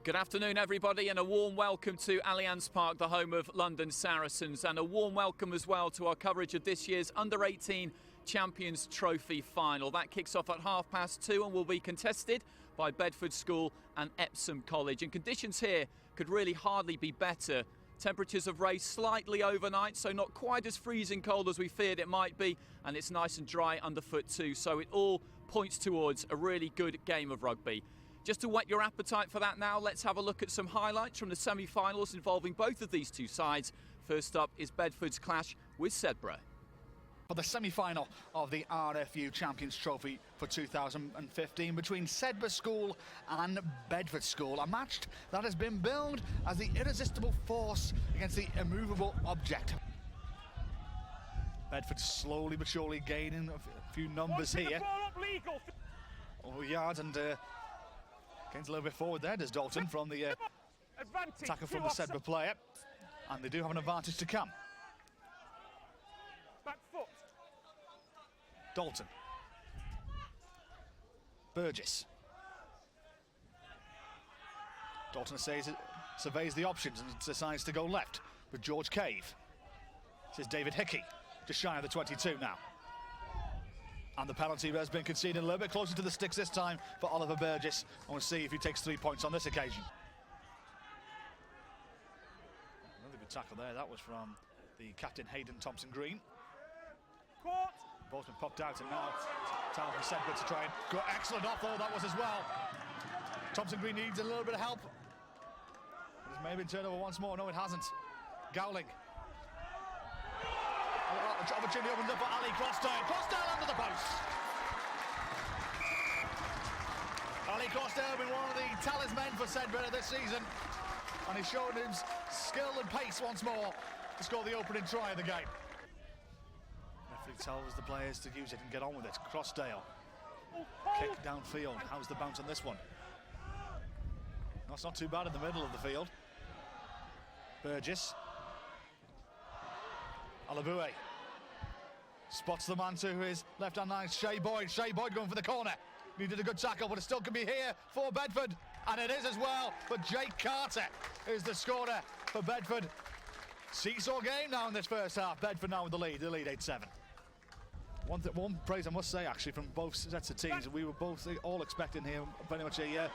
Good afternoon, everybody, and a warm welcome to Allianz Park, the home of London Saracens, and a warm welcome as well to our coverage of this year's Under-18 Champions Trophy final. That kicks off at 2:30 and will be contested by Bedford School and Epsom College. And conditions here could really hardly be better. Temperatures have raised slightly overnight, so not quite as freezing cold as we feared it might be, and it's nice and dry underfoot too, so it all points towards a really good game of rugby. Just to whet your appetite for that now, let's have a look at some highlights from the semi-finals involving both of these two sides. First up is Bedford's clash with Sedbergh. For the semi-final of the RFU Champions Trophy for 2015 between Sedbergh School and Bedford School, a match that has been billed as the irresistible force against the immovable object. Bedford slowly but surely gaining a few numbers here. Over yards and gains a little bit forward there, does Dalton, from the tackle from the Sedbergh player, and they do have an advantage to come. Back foot. Dalton. Burgess. Dalton surveys the options and decides to go left with George Cave. This is David Hickey, just shy of the 22 now. And the penalty has been conceded a little bit closer to the sticks this time for Oliver Burgess. And we'll see if he takes 3 points on this occasion. Another good tackle there. That was from the captain, Hayden Thompson-Green. Court. Ball's been popped out, and now time for Sedbergh to try and go. Excellent off, though, that was as well. Thompson-Green needs a little bit of help. It's maybe turned over once more. No, it hasn't. Gowling. Opportunity opens up for Ali Crossdale. Crossdale under the post. Ali Crossdale been one of the talismen for Sedbergh this season, and he's shown his skill and pace once more to score the opening try of the game. Referee tells the players to use it and get on with it. Crossdale. Kick downfield. How's the bounce on this one? That's not too bad in the middle of the field. Burgess. Alabue spots the man to his left-hand line, Shea Boyd. Shea Boyd going for the corner. Needed a good tackle, but it still can be here for Bedford. And it is as well, but Jake Carter is the scorer for Bedford. Seesaw game now in this first half. Bedford now with the lead 8-7. One praise I must say, actually, from both sets of teams. We were both all expecting here pretty much a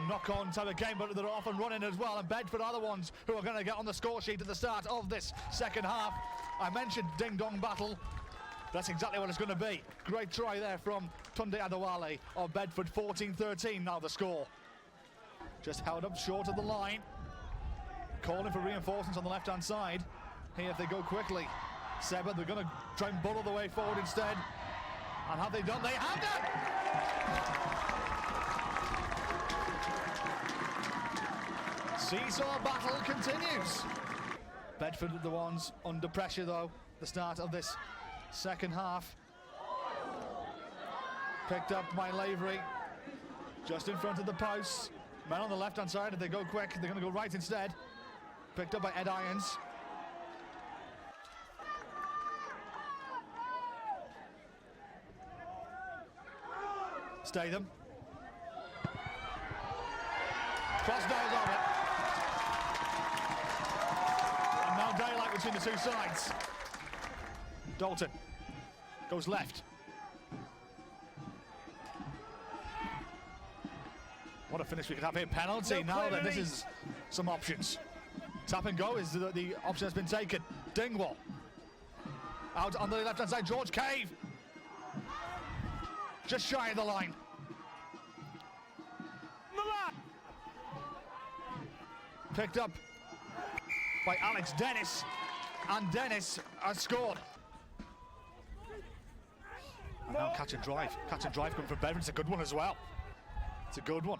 knock-on type of game, but they're off and running as well. And Bedford are the ones who are going to get on the score sheet at the start of this second half. I mentioned ding-dong battle. That's exactly what it's going to be. Great try there from Tunde Adewale of Bedford. 14-13 now the score. Just held up short of the line. Calling for reinforcements on the left-hand side. Here, if they go quickly, Sedbergh, they're going to try and bull the way forward instead. And have they done? They have done! Seesaw battle continues. Bedford are the ones under pressure, though, the start of this second half. Picked up by Lavery, just in front of the post. Men on the left-hand side, if they go quick, they're going to go right instead. Picked up by Ed Irons. Statham. Crossdale's on it. And now daylight between the two sides. Dalton goes left. What a finish we could have here. Penalty. Now then, this is some options. Tap and go is the option that's been taken. Dingwall. Out on the left-hand side, George Cave. Just shy of the line. Picked up by Alex Dennis, and Dennis has scored. And now catch and drive coming from Bedford. It's a good one as well. It's a good one.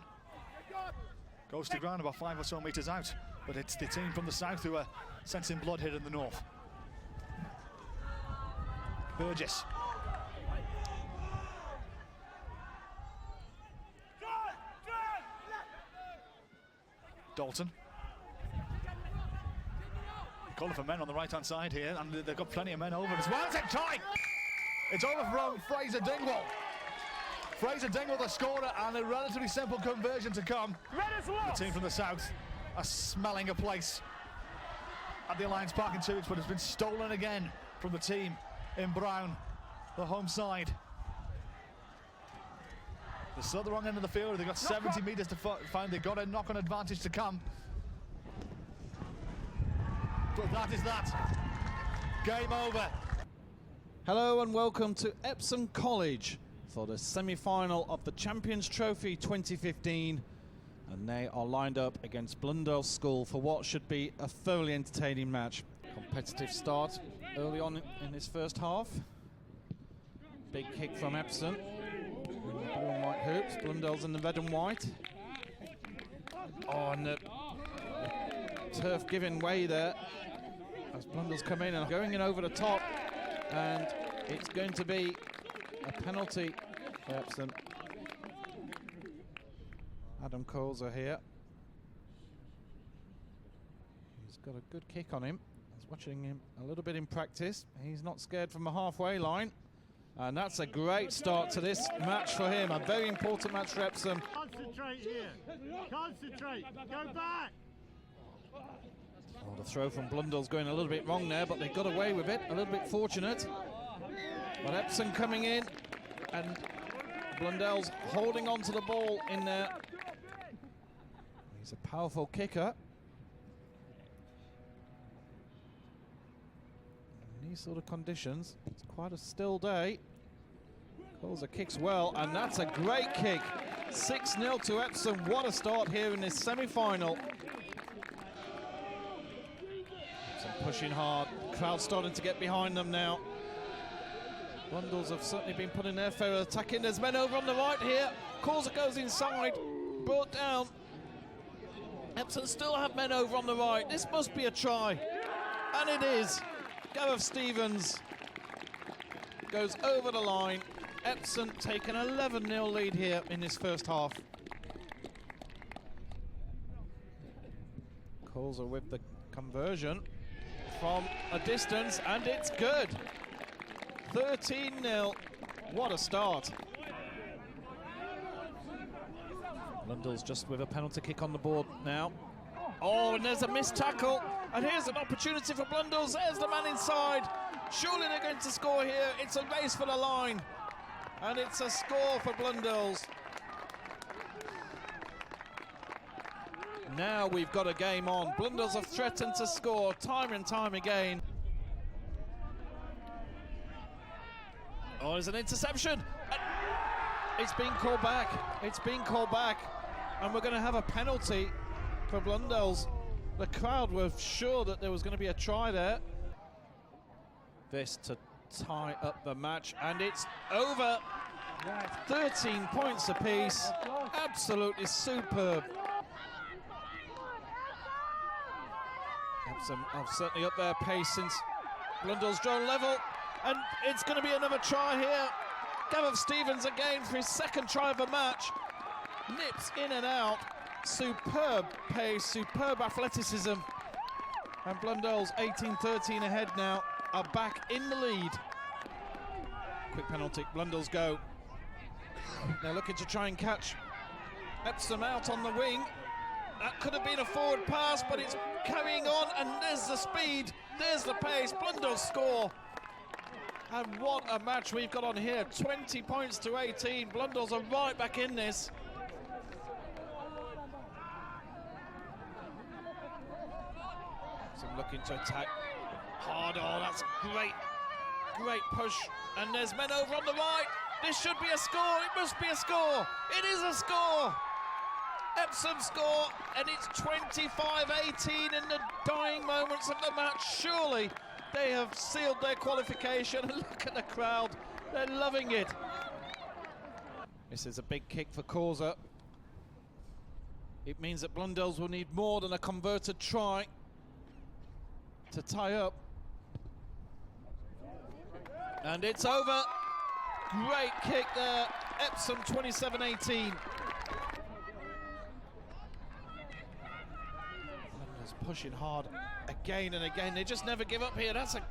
Goes to ground about 5 or so metres out, but it's the team from the south who are sensing blood here in the north. Burgess. Dalton. Calling for men on the right-hand side here, and they've got plenty of men over as well. It's a try! It's over from Fraser Dingwall. Fraser Dingle the scorer, and a relatively simple conversion to come. The team from the south are smelling a place at the Alliance Park in 2 weeks, but it's been stolen again from the team in brown, the home side. They're still at the wrong end of the field. They've got 70 metres to find. They've got a knock-on advantage to come. But that is that. Game over. Hello and welcome to Epsom College for the semi-final of the Champions Trophy 2015, and they are lined up against Blundell School for what should be a thoroughly entertaining match. Competitive start early on in this first half. Big kick from Epsom in the blue and white hoops. Blundell's in the red and white. Oh, and the turf giving way there as Blundell's come in and going in over the top, and it's going to be a penalty for Epsom. Adam Coles are here. He's got a good kick on him. I was watching him a little bit in practice. He's not scared from the halfway line. And that's a great start to this match for him. A very important match for Epsom. Concentrate here. Concentrate. Go back. Oh, the throw from Blundell's going a little bit wrong there, but they got away with it. A little bit fortunate. But Epsom coming in, and Blundell's holding on to the ball in there. He's a powerful kicker. In these sort of conditions, it's quite a still day. Coles kicks well, and that's a great kick. 6-0 to Epsom. What a start here in this semi-final. Pushing hard, crowd starting to get behind them now. Blundell's have certainly been putting their fair attack in. There's men over on the right here. Coles goes inside, brought down. Epsom still have men over on the right. This must be a try, and it is. Gareth Stevens goes over the line. Epsom take an 11-0 lead here in this first half. Coles with the conversion from a distance, and it's good. 13-0. What a start. Blundell's just with a penalty kick on the board now. Oh, and there's a missed tackle, and here's an opportunity for Blundell's. There's the man inside. Surely they're going to score here. It's a race for the line, and it's a score for Blundell's. Now we've got a game on. Blundell's have threatened to score time and time again. Oh, there's an interception. It's been called back. It's been called back. And we're going to have a penalty for Blundell's. The crowd were sure that there was going to be a try there. This to tie up the match, and it's over. 13 points apiece. Absolutely superb. Epsom have certainly upped their pace since Blundell's drawn level, and it's going to be another try here. Gareth Stevens again for his second try of the match. Nips in and out. Superb pace, superb athleticism. And Blundell's 18-13 ahead now, are back in the lead. Quick penalty, Blundell's go. They're looking to try and catch Epsom out on the wing. That could have been a forward pass, but it's carrying on, and there's the speed, there's the pace. Blundell's score. And what a match we've got on here. 20 points to 18. Blundell's are right back in this. Epsom looking to attack hard. Oh, that's great push. And there's men over on the right. This should be a score. It must be a score. It is a score. Epsom score, and it's 25-18 in the dying moments of the match. Surely they have sealed their qualification. Look at the crowd, they're loving it. This is a big kick for Causa. It means that Blundell's will need more than a converted try to tie up. And it's over. Great kick there. Epsom 27-18. Pushing hard again and again. They just never give up here. That's a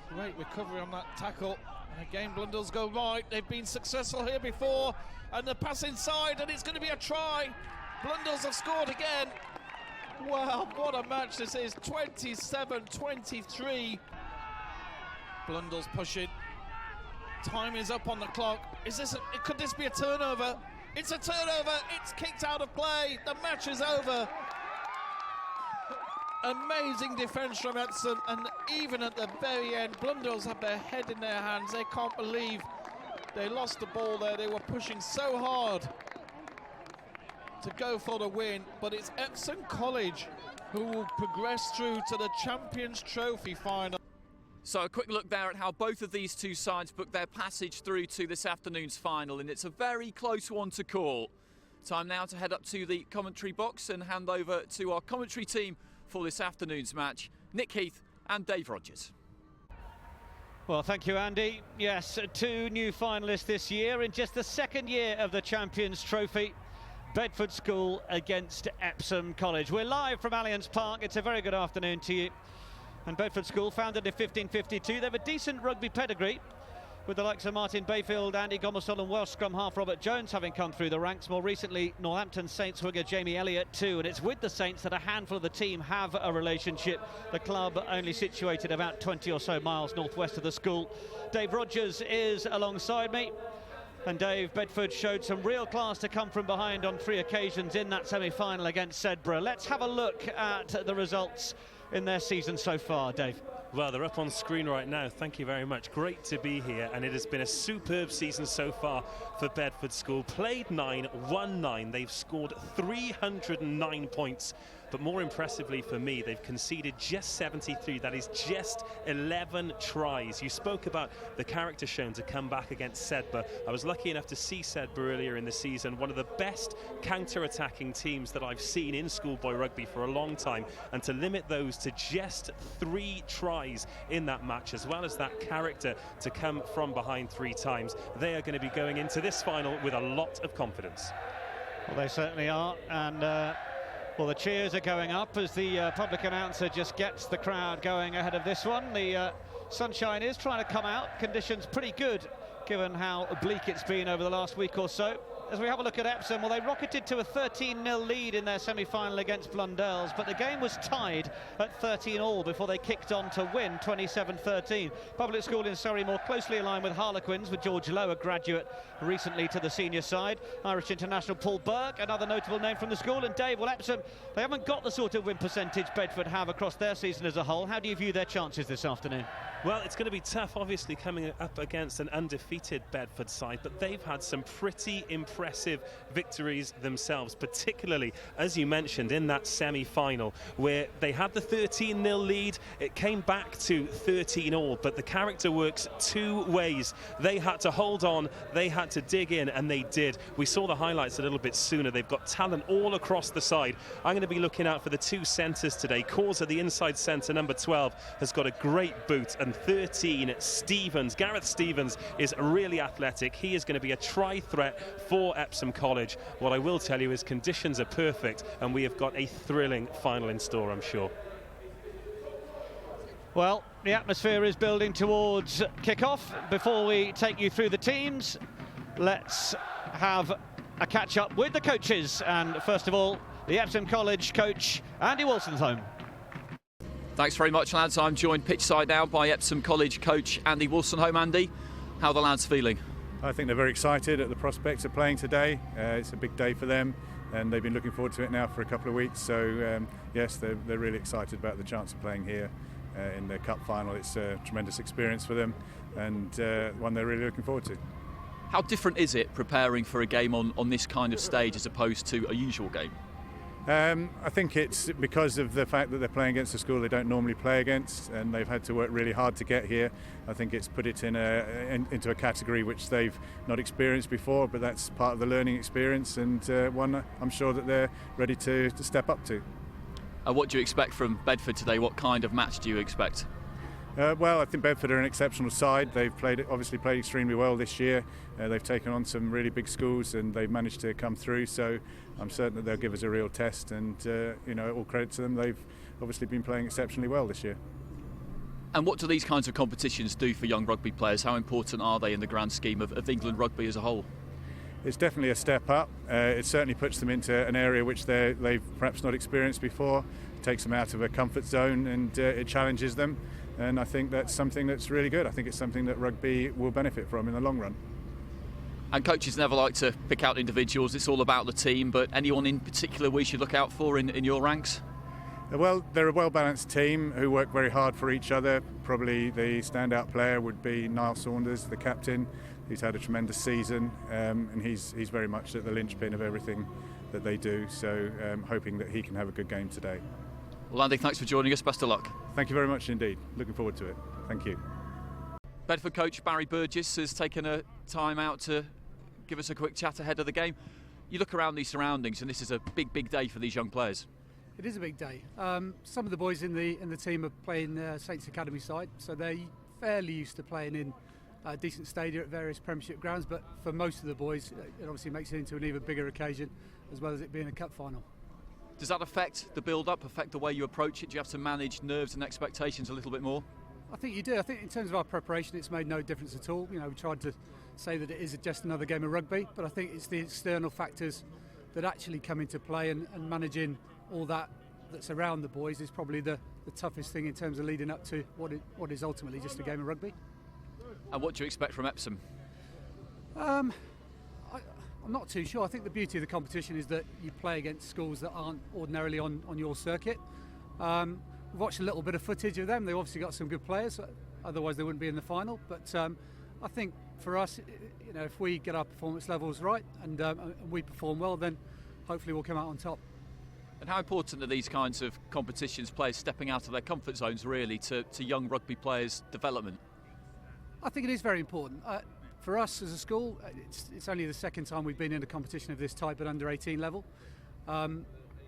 great recovery on that tackle. And again, Blundell's go right. They've been successful here before. And the pass inside, and it's going to be a try. Blundell's have scored again. Wow, what a match this is. 27-23. Blundell's pushing. Time is up on the clock. Could this be a turnover? It's a turnover. It's kicked out of play. The match is over. Amazing defence from Epsom, and even at the very end, Blundell's have their head in their hands. They can't believe they lost the ball there. They were pushing so hard to go for the win, but it's Epsom College who will progress through to the Champions Trophy final. So a quick look there at how both of these two sides booked their passage through to this afternoon's final, and it's a very close one to call. Time now to head up to the commentary box and hand over to our commentary team for this afternoon's match, Nick Heath and Dave Rogers. Well, thank you, Andy. Yes, two new finalists this year in just the second year of the Champions Trophy. Bedford School against Epsom College. We're live from Allianz Park. It's a very good afternoon to you. And Bedford School, founded in 1552, they have a decent rugby pedigree, with the likes of Martin Bayfield, Andy Gomersall and Welsh scrum half Robert Jones having come through the ranks. More recently, Northampton Saints winger Jamie Elliott too. And it's with the Saints that a handful of the team have a relationship. The club only situated about 20 or so miles northwest of the school. Dave Rogers is alongside me. And Dave, Bedford showed some real class to come from behind on 3 occasions in that semi-final against Sedbergh. Let's have a look at the results in their season so far, Dave. Well, they're up on screen right now. Thank you very much. Great to be here, and it has been a superb season so far for Bedford School. Played 9, won 9. They've scored 309 points. But more impressively for me, they've conceded just 73. That is just 11 tries. You spoke about the character shown to come back against Sedbergh. I was lucky enough to see Sedbergh earlier in the season, one of the best counter-attacking teams that I've seen in schoolboy rugby for a long time. And to limit those to just 3 tries in that match, as well as that character to come from behind 3 times, they are going to be going into this final with a lot of confidence. Well, they certainly are. And well, the cheers are going up as the public announcer just gets the crowd going ahead of this one. The sunshine is trying to come out. Conditions pretty good, given how bleak it's been over the last week or so. As we have a look at Epsom, well, they rocketed to a 13-0 lead in their semi-final against Blundell's, but the game was tied at 13-all before they kicked on to win 27-13. Public school in Surrey more closely aligned with Harlequins, with George Lowe, a graduate recently to the senior side. Irish international Paul Burke, another notable name from the school. And Dave, well, Epsom, they haven't got the sort of win percentage Bedford have across their season as a whole. How do you view their chances this afternoon? Well, it's going to be tough, obviously, coming up against an undefeated Bedford side, but they've had some pretty impressive victories themselves, particularly, as you mentioned, in that semi-final, where they had the 13-0 lead. It came back to 13-all, but the character works 2 ways. They had to hold on, they had to dig in, and they did. We saw the highlights a little bit sooner. They've got talent all across the side. I'm going to be looking out for the 2 centres today. Causa, the inside centre, number 12, has got a great boot, and 13, Stevens. Gareth Stevens is really athletic. He is going to be a try threat for Epsom College. What I will tell you is conditions are perfect, and we have got a thrilling final in store, I'm sure. Well, the atmosphere is building towards kick-off. Before we take you through the teams, let's have a catch-up with the coaches. And first of all, the Epsom College coach, Andy Wolstenholme. Thanks very much, lads. I'm joined pitchside now by Epsom College coach Andy Wolstenholme. Andy, how are the lads feeling? I think they're very excited at the prospects of playing today. It's a big day for them, and they've been looking forward to it now for a couple of weeks. So, yes, they're really excited about the chance of playing here in the cup final. It's a tremendous experience for them, and one they're really looking forward to. How different is it preparing for a game on this kind of stage as opposed to a usual game? I think it's because of the fact that they're playing against a school they don't normally play against, and they've had to work really hard to get here. I think it's put it into a category which they've not experienced before, but that's part of the learning experience, and one I'm sure that they're ready to step up to. What do you expect from Bedford today? What kind of match do you expect? Well, I think Bedford are an exceptional side. They've obviously played extremely well this year. They've taken on some really big schools, and they've managed to come through. So I'm certain that they'll give us a real test. And all credit to them. They've obviously been playing exceptionally well this year. And what do these kinds of competitions do for young rugby players? How important are they in the grand scheme of England rugby as a whole? It's definitely a step up. It certainly puts them into an area which they've perhaps not experienced before. It takes them out of a comfort zone, and it challenges them. And I think that's something that's really good. I think it's something that rugby will benefit from in the long run. And coaches never like to pick out individuals. It's all about the team. But anyone in particular we should look out for in your ranks? Well, they're a well-balanced team who work very hard for each other. Probably the standout player would be Niall Saunders, the captain. He's had a tremendous season, and he's very much at the linchpin of everything that they do. So hoping that he can have a good game today. Well, Andy, thanks for joining us. Best of luck. Thank you very much indeed. Looking forward to it. Thank you. Bedford coach Barry Burgess has taken a time out to give us a quick chat ahead of the game. You look around these surroundings, and this is a big day for these young players. It is a big day. Some of the boys in the team are playing Saints Academy side, so they're fairly used to playing in a decent stadia at various Premiership grounds. But for most of the boys, it obviously makes it into an even bigger occasion, as well as it being a cup final. Does that affect the build-up, affect the way you approach it? Do you have to manage nerves and expectations a little bit more? I think you do. I think in terms of our preparation, it's made no difference at all. You know, we tried to say that it is just another game of rugby, but I think it's the external factors that actually come into play, and managing all that's around the boys is probably the toughest thing in terms of leading up to what is ultimately just a game of rugby. And what do you expect from Epsom? I'm not too sure. I think the beauty of the competition is that you play against schools that aren't ordinarily on your circuit. We've watched a little bit of footage of them. They've obviously got some good players, otherwise they wouldn't be in the final. But I think for us, you know, if we get our performance levels right and we perform well, then hopefully we'll come out on top. And how important are these kinds of competitions, players stepping out of their comfort zones really to young rugby players' development? I think it is very important. For us as a school, it's only the second time we've been in a competition of this type at under 18 level. And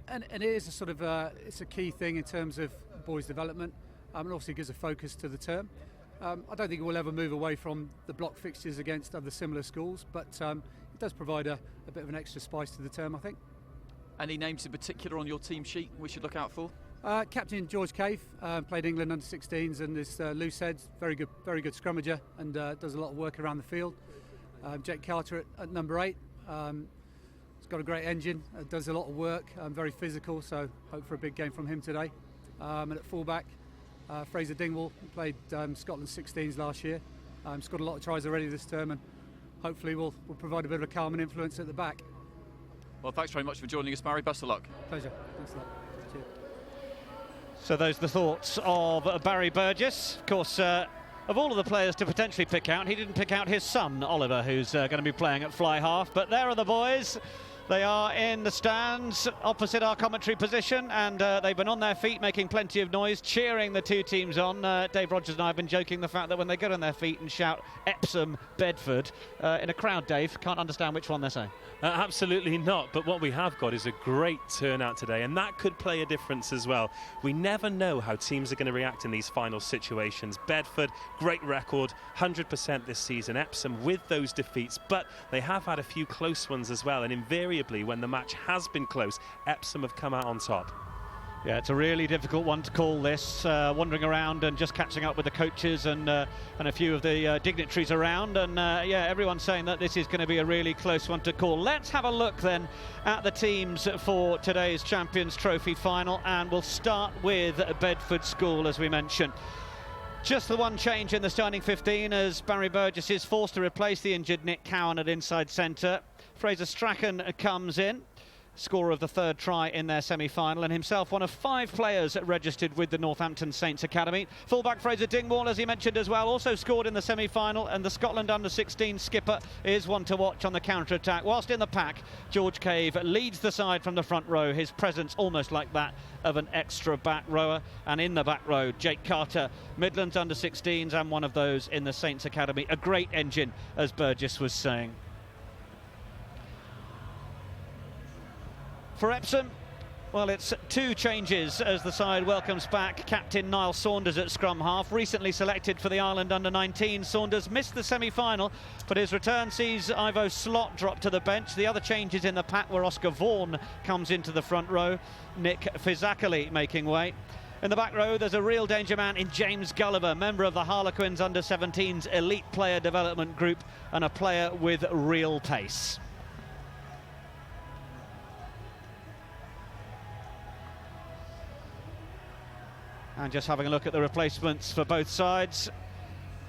it is a sort of it's a key thing in terms of boys' development, and obviously gives a focus to the term. I don't think we'll ever move away from the block fixtures against other similar schools, but it does provide a bit of an extra spice to the term, I think. Any names in particular on your team sheet we should look out for? Captain George Cave played England under 16s and is loose heads, very good scrummager, and does a lot of work around the field. Jake Carter at number 8. He's got a great engine, does a lot of work, very physical, so hope for a big game from him today. And at fullback, Fraser Dingwall played Scotland 16s last year. Scored a lot of tries already this term, and hopefully will provide a bit of a calming influence at the back. Well, thanks very much for joining us, Barry. Best of luck. Pleasure. Thanks a lot. Cheers. So those are the thoughts of Barry Burgess. Of course, of all of the players to potentially pick out, he didn't pick out his son, Oliver, who's going to be playing at fly half. But there are the boys. They are in the stands opposite our commentary position, and they've been on their feet making plenty of noise, cheering the two teams on. Dave Rogers and I have been joking the fact that when they get on their feet and shout Epsom, Bedford, in a crowd, Dave, can't understand which one they're saying. Absolutely not, but what we have got is a great turnout today, and that could play a difference as well. We never know how teams are going to react in these final situations. Bedford, great record, 100% this season. Epsom with those defeats, but they have had a few close ones as well, and invariably when the match has been close, Epsom have come out on top. Yeah, it's a really difficult one to call this, wandering around and just catching up with the coaches and a few of the dignitaries around, and yeah, everyone's saying that this is going to be a really close one to call. Let's have a look then at the teams for today's Champions Trophy final, and we'll start with Bedford School, as we mentioned. Just the one change in the starting 15 as Barry Burgess is forced to replace the injured Nick Cowan at inside centre. Fraser Strachan comes in, scorer of the third try in their semi-final, and himself one of 5 players registered with the Northampton Saints Academy. Fullback Fraser Dingwall, as he mentioned as well, also scored in the semi-final, and the Scotland under-16 skipper is one to watch on the counter-attack. Whilst in the pack, George Cave leads the side from the front row, his presence almost like that of an extra back rower. And in the back row, Jake Carter, Midlands under-16s, and one of those in the Saints Academy. A great engine, as Burgess was saying. For Epsom, well, it's 2 changes as the side welcomes back captain Niall Saunders at scrum half. Recently selected for the Ireland under-19, Saunders missed the semi-final, but his return sees Ivo Slot drop to the bench. The other changes in the pack were Oscar Vaughan comes into the front row, Nick Fizakali making way. In the back row, there's a real danger man in James Gulliver, member of the Harlequins under-17s elite player development group and a player with real pace. And just having a look at the replacements for both sides.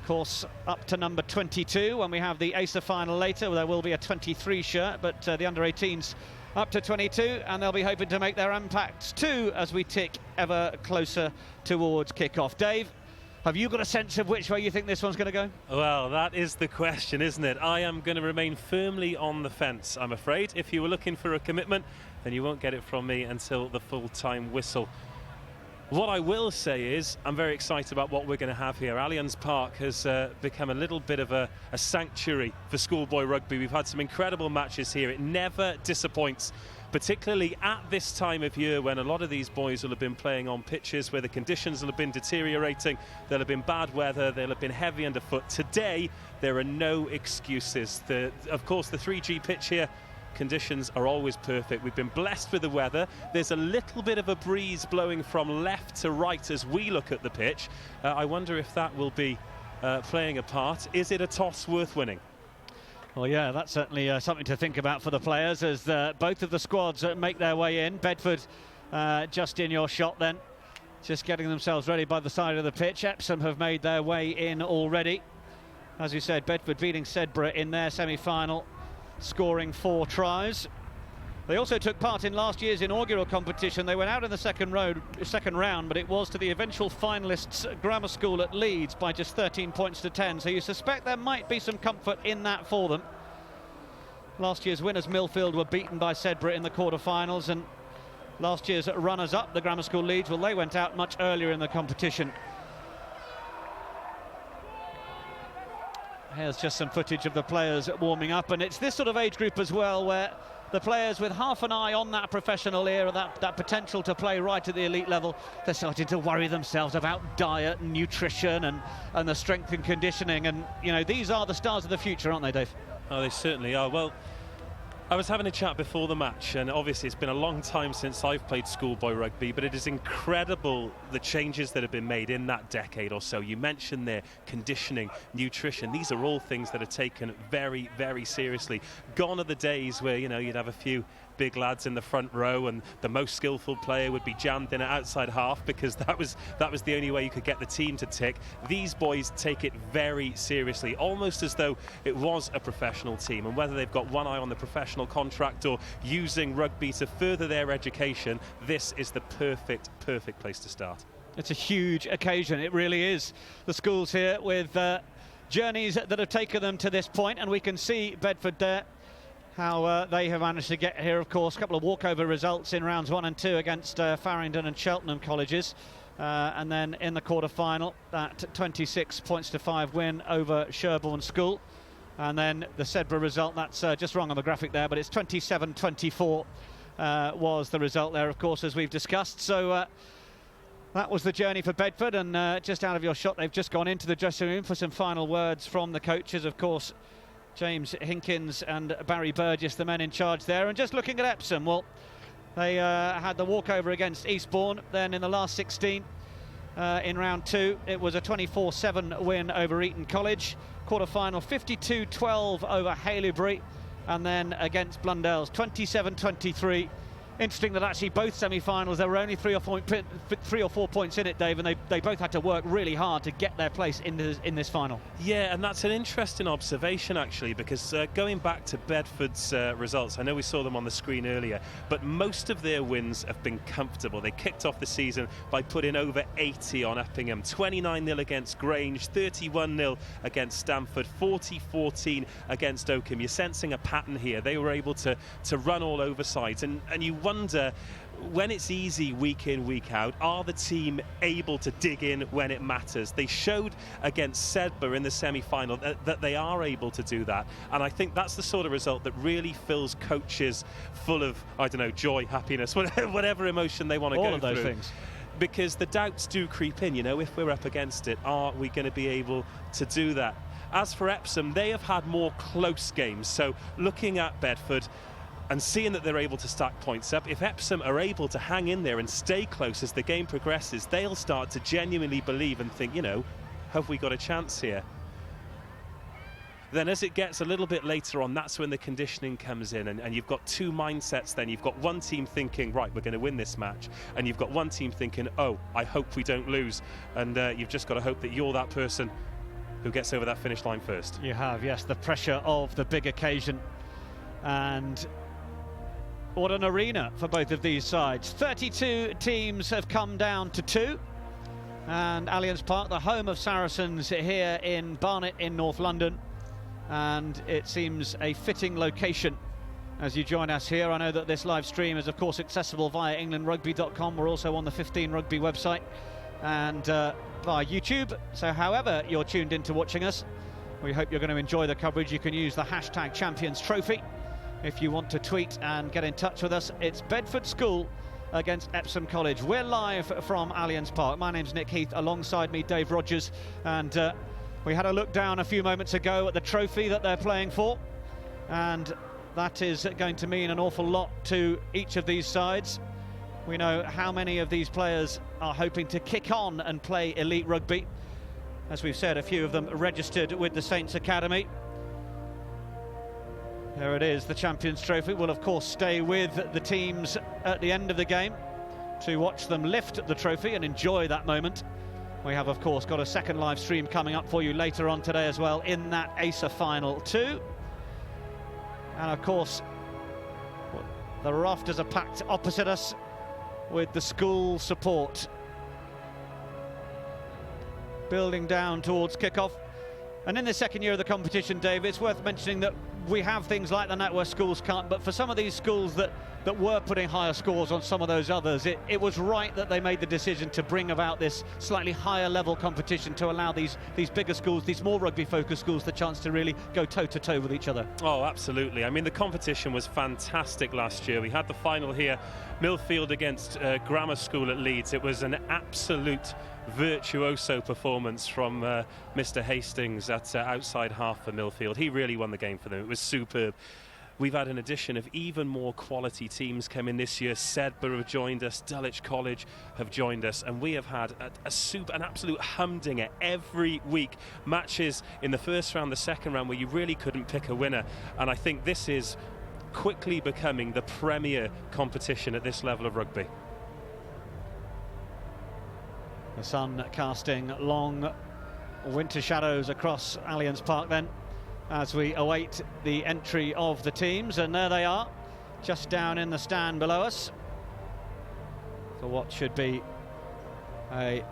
Of course, up to number 22. When we have the Acer final later, there will be a 23 shirt, but the under-18s up to 22, and they'll be hoping to make their impacts too as we tick ever closer towards kick-off. Dave, have you got a sense of which way you think this one's going to go? Well, that is the question, isn't it? I am going to remain firmly on the fence, I'm afraid. If you were looking for a commitment, then you won't get it from me until the full-time whistle. What I will say is I'm very excited about what we're going to have here. Allianz Park has become a little bit of a sanctuary for schoolboy rugby. We've had some incredible matches here. It never disappoints, particularly at this time of year when a lot of these boys will have been playing on pitches where the conditions will have been deteriorating. There'll have been bad weather. They'll have been heavy underfoot. Today, there are no excuses. Of course, the 3G pitch here, conditions are always perfect. We've been blessed with the weather. There's a little bit of a breeze blowing from left to right as we look at the pitch. I wonder if that will be playing a part. Is it a toss worth winning? Well, yeah, that's certainly something to think about for the players as both of the squads make their way in. Bedford just in your shot then, just getting themselves ready by the side of the pitch. Epsom have made their way in already. As you said, Bedford beating Sedbergh in their semi-final, scoring 4 tries. They also took part in last year's inaugural competition. They went out in the second round, but it was to the eventual finalists Grammar School at Leeds by just 13 points to 10. So you suspect there might be some comfort in that for them. Last year's winners Millfield were beaten by Sedbergh in the quarter-finals, and last year's runners-up, the Grammar School Leeds, well, they went out much earlier in the competition. Here's just some footage of the players warming up, and it's this sort of age group as well where the players with half an eye on that professional era, that potential to play right at the elite level, they're starting to worry themselves about diet and nutrition and the strength and conditioning, and you know, these are the stars of the future, aren't they, Dave? Oh, they certainly are. Well, I was having a chat before the match, and obviously it's been a long time since I've played schoolboy rugby, but it is incredible the changes that have been made in that decade or so. You mentioned there conditioning, nutrition. These are all things that are taken very, very seriously. Gone are the days where, you know, you'd have a few big lads in the front row and the most skillful player would be jammed in at outside half because that was the only way you could get the team to tick. These boys take it very seriously, almost as though it was a professional team, and whether they've got one eye on the professional contract or using rugby to further their education, this is the perfect place to start. It's a huge occasion, it really is. The schools here with journeys that have taken them to this point, and we can see Bedford there, how they have managed to get here. Of course, a couple of walkover results in rounds 1 and 2 against Farringdon and Cheltenham colleges, and then in the quarter-final, that 26 points to 5 win over Sherborne School, and then the Sedbergh result, that's just wrong on the graphic there, but it's 27-24 was the result there, of course, as we've discussed. So that was the journey for Bedford, and just out of your shot, they've just gone into the dressing room for some final words from the coaches, of course. James Hinkins and Barry Burgess, the men in charge there. And just looking at Epsom, well, they had the walkover against Eastbourne. Then in the last 16, in round 2, it was a 24-7 win over Eton College. Quarter-final, 52-12 over Haileybury. And then against Blundell's, 27-23. Interesting that actually both semi-finals, there were only 3 or 4 points in it, Dave, and they both had to work really hard to get their place in this final. Yeah, and that's an interesting observation, actually, because going back to Bedford's results, I know we saw them on the screen earlier, but most of their wins have been comfortable. They kicked off the season by putting over 80 on Uppingham, 29-0 against Grange, 31-0 against Stamford, 40-14 against Oakham. You're sensing a pattern here. They were able to run all over sides, and you wonder, when it's easy week in, week out, are the team able to dig in when it matters? They showed against Sedbergh in the semi-final that they are able to do that, and I think that's the sort of result that really fills coaches full of, I don't know, joy, happiness, whatever emotion they want to go through. All of those things. Because the doubts do creep in, you know, if we're up against it, are we going to be able to do that? As for Epsom, they have had more close games, so looking at Bedford, and seeing that they're able to stack points up. If Epsom are able to hang in there and stay close as the game progresses, they'll start to genuinely believe and think, you know, have we got a chance here? Then as it gets a little bit later on, that's when the conditioning comes in, and you've got two mindsets then. You've got one team thinking, right, we're going to win this match, and you've got one team thinking, oh, I hope we don't lose. And you've just got to hope that you're that person who gets over that finish line first. You have, yes, the pressure of the big occasion. And what an arena for both of these sides. 32 teams have come down to 2. And Allianz Park, the home of Saracens, here in Barnet in North London. And it seems a fitting location as you join us here. I know that this live stream is, of course, accessible via englandrugby.com. We're also on the 15 Rugby website and via YouTube. So however you're tuned into watching us, we hope you're going to enjoy the coverage. You can use the hashtag Champions Trophy if you want to tweet and get in touch with us. It's Bedford School against Epsom College. We're live from Allianz Park. My name's Nick Heath. Alongside me, Dave Rogers. And we had a look down a few moments ago at the trophy that they're playing for. And that is going to mean an awful lot to each of these sides. We know how many of these players are hoping to kick on and play elite rugby. As we've said, a few of them registered with the Saints Academy. There it is, the Champions Trophy will of course stay with the teams at the end of the game to watch them lift the trophy and enjoy that moment. We have of course got a second live stream coming up for you later on today as well in that ACER final too. And of course the rafters are packed opposite us with the school support building down towards kickoff. And in the second year of the competition, Dave, it's worth mentioning that we have things like the net where schools can't, but for some of these schools that were putting higher scores on some of those others, it was right that they made the decision to bring about this slightly higher level competition to allow these bigger schools, these more rugby focused schools, the chance to really go toe to toe with each other. Oh, absolutely. I mean, the competition was fantastic last year. We had the final here, Millfield against Grammar School at Leeds. It was an absolute virtuoso performance from Mr. Hastings at outside half for Millfield. He really won the game for them. It was superb. We've had an addition of even more quality teams come in this year. Sedbergh have joined us, Dulwich College have joined us, and we have had an absolute humdinger every week. Matches in the first round, the second round, where you really couldn't pick a winner. And I think this is quickly becoming the premier competition at this level of rugby. The sun casting long winter shadows across Allianz Park then, as we await the entry of the teams, and there they are, just down in the stand below us for what should be a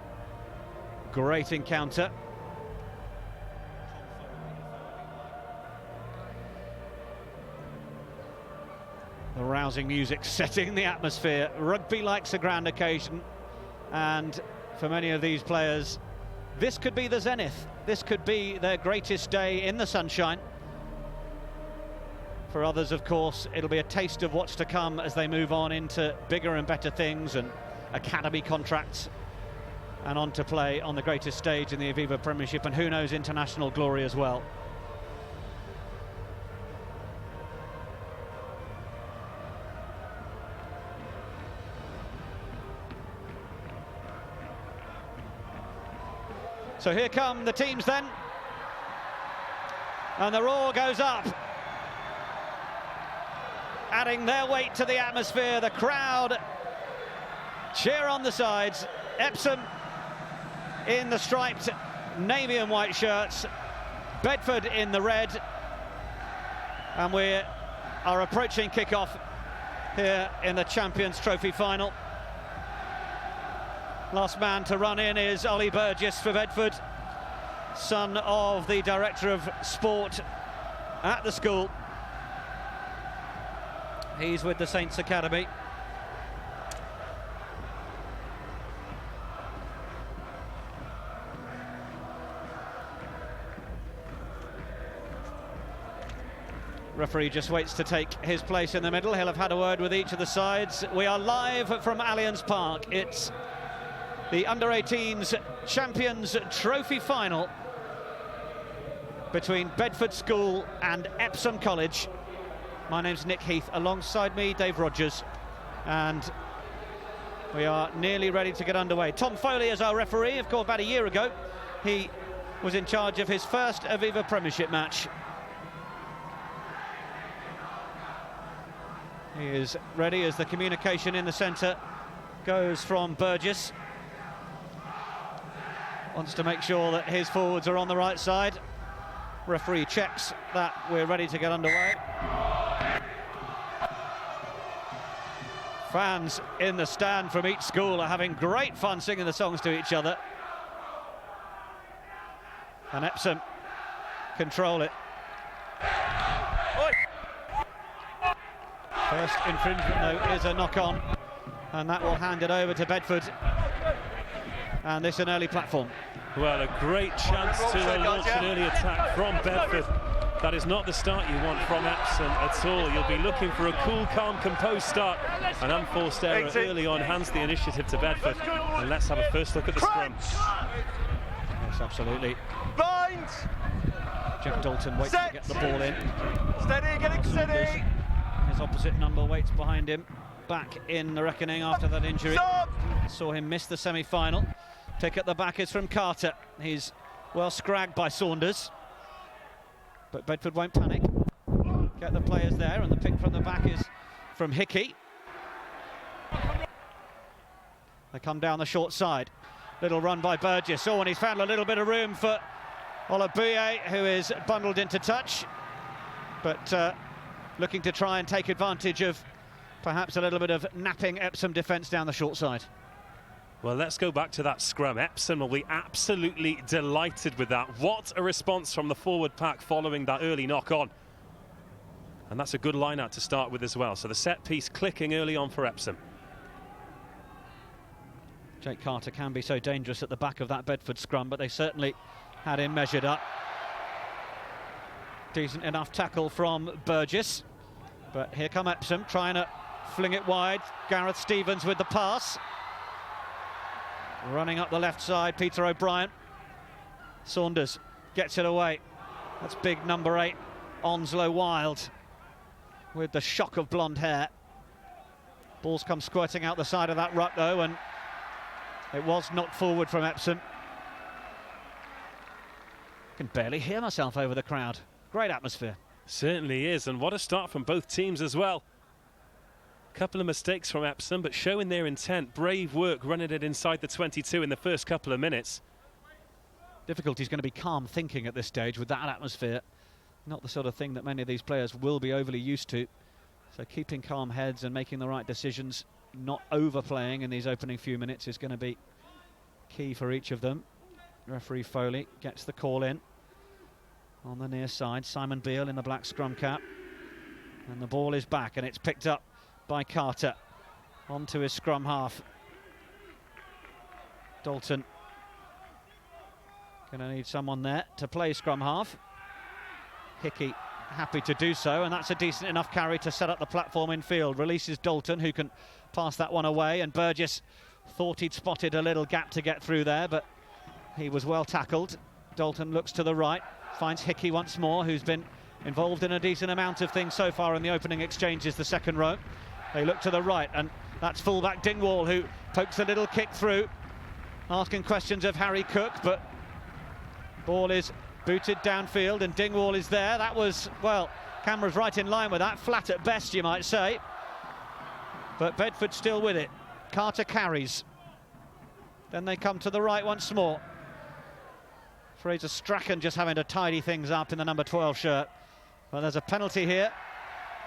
great encounter. The rousing music setting the atmosphere. Rugby likes a grand occasion, and for many of these players, this could be the zenith. This could be their greatest day in the sunshine. For others, of course, it'll be a taste of what's to come as they move on into bigger and better things and academy contracts and on to play on the greatest stage in the Aviva Premiership, and who knows, international glory as well. So here come the teams then, and the roar goes up, adding their weight to the atmosphere. The crowd cheer on the sides. Epsom in the striped navy and white shirts, Bedford in the red, and we are approaching kickoff here in the Champions Trophy final. Last man to run in is Ollie Burgess for Bedford, son of the Director of Sport at the school. He's with the Saints Academy. Referee just waits to take his place in the middle. He'll have had a word with each of the sides. We are live from Allianz Park. It's the Under-18s Champions Trophy final between Bedford School and Epsom College. My name's Nick Heath, alongside me Dave Rogers, and we are nearly ready to get underway. Tom Foley is our referee. Of course, about a year ago he was in charge of his first Aviva Premiership match. He is ready as the communication in the centre goes from Burgess. Wants to make sure that his forwards are on the right side. Referee checks that we're ready to get underway. Fans in the stand from each school are having great fun singing the songs to each other. And Epsom control it. First infringement, though, is a knock-on, and that will hand it over to Bedford. And this an early platform. Well, a great chance to launch an early attack from Bedford. That is not the start you want from Epsom at all. You'll be looking for a cool, calm, composed start. An unforced error early on hands the initiative to Bedford. And let's have a first look at the scrum. Yes, absolutely. Bind! Jeff Dalton waits to get the ball in. Steady, getting steady! His opposite number waits behind him. Back in the reckoning after that injury. Saw him miss the semi-final. Pick at the back is from Carter. He's well scragged by Saunders. But Bedford won't panic. Get the players there, and the pick from the back is from Hickey. They come down the short side. Little run by Burgess. Oh, and he's found a little bit of room for Olabuye, who is bundled into touch. But looking to try and take advantage of perhaps a little bit of napping Epsom defence down the short side. Well, let's go back to that scrum. Epsom will be absolutely delighted with that. What a response from the forward pack following that early knock-on. And that's a good line-out to start with as well. So the set piece clicking early on for Epsom. Jake Carter can be so dangerous at the back of that Bedford scrum, but they certainly had him measured up. Decent enough tackle from Burgess. But here come Epsom, trying to fling it wide. Gareth Stevens with the pass. Running up the left side, Peter O'Brien. Saunders gets it away. That's big number 8, Onslow Wild, with the shock of blonde hair. Balls come squirting out the side of that ruck, though, and it was knocked forward from Epsom. I can barely hear myself over the crowd. Great atmosphere. Certainly is, and what a start from both teams as well. Couple of mistakes from Epsom, but showing their intent. Brave work running it inside the 22 in the first couple of minutes. Difficulty is going to be calm thinking at this stage with that atmosphere. Not the sort of thing that many of these players will be overly used to. So keeping calm heads and making the right decisions, not overplaying in these opening few minutes, is going to be key for each of them. Referee Foley gets the call in. On the near side, Simon Beale in the black scrum cap. And the ball is back, and it's picked up by Carter onto his scrum half. Dalton going to need someone there to play scrum half. Hickey happy to do so, and that's a decent enough carry to set up the platform in field. Releases Dalton, who can pass that one away, and Burgess thought he'd spotted a little gap to get through there, but he was well tackled. Dalton looks to the right, finds Hickey once more, who's been involved in a decent amount of things so far in the opening exchanges, the second row. They look to the right, and that's fullback Dingwall, who pokes a little kick through, asking questions of Harry Cook, but ball is booted downfield, and Dingwall is there. That was, well, camera's right in line with that, flat at best, you might say. But Bedford still with it. Carter carries. Then they come to the right once more. Fraser Strachan just having to tidy things up in the number 12 shirt. Well, there's a penalty here,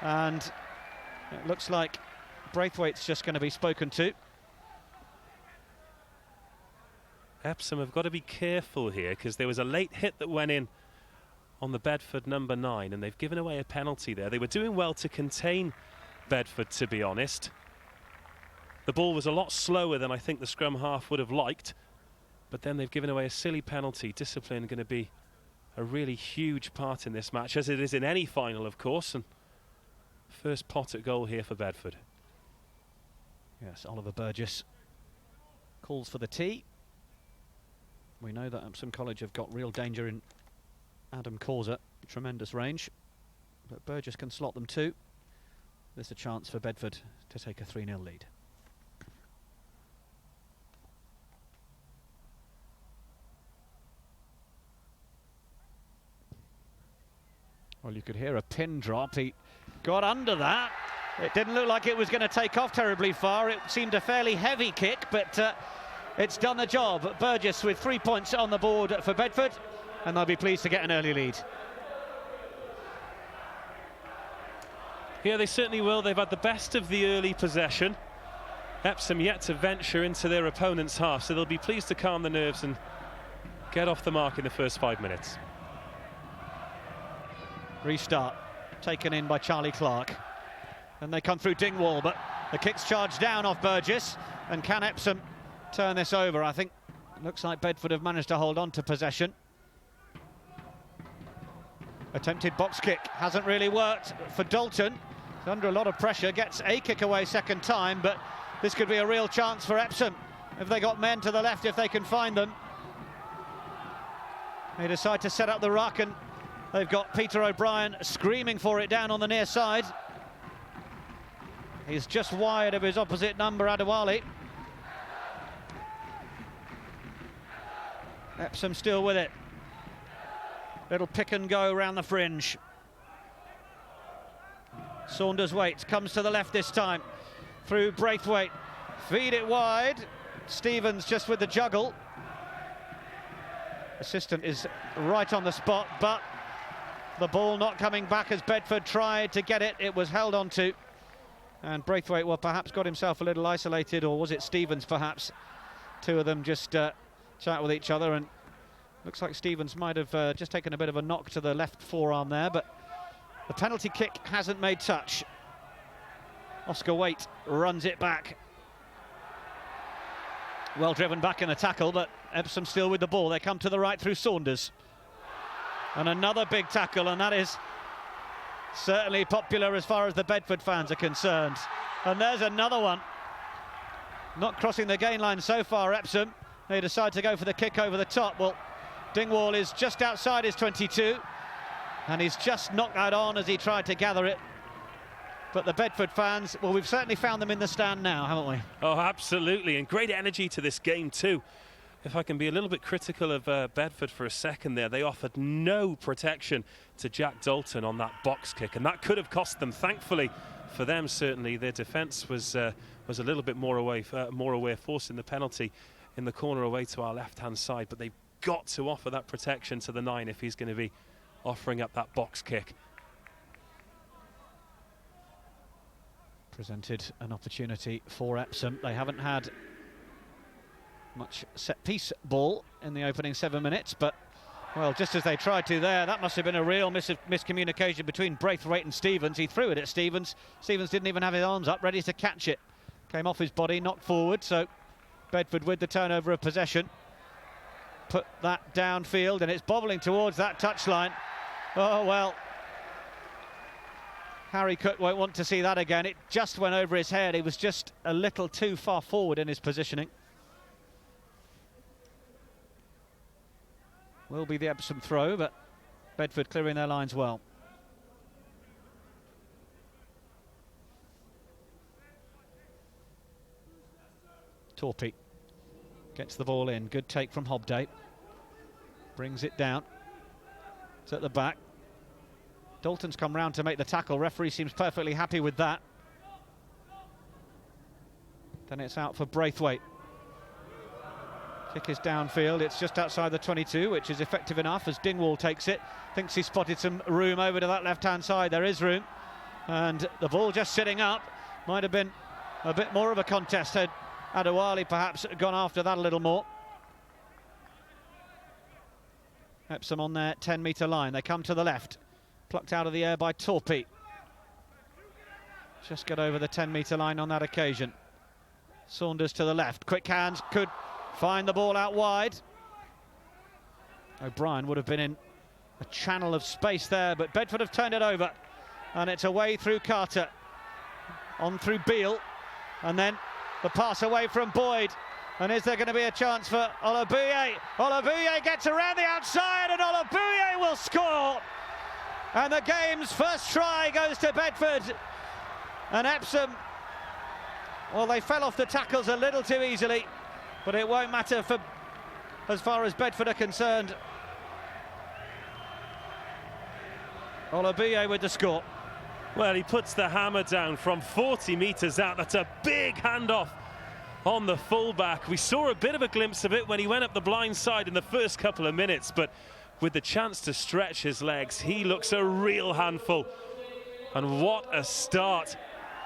and it looks like Braithwaite's just going to be spoken to. Epsom have got to be careful here, because there was a late hit that went in on the Bedford number 9, and they've given away a penalty there. They were doing well to contain Bedford, to be honest. The ball was a lot slower than I think the scrum half would have liked, but then they've given away a silly penalty. Discipline going to be a really huge part in this match, as it is in any final, of course. And first pot at goal here for Bedford. Yes, Oliver Burgess calls for the tee. We know that Epsom College have got real danger in Adam Causer, tremendous range, but Burgess can slot them too. There's a chance for Bedford to take a 3-0 lead. Well, you could hear a pin drop. He got under that. It didn't look like it was going to take off terribly far. It seemed a fairly heavy kick, but it's done the job. Burgess with 3 points on the board for Bedford, and they'll be pleased to get an early lead. Yeah, they certainly will. They've had the best of the early possession. Epsom yet to venture into their opponent's half, so they'll be pleased to calm the nerves and get off the mark in the first 5 minutes. Restart taken in by Charlie Clark, and they come through Dingwall, but the kick's charged down off Burgess. And can Epsom turn this over? I think it looks like Bedford have managed to hold on to possession. Attempted box kick hasn't really worked for Dalton. He's under a lot of pressure, gets a kick away second time, but this could be a real chance for Epsom if they got men to the left, if they can find them. They decide to set up the ruck, and they've got Peter O'Brien screaming for it down on the near side. He's just wide of his opposite number, Adewale. Epsom still with it. Little pick and go around the fringe. Saunders waits, comes to the left this time. Through Braithwaite. Feed it wide. Stevens just with the juggle. Assistant is right on the spot, but the ball not coming back as Bedford tried to get it. It was held on to. And Braithwaite, well, perhaps got himself a little isolated, or was it Stevens perhaps? Two of them just chat with each other, and looks like Stevens might have just taken a bit of a knock to the left forearm there, but the penalty kick hasn't made touch. Oscar Waite runs it back. Well driven back in the tackle, but Epsom still with the ball. They come to the right through Saunders. And another big tackle, and that is certainly popular as far as the Bedford fans are concerned. And there's another one. Not crossing the gain line so far, Epsom. They decide to go for the kick over the top. Well, Dingwall is just outside his 22, and he's just knocked that on as he tried to gather it. But the Bedford fans, well, we've certainly found them in the stand now, haven't we? Oh, absolutely, and great energy to this game too. If I can be a little bit critical of Bedford for a second there, they offered no protection to Jack Dalton on that box kick, and that could have cost them. Thankfully for them, certainly, their defence was a little bit more aware, forcing the penalty in the corner away to our left-hand side, but they've got to offer that protection to the 9 if he's going to be offering up that box kick. Presented an opportunity for Epsom. They haven't had much set-piece ball in the opening 7 minutes, but, well, just as they tried to there, that must have been a real miscommunication between Braithwaite and Stevens. He threw it at Stevens. Stevens didn't even have his arms up, ready to catch it. Came off his body, knocked forward, so Bedford with the turnover of possession. Put that downfield, and it's bobbling towards that touchline. Oh, well, Harry Cook won't want to see that again. It just went over his head. He was just a little too far forward in his positioning. Will be the Epsom throw, but Bedford clearing their lines well. Torpy gets the ball in. Good take from Hobday. Brings it down. It's at the back. Dalton's come round to make the tackle. Referee seems perfectly happy with that. Then it's out for Braithwaite. Kick is downfield. It's just outside the 22, which is effective enough as Dingwall takes it. Thinks he spotted some room over to that left-hand side. There is room. And the ball just sitting up. Might have been a bit more of a contest had Adewale perhaps gone after that a little more. Epsom on their 10-metre line. They come to the left. Plucked out of the air by Torpy. Just got over the 10-metre line on that occasion. Saunders to the left. Quick hands, could find the ball out wide. O'Brien would have been in a channel of space there, but Bedford have turned it over. And it's away through Carter. On through Beale. And then the pass away from Boyd. And is there going to be a chance for Olabuye? Olabuye gets around the outside, and Olabuye will score. And the game's first try goes to Bedford. And Epsom, well, they fell off the tackles a little too easily, but it won't matter for as far as Bedford are concerned. Olabiye with the score. Well, he puts the hammer down from 40 metres out. That's a big handoff on the fullback. We saw a bit of a glimpse of it when he went up the blind side in the first couple of minutes, but with the chance to stretch his legs, he looks a real handful. And what a start.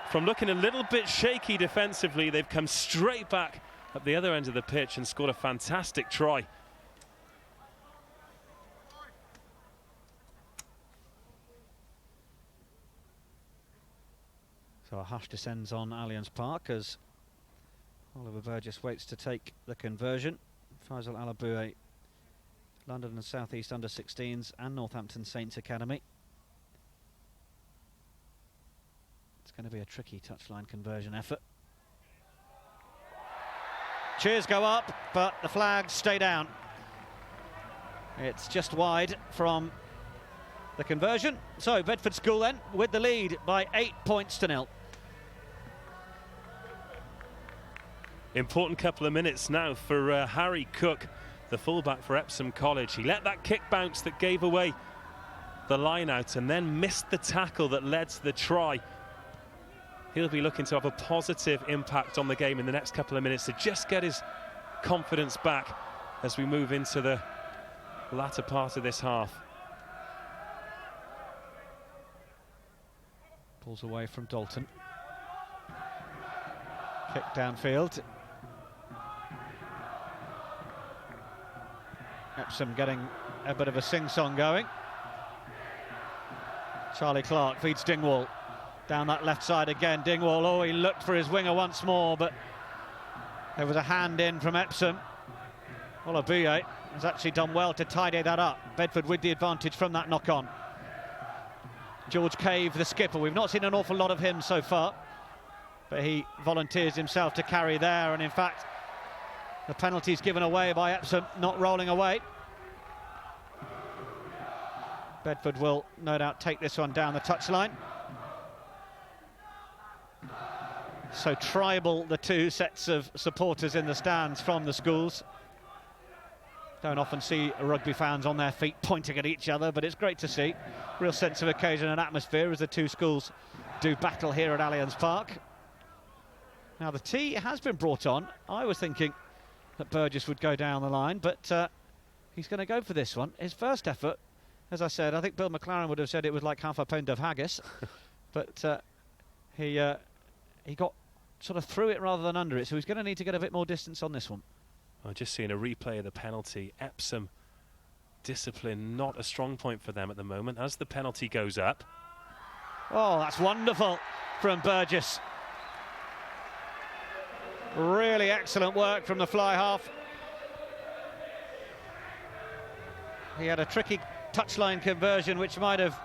From looking a little bit shaky defensively, they've come straight back at the other end of the pitch and scored a fantastic try. So a hush descends on Allianz Park as Oliver Burgess waits to take the conversion. Faisal Alaboue, London and South East under-16s and Northampton Saints Academy. It's going to be a tricky touchline conversion effort. Cheers go up, but the flags stay down. It's just wide from the conversion. So Bedford School then with the lead by 8 points to 0. Important couple of minutes now for Harry Cook, the fullback for Epsom College. He let that kick bounce that gave away the line out and then missed the tackle that led to the try. He'll be looking to have a positive impact on the game in the next couple of minutes to just get his confidence back as we move into the latter part of this half. Pulls away from Dalton. Kick downfield. Epsom getting a bit of a sing-song going. Charlie Clark feeds Dingwall. Down that left side again, Dingwall, oh, he looked for his winger once more, but there was a hand in from Epsom. Olabiye has actually done well to tidy that up. Bedford with the advantage from that knock-on. George Cave, the skipper, we've not seen an awful lot of him so far, but he volunteers himself to carry there, and in fact, the penalty's given away by Epsom, not rolling away. Bedford will no doubt take this one down the touchline. So tribal, the two sets of supporters in the stands from the schools. Don't often see rugby fans on their feet pointing at each other, but it's great to see. Real sense of occasion and atmosphere as the two schools do battle here at Allianz Park. Now the tee has been brought on. I was thinking that Burgess would go down the line, but he's going to go for this one. His first effort, as I said, I think Bill McLaren would have said it was like half a pound of haggis, but he got sort of through it rather than under it, so he's going to need to get a bit more distance on this one. I'm just seeing a replay of the penalty. Epsom discipline not a strong point for them at the moment as the penalty goes up. Oh, that's wonderful from Burgess. Really excellent work from the fly half. He had a tricky touchline conversion which might have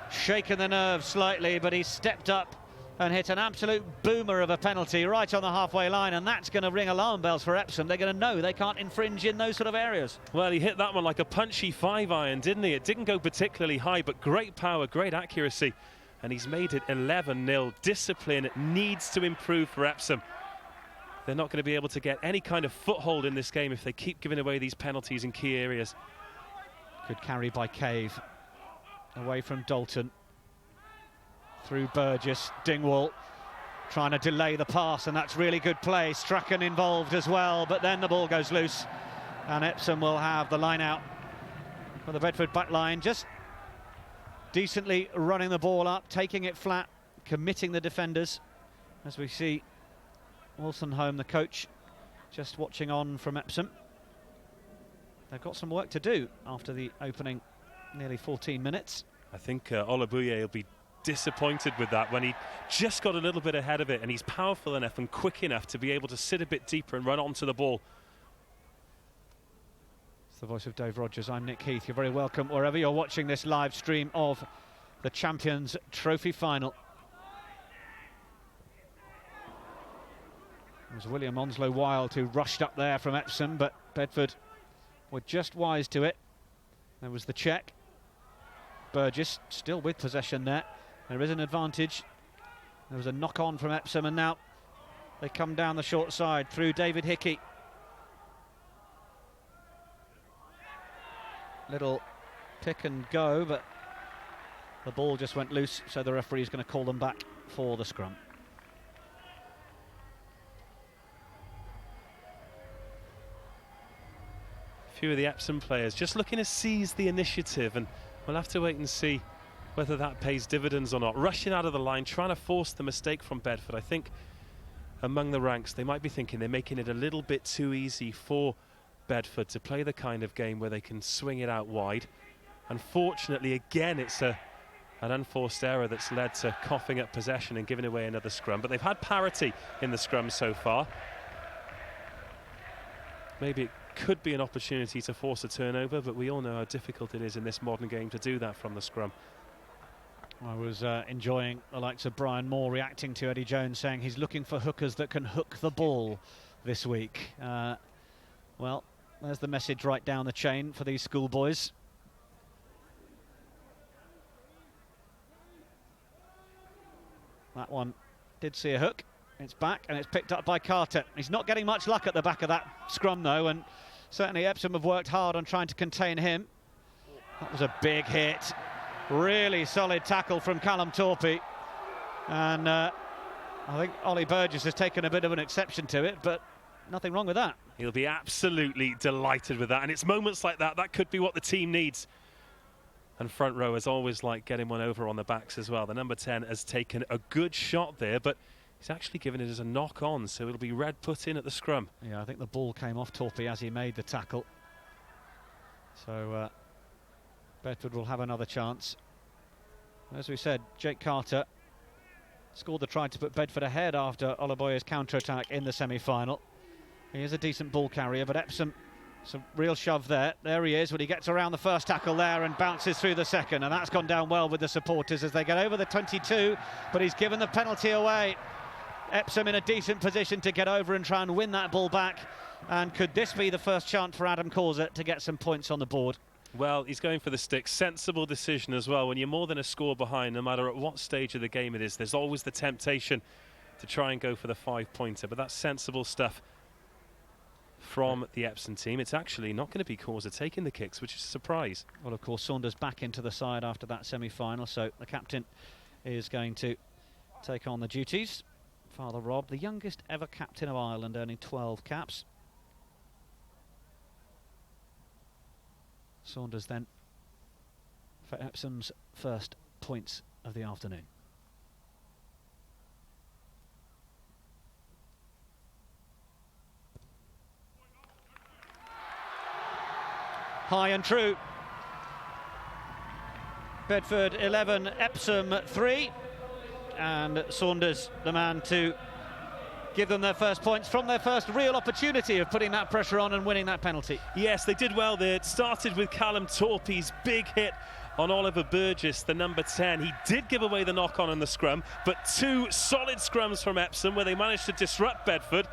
shaken the nerves slightly, but he stepped up and hit an absolute boomer of a penalty right on the halfway line, and that's going to ring alarm bells for Epsom. They're going to know they can't infringe in those sort of areas. Well, he hit that one like a punchy 5-iron, didn't he? It didn't go particularly high, but great power, great accuracy, and he's made it 11-0. Discipline needs to improve for Epsom. They're not going to be able to get any kind of foothold in this game if they keep giving away these penalties in key areas. Good carry by Cave. Away from Dalton. Through Burgess, Dingwall trying to delay the pass, and that's really good play. Strachan involved as well, but then the ball goes loose and Epsom will have the line out for the Bedford back line, just decently running the ball up, taking it flat, committing the defenders, as we see Wolstenholme, the coach, just watching on from Epsom. They've got some work to do after the opening nearly 14 minutes. I think Olabiye will be disappointed with that when he just got a little bit ahead of it, and he's powerful enough and quick enough to be able to sit a bit deeper and run onto the ball. It's the voice of Dave Rogers. I'm Nick Heath. You're very welcome wherever you're watching this live stream of the Champions Trophy final. It was William Onslow Wild who rushed up there from Epsom, but Bedford were just wise to it. There was the check. Burgess still with possession there. There is an advantage There was a knock-on from Epsom, and now they come down the short side through David Hickey. Little pick and go, but the ball just went loose, so the referee is going to call them back for the scrum. A few of the Epsom players just looking to seize the initiative, and we'll have to wait and see whether that pays dividends or not. Rushing out of the line, trying to force the mistake from Bedford. I think among the ranks they might be thinking they're making it a little bit too easy for Bedford to play the kind of game where they can swing it out wide. Unfortunately, again, it's an unforced error that's led to coughing up possession and giving away another scrum. But they've had parity in the scrum so far. Maybe it could be an opportunity to force a turnover, but we all know how difficult it is in this modern game to do that from the scrum. I was enjoying the likes of Brian Moore reacting to Eddie Jones, saying he's looking for hookers that can hook the ball this week. Well, there's the message right down the chain for these schoolboys. That one did see a hook. It's back and it's picked up by Carter. He's not getting much luck at the back of that scrum though, and certainly Epsom have worked hard on trying to contain him. That was a big hit. Really solid tackle from Callum Torpey. And I think Ollie Burgess has taken a bit of an exception to it, but nothing wrong with that. He'll be absolutely delighted with that, and it's moments like that could be what the team needs. And front rowers always like getting one over on the backs as well. The number 10 has taken a good shot there, but he's actually given it as a knock-on, so it'll be red put in at the scrum. Yeah, I think the ball came off Torpey as he made the tackle. So Bedford will have another chance. As we said, Jake Carter scored the try to put Bedford ahead after Olaboye's counter-attack in the semi-final. He is a decent ball carrier, but Epsom, some real shove there. There he is when he gets around the first tackle there and bounces through the second, and that's gone down well with the supporters as they get over the 22, but he's given the penalty away. Epsom in a decent position to get over and try and win that ball back, and could this be the first chance for Adam Causer to get some points on the board? Well, he's going for the stick. Sensible decision as well. When you're more than a score behind, no matter at what stage of the game it is, there's always the temptation to try and go for the 5-pointer, but that's sensible stuff from the Epsom team. It's actually not going to be Causer taking the kicks, which is a surprise. Well, of course, Saunders back into the side after that semi-final, so the captain is going to take on the duties. Father Rob, the youngest ever captain of Ireland, earning 12 caps. Saunders then for Epsom's first points of the afternoon. High and true. Bedford 11, Epsom 3. And Saunders, the man to give them their first points from their first real opportunity of putting that pressure on and winning that penalty. Yes, they did well there. It started with Callum Torpey's big hit on Oliver Burgess, the number 10. He did give away the knock-on in the scrum, but two solid scrums from Epsom where they managed to disrupt Bedford,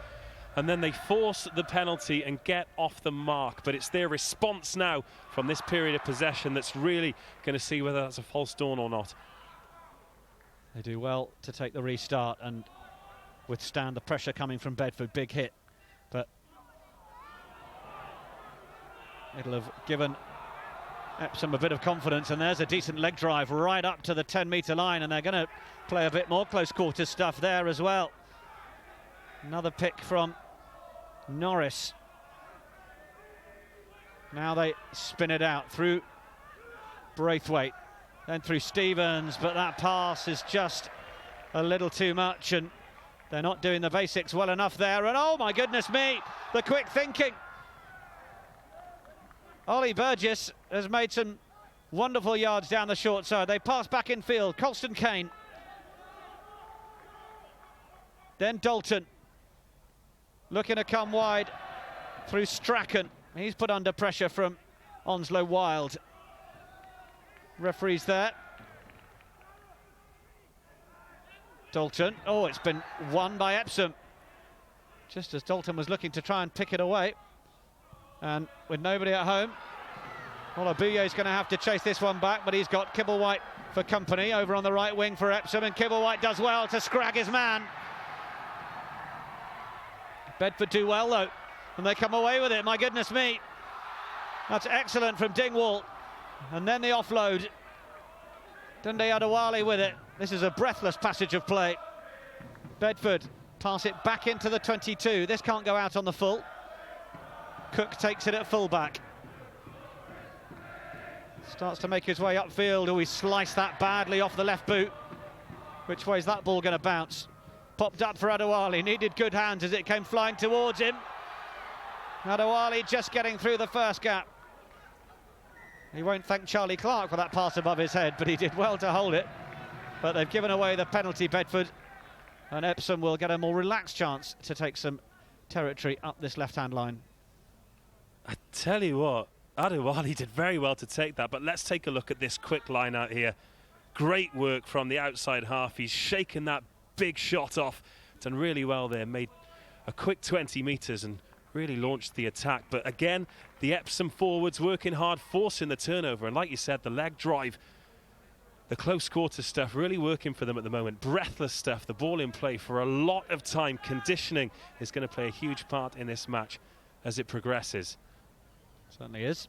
and then they force the penalty and get off the mark. But it's their response now from this period of possession that's really going to see whether that's a false dawn or not. They do well to take the restart and withstand the pressure coming from Bedford. Big hit, but it'll have given Epsom a bit of confidence, and there's a decent leg drive right up to the 10-metre line, and they're going to play a bit more close-quarters stuff there as well. Another pick from Norris. Now they spin it out through Braithwaite, then through Stevens, but that pass is just a little too much, and they're not doing the basics well enough there. And oh my goodness me, the quick thinking. Ollie Burgess has made some wonderful yards down the short side. They pass back in field. Colston Kane. Then Dalton. Looking to come wide through Strachan. He's put under pressure from Onslow Wild. Referees there. Dalton. Oh, it's been won by Epsom. Just as Dalton was looking to try and pick it away. And with nobody at home, Well, Abuye's going to have to chase this one back, but he's got Kibblewhite for company over on the right wing for Epsom, and Kibblewhite does well to scrag his man. Bedford do well, though, and they come away with it. My goodness me. That's excellent from Dingwall. And then the offload. Dunde Adewale with it. This is a breathless passage of play. Bedford pass it back into the 22. This can't go out on the full. Cook takes it at full-back. Starts to make his way upfield. Oh, he sliced that badly off the left boot. Which way is that ball going to bounce? Popped up for Adewale. Needed good hands as it came flying towards him. Adewale just getting through the first gap. He won't thank Charlie Clark for that pass above his head, but he did well to hold it. But they've given away the penalty, Bedford, and Epsom will get a more relaxed chance to take some territory up this left-hand line. I tell you what, Adewale did very well to take that, but let's take a look at this quick line out here. Great work from the outside half. He's shaken that big shot off. Done really well there, made a quick 20 metres and really launched the attack. But again, the Epsom forwards working hard, forcing the turnover. And like you said, the leg drive, the close quarter stuff really working for them at the moment. Breathless stuff, the ball in play for a lot of time. Conditioning is going to play a huge part in this match as it progresses. Certainly is.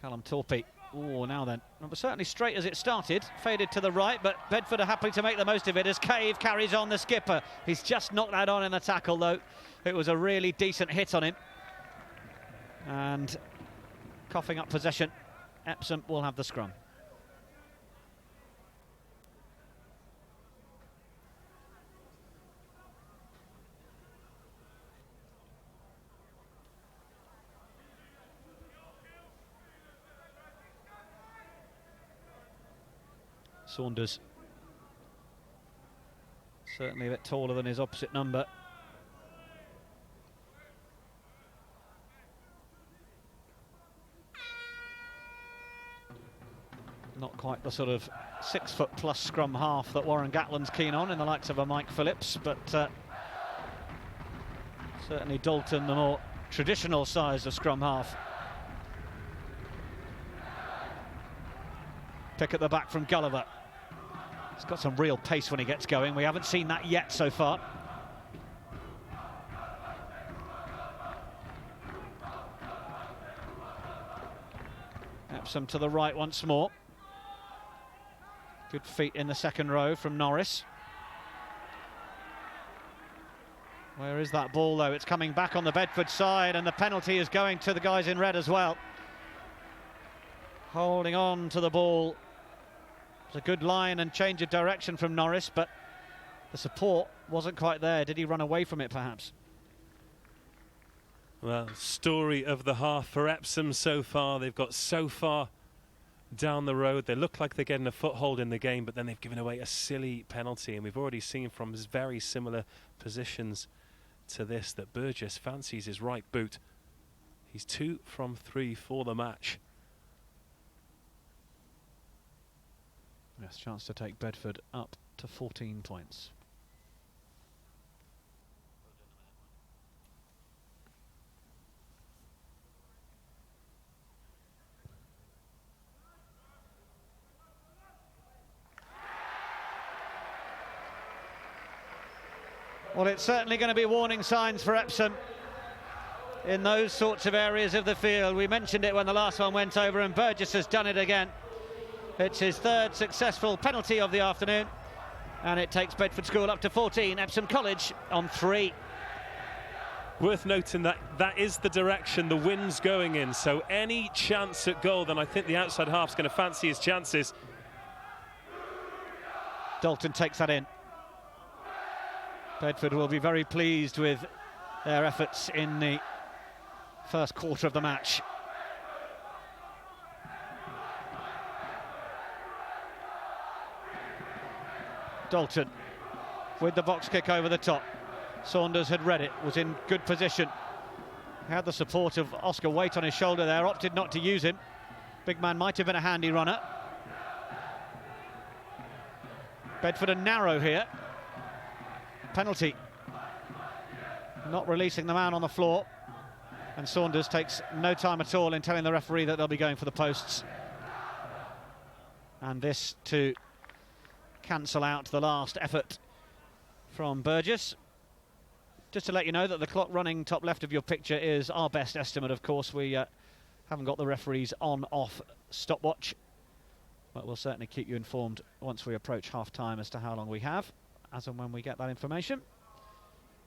Callum Torpey. Oh, now then. It was certainly straight as it started. Faded to the right, but Bedford are happy to make the most of it as Cave carries on the skipper. He's just knocked that on in the tackle, though. It was a really decent hit on him. And coughing up possession. Epsom will have the scrum. Saunders, certainly a bit taller than his opposite number. Not quite the sort of 6 foot plus scrum half that Warren Gatland's keen on in the likes of a Mike Phillips, but certainly Dalton the more traditional size of scrum half. Pick at the back from Gulliver. He's got some real pace when he gets going. We haven't seen that yet so far. Epsom to the right once more. Good feet in the second row from Norris. Where is that ball, though? It's coming back on the Bedford side, and the penalty is going to the guys in red as well. Holding on to the ball. It's a good line and change of direction from Norris, but the support wasn't quite there. Did he run away from it, perhaps? Well, story of the half for Epsom so far. They've got so far down the road. They look like they're getting a foothold in the game, but then they've given away a silly penalty. And we've already seen from very similar positions to this that Burgess fancies his right boot. He's 2 from 3 for the match. Yes, chance to take Bedford up to 14 points. Well, it's certainly going to be warning signs for Epsom in those sorts of areas of the field. We mentioned it when the last one went over, and Burgess has done it again. It's his 3rd successful penalty of the afternoon, and it takes Bedford School up to 14. Epsom College on 3. Worth noting that that is the direction the wind's going in, so any chance at goal, then I think the outside half's going to fancy his chances. Dalton takes that in. Bedford will be very pleased with their efforts in the first quarter of the match. Dalton with the box kick over the top. Saunders had read it, was in good position. Had the support of Oscar Waite on his shoulder there, opted not to use him. Big man might have been a handy runner. Bedford are narrow here. Penalty. Not releasing the man on the floor. And Saunders takes no time at all in telling the referee that they'll be going for the posts. And this to cancel out the last effort from Burgess. Just to let you know that the clock running top left of your picture is our best estimate, of course. We haven't got the referee's on-off stopwatch, but we'll certainly keep you informed once we approach half-time as to how long we have, as and when we get that information.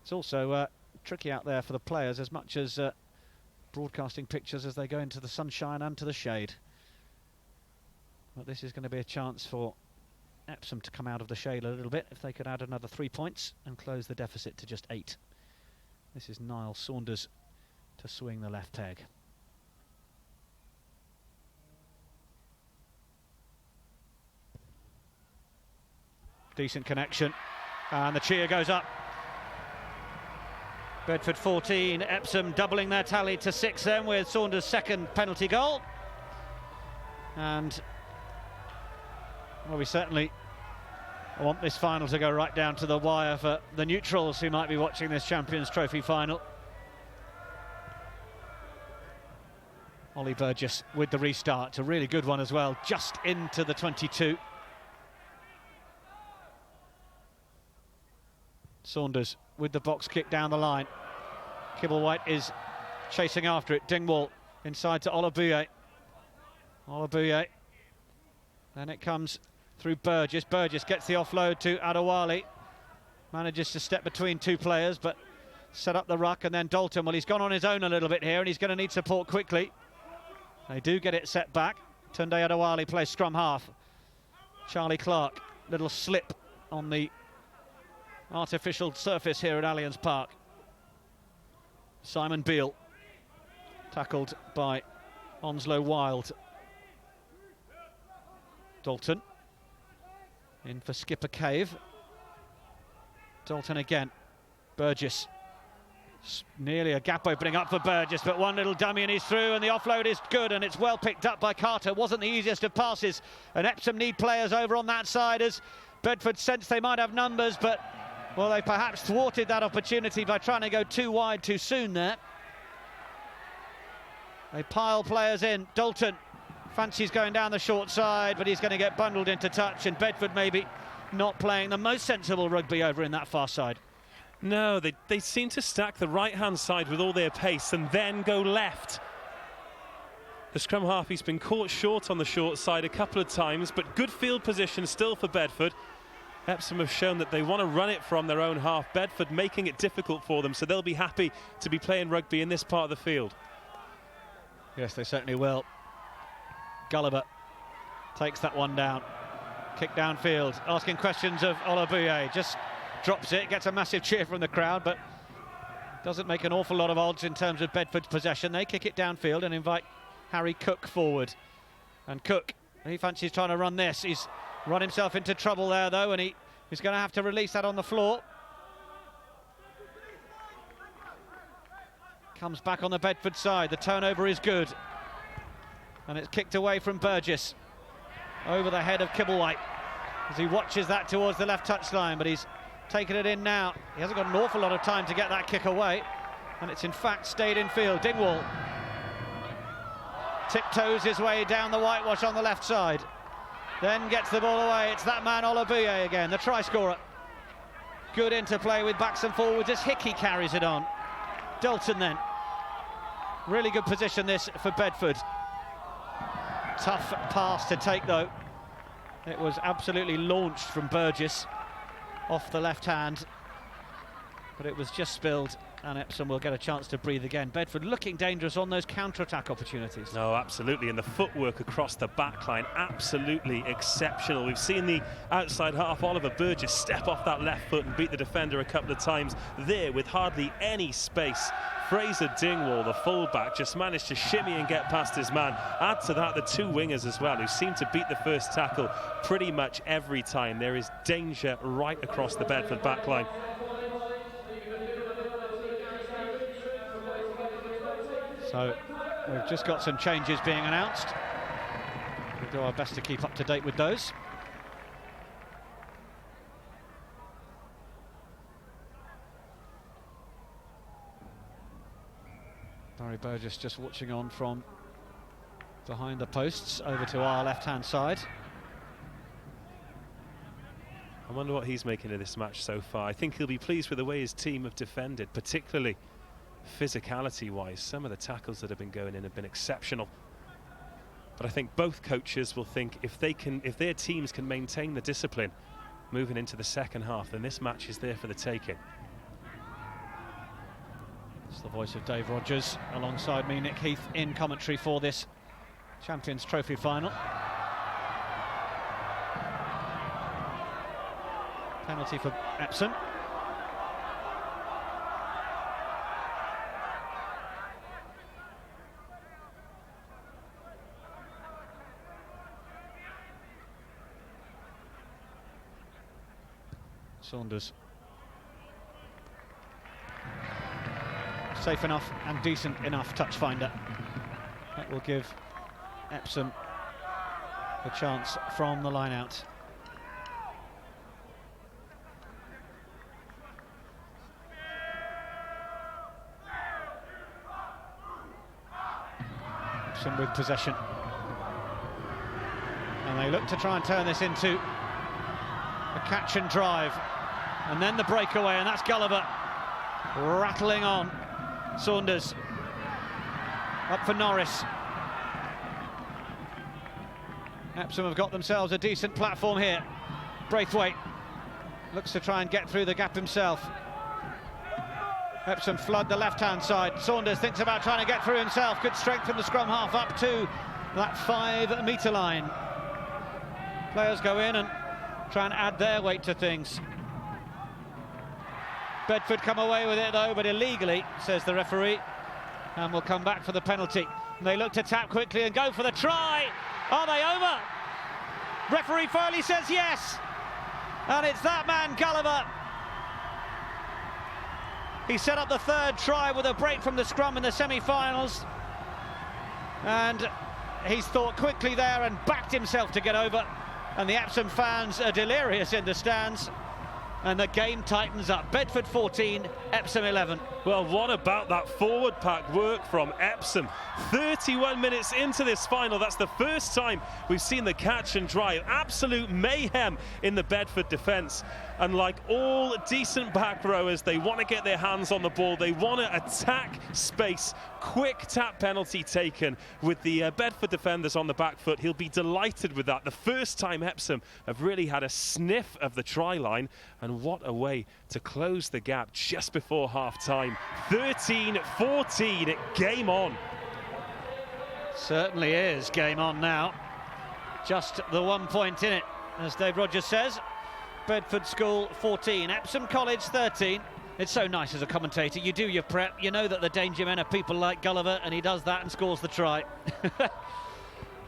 It's also tricky out there for the players, as much as broadcasting pictures as they go into the sunshine and to the shade. But this is going to be a chance for Epsom to come out of the shade a little bit if they could add another 3 points and close the deficit to just 8. This is Niall Saunders to swing the left peg. Decent connection, and the cheer goes up. Bedford 14, Epsom doubling their tally to 6 then with Saunders' second penalty goal. And well, we certainly want this final to go right down to the wire for the neutrals who might be watching this Champions Trophy final. Ollie Burgess with the restart, it's a really good one as well, just into the 22. Saunders with the box kick down the line. Kibblewhite is chasing after it. Dingwall inside to Olabuye. Olabuye. Then it comes through Burgess. Burgess gets the offload to Adewale. Manages to step between two players, but set up the ruck, and then Dalton. Well, he's gone on his own a little bit here, and he's going to need support quickly. They do get it set back. Tunde Adewale plays scrum half. Charlie Clark, little slip on the artificial surface here at Allianz Park. Simon Beale, tackled by Onslow Wild. Dalton, in for Skipper Cave. Dalton again. Burgess. Nearly a gap opening up for Burgess, but one little dummy and he's through, and the offload is good, and it's well picked up by Carter. Wasn't the easiest of passes, and Epsom need players over on that side as Bedford sense they might have numbers, but well, they perhaps thwarted that opportunity by trying to go too wide too soon there. They pile players in. Dalton fancies going down the short side, but he's going to get bundled into touch, and Bedford maybe not playing the most sensible rugby over in that far side. No, they seem to stack the right-hand side with all their pace and then go left. The scrum half, he's been caught short on the short side a couple of times, but good field position still for Bedford. Epsom have shown that they want to run it from their own half. Bedford making it difficult for them, so they'll be happy to be playing rugby in this part of the field. Yes, they certainly will. Gulliver takes that one down. Kick downfield, asking questions of Olabuye. Just drops it, gets a massive cheer from the crowd, but doesn't make an awful lot of odds in terms of Bedford's possession. They kick it downfield and invite Harry Cook forward. And Cook, he fancies trying to run this. He's run himself into trouble there, though, and he's going to have to release that on the floor. Comes back on the Bedford side. The turnover is good. And it's kicked away from Burgess. Over the head of Kibblewhite as he watches that towards the left touchline, but he's taken it in now. He hasn't got an awful lot of time to get that kick away, and it's in fact stayed in field. Dingwall tiptoes his way down the whitewash on the left side, then gets the ball away. It's that man Olabuye again, the try scorer. Good interplay with backs and forwards as Hickey carries it on. Dalton then. Really good position this for Bedford. Tough pass to take though. It was absolutely launched from Burgess off the left hand, but it was just spilled, and Epsom will get a chance to breathe again. Bedford looking dangerous on those counter-attack opportunities. No, absolutely, and the footwork across the back line, absolutely exceptional. We've seen the outside half, Oliver Burgess, step off that left foot and beat the defender a couple of times there with hardly any space. Fraser Dingwall, the fullback, just managed to shimmy and get past his man. Add to that the two wingers as well, who seem to beat the first tackle pretty much every time. There is danger right across the Bedford back line. So we've just got some changes being announced. We'll do our best to keep up to date with those. Barry Burgess just watching on from behind the posts over to our left-hand side. I wonder what he's making of this match so far. I think he'll be pleased with the way his team have defended, particularly physicality-wise. Some of the tackles that have been going in have been exceptional. But I think both coaches will think if their teams can maintain the discipline moving into the second half, then this match is there for the taking. It's the voice of Dave Rogers alongside me, Nick Heath, in commentary for this Champions Trophy final. Penalty for Epsom. Saunders. Safe enough and decent enough touch finder. That will give Epsom a chance from the line out. Epsom with possession. And they look to try and turn this into a catch and drive. And then the breakaway, and that's Gulliver rattling on. Saunders up for Norris. Epsom have got themselves a decent platform here. Braithwaite looks to try and get through the gap himself. Epsom flood the left-hand side. Saunders thinks about trying to get through himself. Good strength from the scrum half up to that 5-metre line. Players go in and try and add their weight to things. Bedford come away with it though, but illegally, says the referee, and will come back for the penalty. And they look to tap quickly and go for the try. Are they over? Referee Foley says yes, and it's that man Gulliver. He set up the third try with a break from the scrum in the semi-finals, and he's thought quickly there and backed himself to get over, and the Epsom fans are delirious in the stands. And the game tightens up. Bedford 14, Epsom 11. Well, what about that forward pack work from Epsom? 31 minutes into this final, that's the first time we've seen the catch and drive. Absolute mayhem in the Bedford defence. And like all decent back rowers, they want to get their hands on the ball. They want to attack space. Quick tap penalty taken with the Bedford defenders on the back foot. He'll be delighted with that. The first time Epsom have really had a sniff of the try line. And what a way to close the gap just before half-time. 13-14, game on. Certainly is game on now. Just the 1 point in it, as Dave Rogers says. Bedford School 14, Epsom College 13. It's so nice as a commentator. You do your prep, you know that the danger men are people like Gulliver, and he does that and scores the try.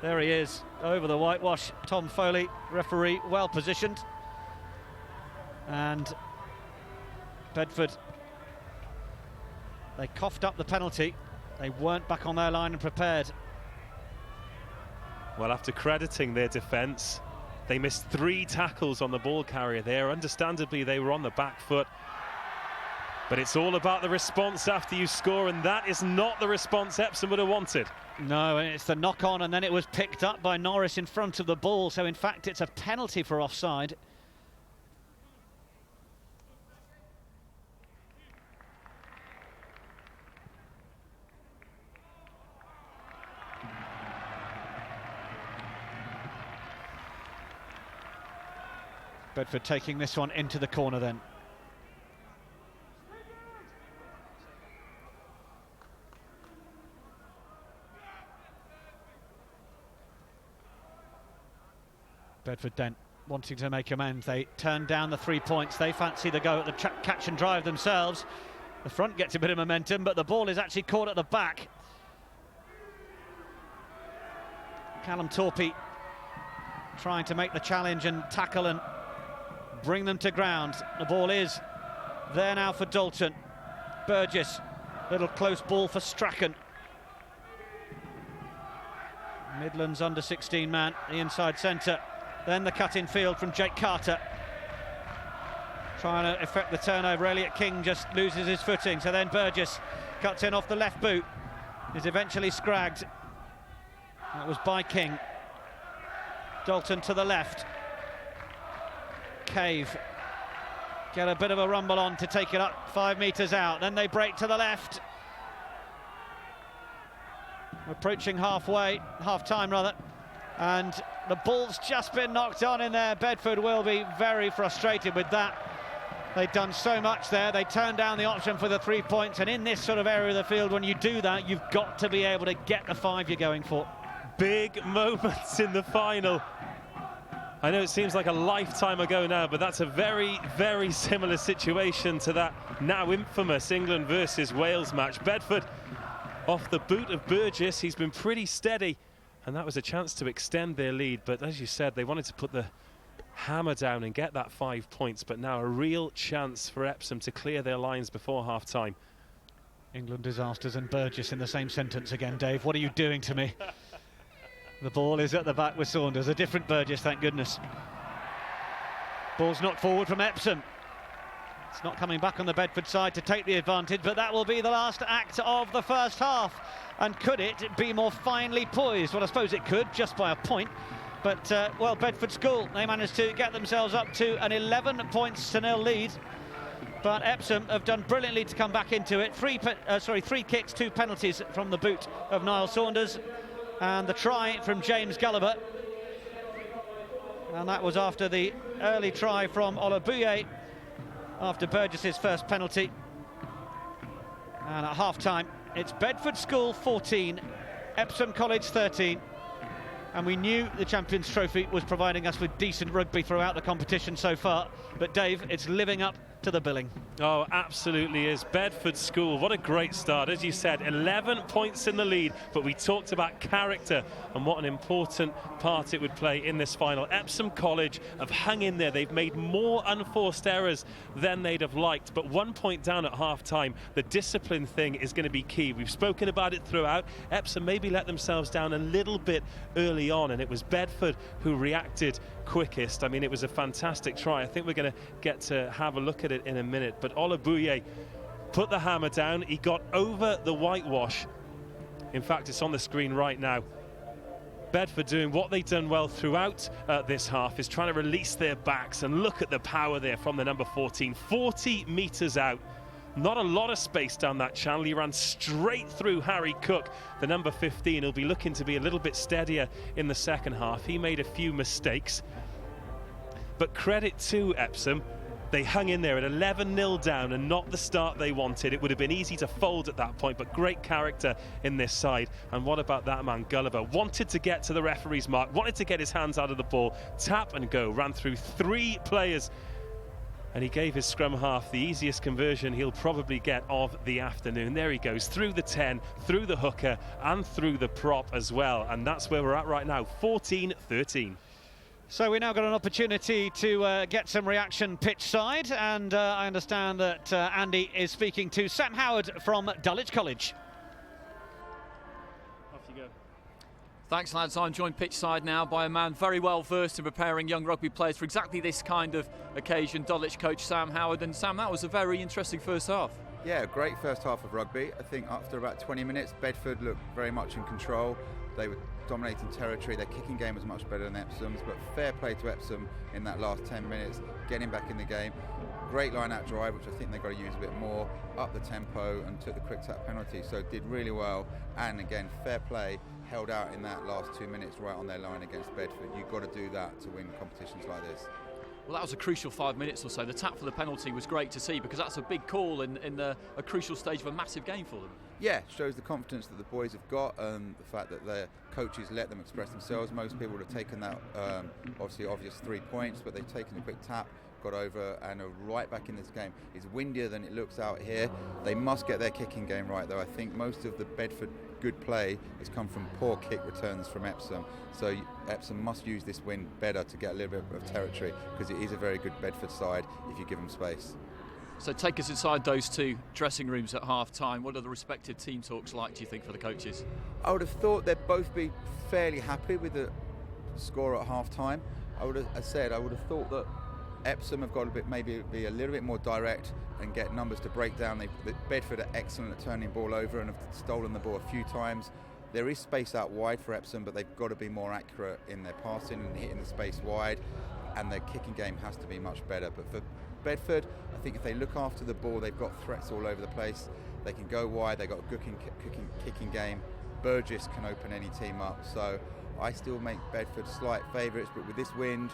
There he is, over the whitewash. Tom Foley, referee, well positioned. And Bedford, they coughed up the penalty. They weren't back on their line and prepared. Well, after crediting their defence, they missed 3 tackles on the ball carrier there. Understandably, they were on the back foot. But it's all about the response after you score, and that is not the response Epsom would have wanted. No, and it's the knock-on, and then it was picked up by Norris in front of the ball. So, in fact, it's a penalty for offside. Bedford taking this one into the corner then. Bedford then wanting to make amends. They turn down the 3 points. They fancy the go at the catch and drive themselves. The front gets a bit of momentum, but the ball is actually caught at the back. Callum Torpey trying to make the challenge and tackle and bring them to ground. The ball is there now for Dalton. Burgess, little close ball for Strachan. Midlands under 16 man, the inside centre. Then the cut in field from Jake Carter. Trying to effect the turnover. Elliot King just loses his footing. So then Burgess cuts in off the left boot. is eventually scragged. That was by King. Dalton to the left. Cave get a bit of a rumble on to take it up 5 metres out. Then they break to the left. Approaching halfway, half-time rather. And the ball's just been knocked on in there. Bedford will be very frustrated with that. They've done so much there. They turned down the option for the 3 points, and in this sort of area of the field, when you do that, you've got to be able to get the 5 you're going for. Big moments in the final. I know it seems like a lifetime ago now, but that's a very, very similar situation to that now infamous England versus Wales match. Bedford off the boot of Burgess. He's been pretty steady, and that was a chance to extend their lead. But as you said, they wanted to put the hammer down and get that 5 points, but now a real chance for Epsom to clear their lines before half-time. England disasters and Burgess in the same sentence again, Dave. What are you doing to me? The ball is at the back with Saunders. A different Burgess, thank goodness. Ball's knocked forward from Epsom. It's not coming back on the Bedford side to take the advantage, but that will be the last act of the first half. And could it be more finely poised? Well, I suppose it could, just by a point. But, well, Bedford School, they managed to get themselves up to an 11 points to 0 lead. But Epsom have done brilliantly to come back into it. 3 kicks, 2 penalties from the boot of Niall Saunders. And the try from James Gulliver. And that was after the early try from Olabuye after Burgess's first penalty. And at half-time, it's Bedford School 14, Epsom College 13. And we knew the Champions Trophy was providing us with decent rugby throughout the competition so far. But Dave, it's living up to the billing. Oh, absolutely is. Bedford School, what a great start. As you said, 11 points in the lead, but we talked about character and what an important part it would play in this final. Epsom College have hung in there. They've made more unforced errors than they'd have liked, but 1 point down at half-time. The discipline thing is going to be key. We've spoken about it throughout. Epsom maybe let themselves down a little bit early on, and it was Bedford who reacted quickest. I mean, it was a fantastic try. I think we're going to get to have a look at it in a minute, but Olabuye put the hammer down. He got over the whitewash. In fact, it's on the screen right now. Bedford doing what they've done well throughout this half, is trying to release their backs, and look at the power there from the number 14, 40 metres out. Not a lot of space down that channel. He ran straight through Harry Cook, the number 15, who'll be looking to be a little bit steadier in the second half. He made a few mistakes, but credit to Epsom. They hung in there at 11-0 down, and not the start they wanted. It would have been easy to fold at that point, but great character in this side. And what about that man, Gulliver? Wanted to get to the referee's mark, wanted to get his hands out of the ball, tap and go, ran through 3 players, and he gave his scrum half the easiest conversion he'll probably get of the afternoon. There he goes, through the 10, through the hooker, and through the prop as well. And that's where we're at right now, 14-13. So we now got an opportunity to get some reaction pitch side, and I understand that Andy is speaking to Sam Howard from Dulwich College. Off you go. Thanks, lads. I'm joined pitch side now by a man very well versed in preparing young rugby players for exactly this kind of occasion, Dulwich coach Sam Howard. And Sam, that was a very interesting first half. Yeah, great first half of rugby. I think after about 20 minutes, Bedford looked very much in control. They were dominating territory. Their kicking game was much better than Epsom's, but fair play to Epsom in that last 10 minutes, getting back in the game. Great line-out drive, which I think they've got to use a bit more, up the tempo and took the quick tap penalty, so did really well. And again, fair play, held out in that last 2 minutes right on their line against Bedford. You've got to do that to win competitions like this. Well, that was a crucial 5 minutes or so. The tap for the penalty was great to see, because that's a big call in a crucial stage of a massive game for them. Yeah, shows the confidence that the boys have got, and the fact that their coaches let them express themselves. Most people would have taken that obvious 3 points, but they've taken a quick tap, got over, and are right back in this game. It's windier than it looks out here. They must get their kicking game right, though. I think most of the Bedford good play has come from poor kick returns from Epsom. So Epsom must use this win better to get a little bit of territory, because it is a very good Bedford side if you give them space. So take us inside those two dressing rooms at half-time. What are the respective team talks like, do you think, for the coaches? I would have thought they'd both be fairly happy with the score at half-time. I would have thought that Epsom have got to maybe be a little bit more direct and get numbers to break down. Bedford are excellent at turning ball over and have stolen the ball a few times. There is space out wide for Epsom, but they've got to be more accurate in their passing and hitting the space wide, and their kicking game has to be much better. But for Bedford, I think if they look after the ball, they've got threats all over the place. They can go wide, they've got a good kicking game. Burgess can open any team up, so I still make Bedford slight favourites, but with this wind,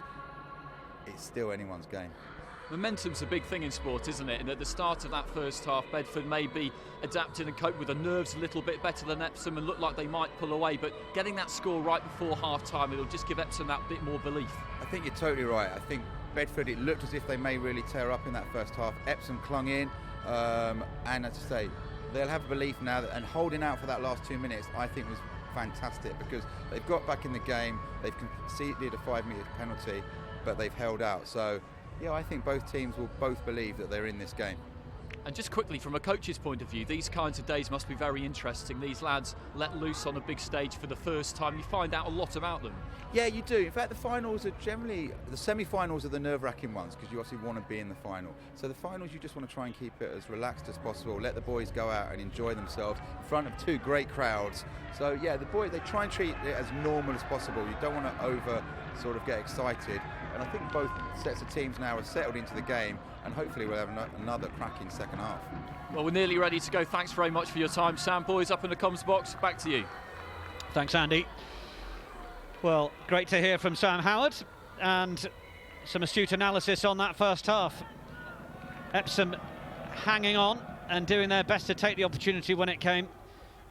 it's still anyone's game. Momentum's a big thing in sport, isn't it? And at the start of that first half, Bedford may be adapted and cope with the nerves a little bit better than Epsom and look like they might pull away, but getting that score right before half-time, it'll just give Epsom that bit more belief. I think you're totally right. I think Bedford, it looked as if they may really tear up in that first half. Epsom clung in, and as I say, they'll have belief now, and holding out for that last 2 minutes, I think was fantastic, because they've got back in the game, they've conceded a 5-metre penalty, but they've held out. So yeah, I think both teams will both believe that they're in this game. And just quickly, from a coach's point of view, these kinds of days must be very interesting. These lads let loose on a big stage for the first time. You find out a lot about them. Yeah, you do. In fact, the finals are generally, the semi-finals are the nerve-wracking ones, because you obviously want to be in the final. So the finals, you just want to try and keep it as relaxed as possible, let the boys go out and enjoy themselves in front of 2 great crowds. So yeah, the boys, they try and treat it as normal as possible. You don't want to over sort of get excited. And I think both sets of teams now are settled into the game, and hopefully we'll have another cracking second half. Well, we're nearly ready to go. Thanks very much for your time, Sam. Boys, up in the comms box, back to you. Thanks, Andy. Well, great to hear from Sam Howard, and some astute analysis on that first half. Epsom hanging on and doing their best to take the opportunity when it came.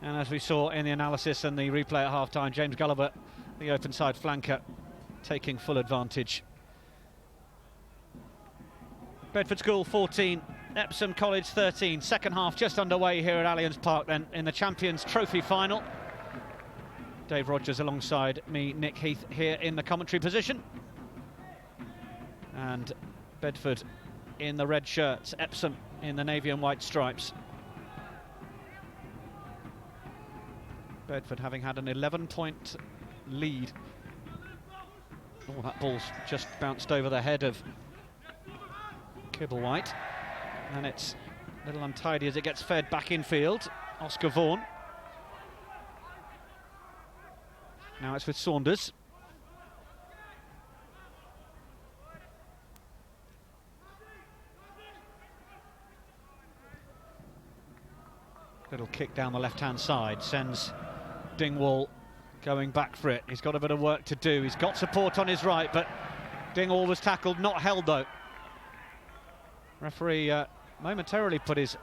And as we saw in the analysis and the replay at half-time, James Gulliver, the open side flanker, taking full advantage. Bedford School 14, Epsom College 13. Second half just underway here at Allianz Park then in the Champions Trophy final. Dave Rogers alongside me, Nick Heath, here in the commentary position. And Bedford in the red shirts, Epsom in the navy and white stripes. Bedford having had an 11-point lead. Oh, that ball's just bounced over the head of Kibblewhite, and it's a little untidy as it gets fed back in field. Oscar Vaughan. Now it's with Saunders. Little kick down the left-hand side, sends Dingwall going back for it. He's got a bit of work to do. He's got support on his right, but Dingwall was tackled, not held though. Referee momentarily put his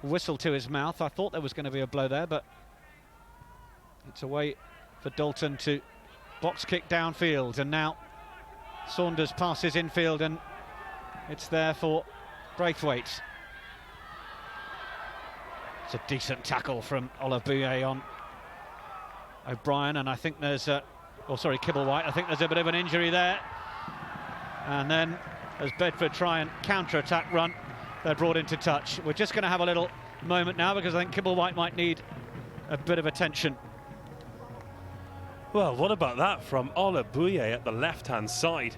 whistle to his mouth. I thought there was going to be a blow there, but it's a way for Dalton to box kick downfield, and now Saunders passes infield, and it's there for Braithwaite. It's a decent tackle from Olabouye on O'Brien, and I think there's Kibblewhite. I think there's a bit of an injury there. And then as Bedford try and counter-attack run, they're brought into touch. We're just going to have a little moment now, because I think Kibblewhite might need a bit of attention. Well, what about that from Olabouye at the left-hand side?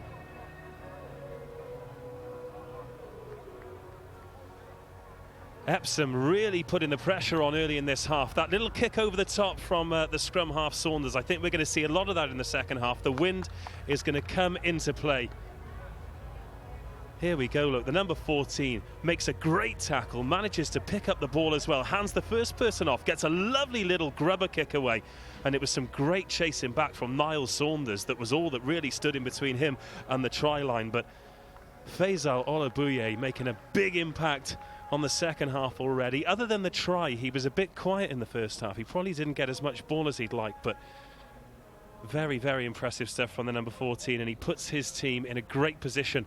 Epsom really putting the pressure on early in this half. That little kick over the top from the scrum half Saunders, I think we're going to see a lot of that in the second half. The wind is going to come into play. Here we go, look, the number 14 makes a great tackle, manages to pick up the ball as well, hands the first person off, gets a lovely little grubber kick away, and it was some great chasing back from Niall Saunders that was all that really stood in between him and the try line. But Faisal Olabouye making a big impact on the second half already. Other than the try, he was a bit quiet in the first half. He probably didn't get as much ball as he'd like, but very, very impressive stuff from the number 14, and he puts his team in a great position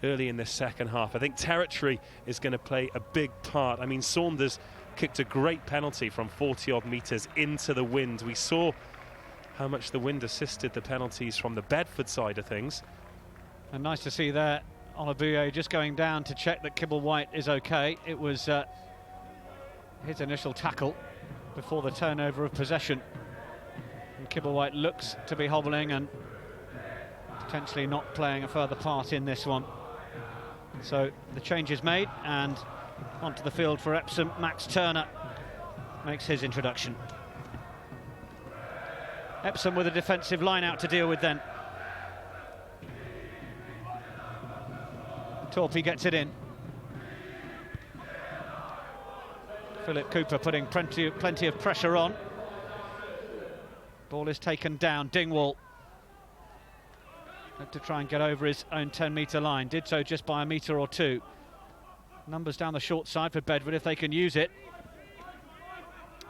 early in this second half. I think territory is going to play a big part. I mean, Saunders kicked a great penalty from 40-odd metres into the wind. We saw how much the wind assisted the penalties from the Bedford side of things. And nice to see there Olabouye just going down to check that Kibblewhite is okay. It was his initial tackle before the turnover of possession. And Kibblewhite looks to be hobbling and potentially not playing a further part in this one. So the change is made, and onto the field for Epsom, Max Turner makes his introduction. Epsom with a defensive line out to deal with then. Torpy gets it in. Philip Cooper putting plenty of pressure on. Ball is taken down. Dingwall had to try and get over his own 10-metre line. Did so just by a metre or two. Numbers down the short side for Bedford if they can use it.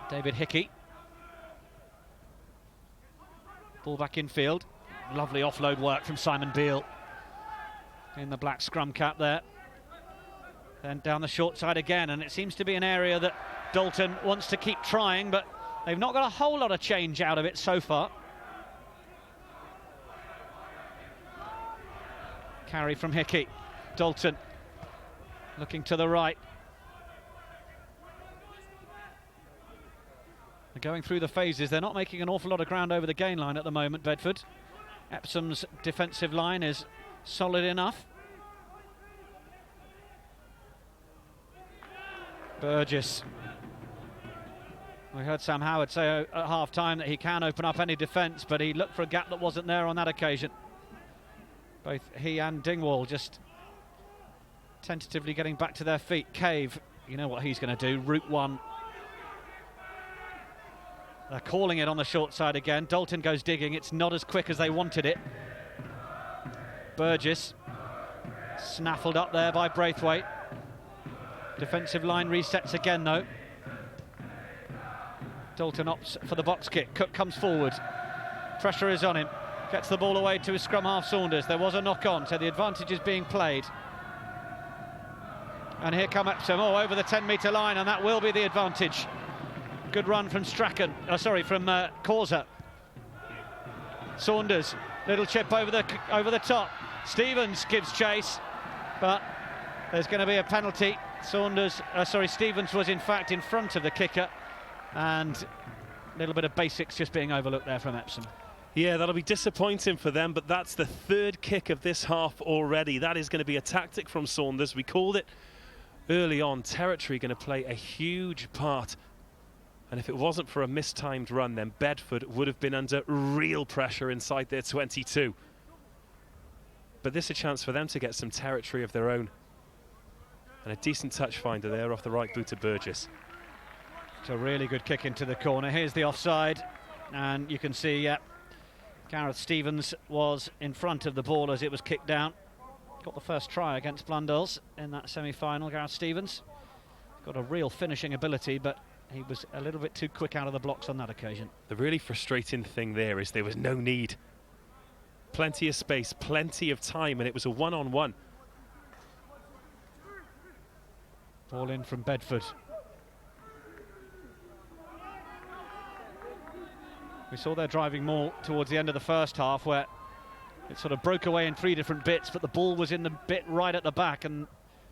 David Hickey. Ball back in field. Lovely offload work from Simon Beale in the black scrum cap there. Then down the short side again, and it seems to be an area that Dalton wants to keep trying, but they've not got a whole lot of change out of it so far. Carry from Hickey. Dalton looking to the right. They're going through the phases. They're not making an awful lot of ground over the gain line at the moment, Bedford. Epsom's defensive line is solid enough. Burgess. We heard Sam Howard say at half-time that he can open up any defence, but he looked for a gap that wasn't there on that occasion. Both he and Dingwall just tentatively getting back to their feet. Cave, you know what he's going to do, route one. They're calling it on the short side again. Dalton goes digging, it's not as quick as they wanted it. Burgess, snaffled up there by Braithwaite. Defensive line resets again though. Dalton opts for the box kick. Cook comes forward. Pressure is on him. Gets the ball away to his scrum half Saunders. There was a knock on, so the advantage is being played. And here come Epsom, over the 10-metre line, and that will be the advantage. Good run from from Causa. Saunders, little chip over the top. Stevens gives chase, but there's going to be a penalty. Stevens was in fact in front of the kicker, and a little bit of basics just being overlooked there from Epsom. Yeah, that'll be disappointing for them, but that's the third kick of this half already. That is going to be a tactic from Saunders. We called it early on. Territory going to play a huge part. And if it wasn't for a mistimed run, then Bedford would have been under real pressure inside their 22. But this is a chance for them to get some territory of their own. And a decent touch finder there off the right boot of Burgess. It's a really good kick into the corner. Here's the offside. And you can see, Gareth Stevens was in front of the ball as it was kicked down. Got the first try against Blundell's in that semi-final, Gareth Stevens. Got a real finishing ability, but he was a little bit too quick out of the blocks on that occasion. The really frustrating thing there is there was no need. Plenty of space, plenty of time, and it was a one-on-one. Ball in from Bedford. We saw their driving more towards the end of the first half, where it sort of broke away in three different bits, but the ball was in the bit right at the back and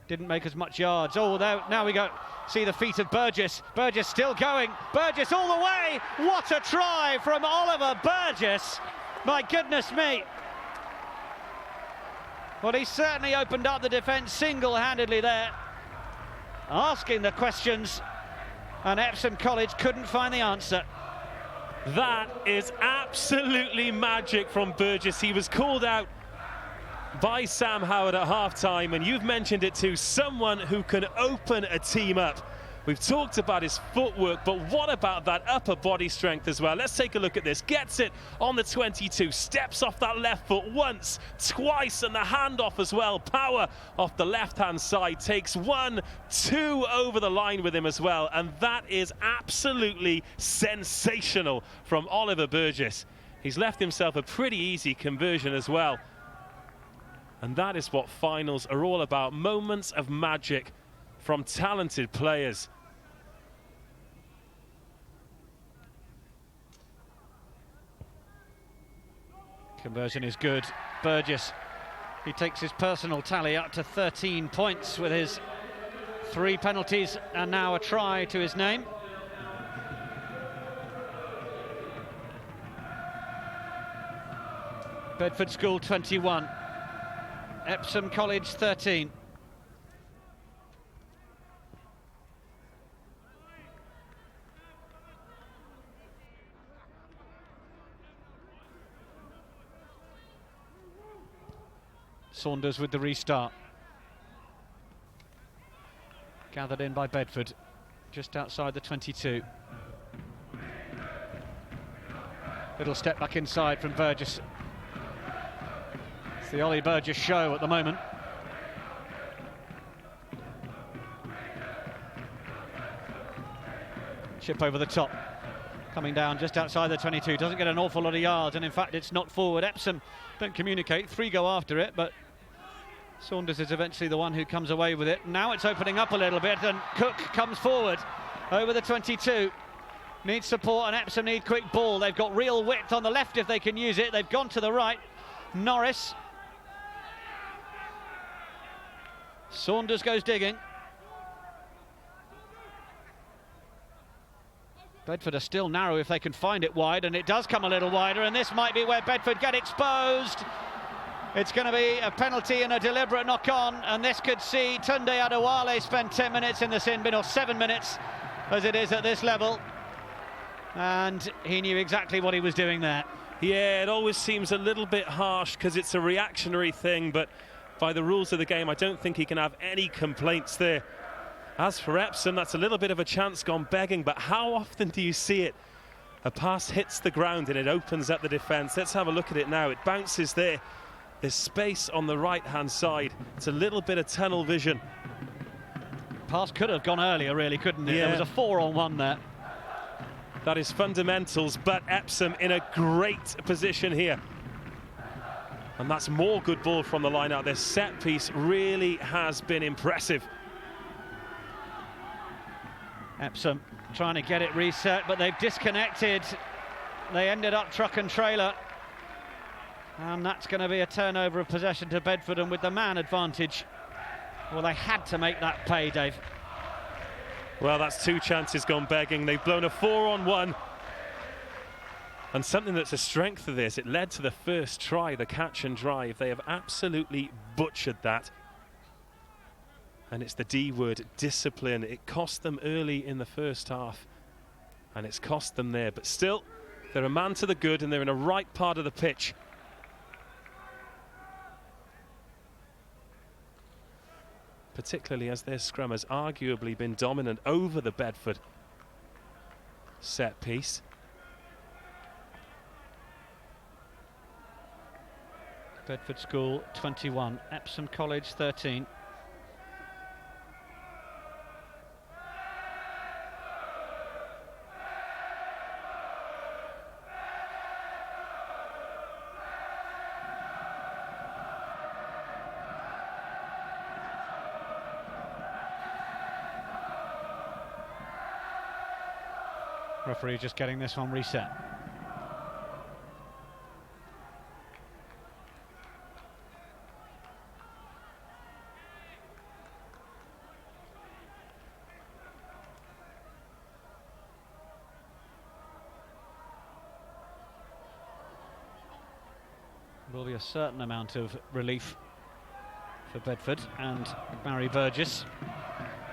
didn't make as much yards. Now we go. See the feet of Burgess. Burgess still going. Burgess all the way. What a try from Oliver Burgess. My goodness me. Well, he certainly opened up the defence single-handedly there, asking the questions, and Epsom College couldn't find the answer. That is absolutely magic from Burgess. He was called out by Sam Howard at half-time, and you've mentioned it too, someone who can open a team up. We've talked about his footwork, but what about that upper body strength as well? Let's take a look at this. Gets it on the 22, steps off that left foot once, twice, and the handoff as well. Power off the left-hand side, takes 1, 2 over the line with him as well, and that is absolutely sensational from Oliver Burgess. He's left himself a pretty easy conversion as well. And that is what finals are all about, moments of magic from talented players. Conversion is good. Burgess, he takes his personal tally up to 13 points with his 3 penalties and now a try to his name. Bedford School 21, Epsom College 13. Saunders with the restart. Gathered in by Bedford, just outside the 22. Little step back inside from Burgess. It's the Ollie Burgess show at the moment. Chip over the top, coming down just outside the 22. Doesn't get an awful lot of yards, and in fact it's knocked forward. Epsom don't communicate, 3 go after it, but Saunders is eventually the one who comes away with it. Now it's opening up a little bit, and Cook comes forward over the 22. Needs support, and Epsom need quick ball. They've got real width on the left if they can use it. They've gone to the right. Norris. Saunders goes digging. Bedford are still narrow if they can find it wide, and it does come a little wider, and this might be where Bedford get exposed. It's going to be a penalty and a deliberate knock-on, and this could see Tunde Adewale spend 10 minutes in the sin bin, or 7 minutes as it is at this level. And he knew exactly what he was doing there. Yeah, it always seems a little bit harsh because it's a reactionary thing, but by the rules of the game, I don't think he can have any complaints there. As for Epsom, that's a little bit of a chance gone begging, but how often do you see it? A pass hits the ground and it opens up the defence. Let's have a look at it now. It bounces there. There's space on the right-hand side. It's a little bit of tunnel vision. Pass could have gone earlier, really, couldn't it? Yeah. There was a 4-on-1 there. That is fundamentals, but Epsom in a great position here. And that's more good ball from the line out. This set piece really has been impressive. Epsom trying to get it reset, but they've disconnected. They ended up truck and trailer. And that's going to be a turnover of possession to Bedford, and with the man advantage, well, they had to make that pay, Dave. Well, that's 2 chances gone begging. They've blown a 4-on-1. And something that's a strength of this, it led to the first try, the catch and drive. They have absolutely butchered that. And it's the D word, discipline. It cost them early in the first half, and it's cost them there. But still, they're a man to the good, and they're in a right part of the pitch. Particularly as their scrum has arguably been dominant over the Bedford set piece. Bedford School 21, Epsom College 13. Referee just getting this one reset. Will be a certain amount of relief for Bedford and Barry Burgess,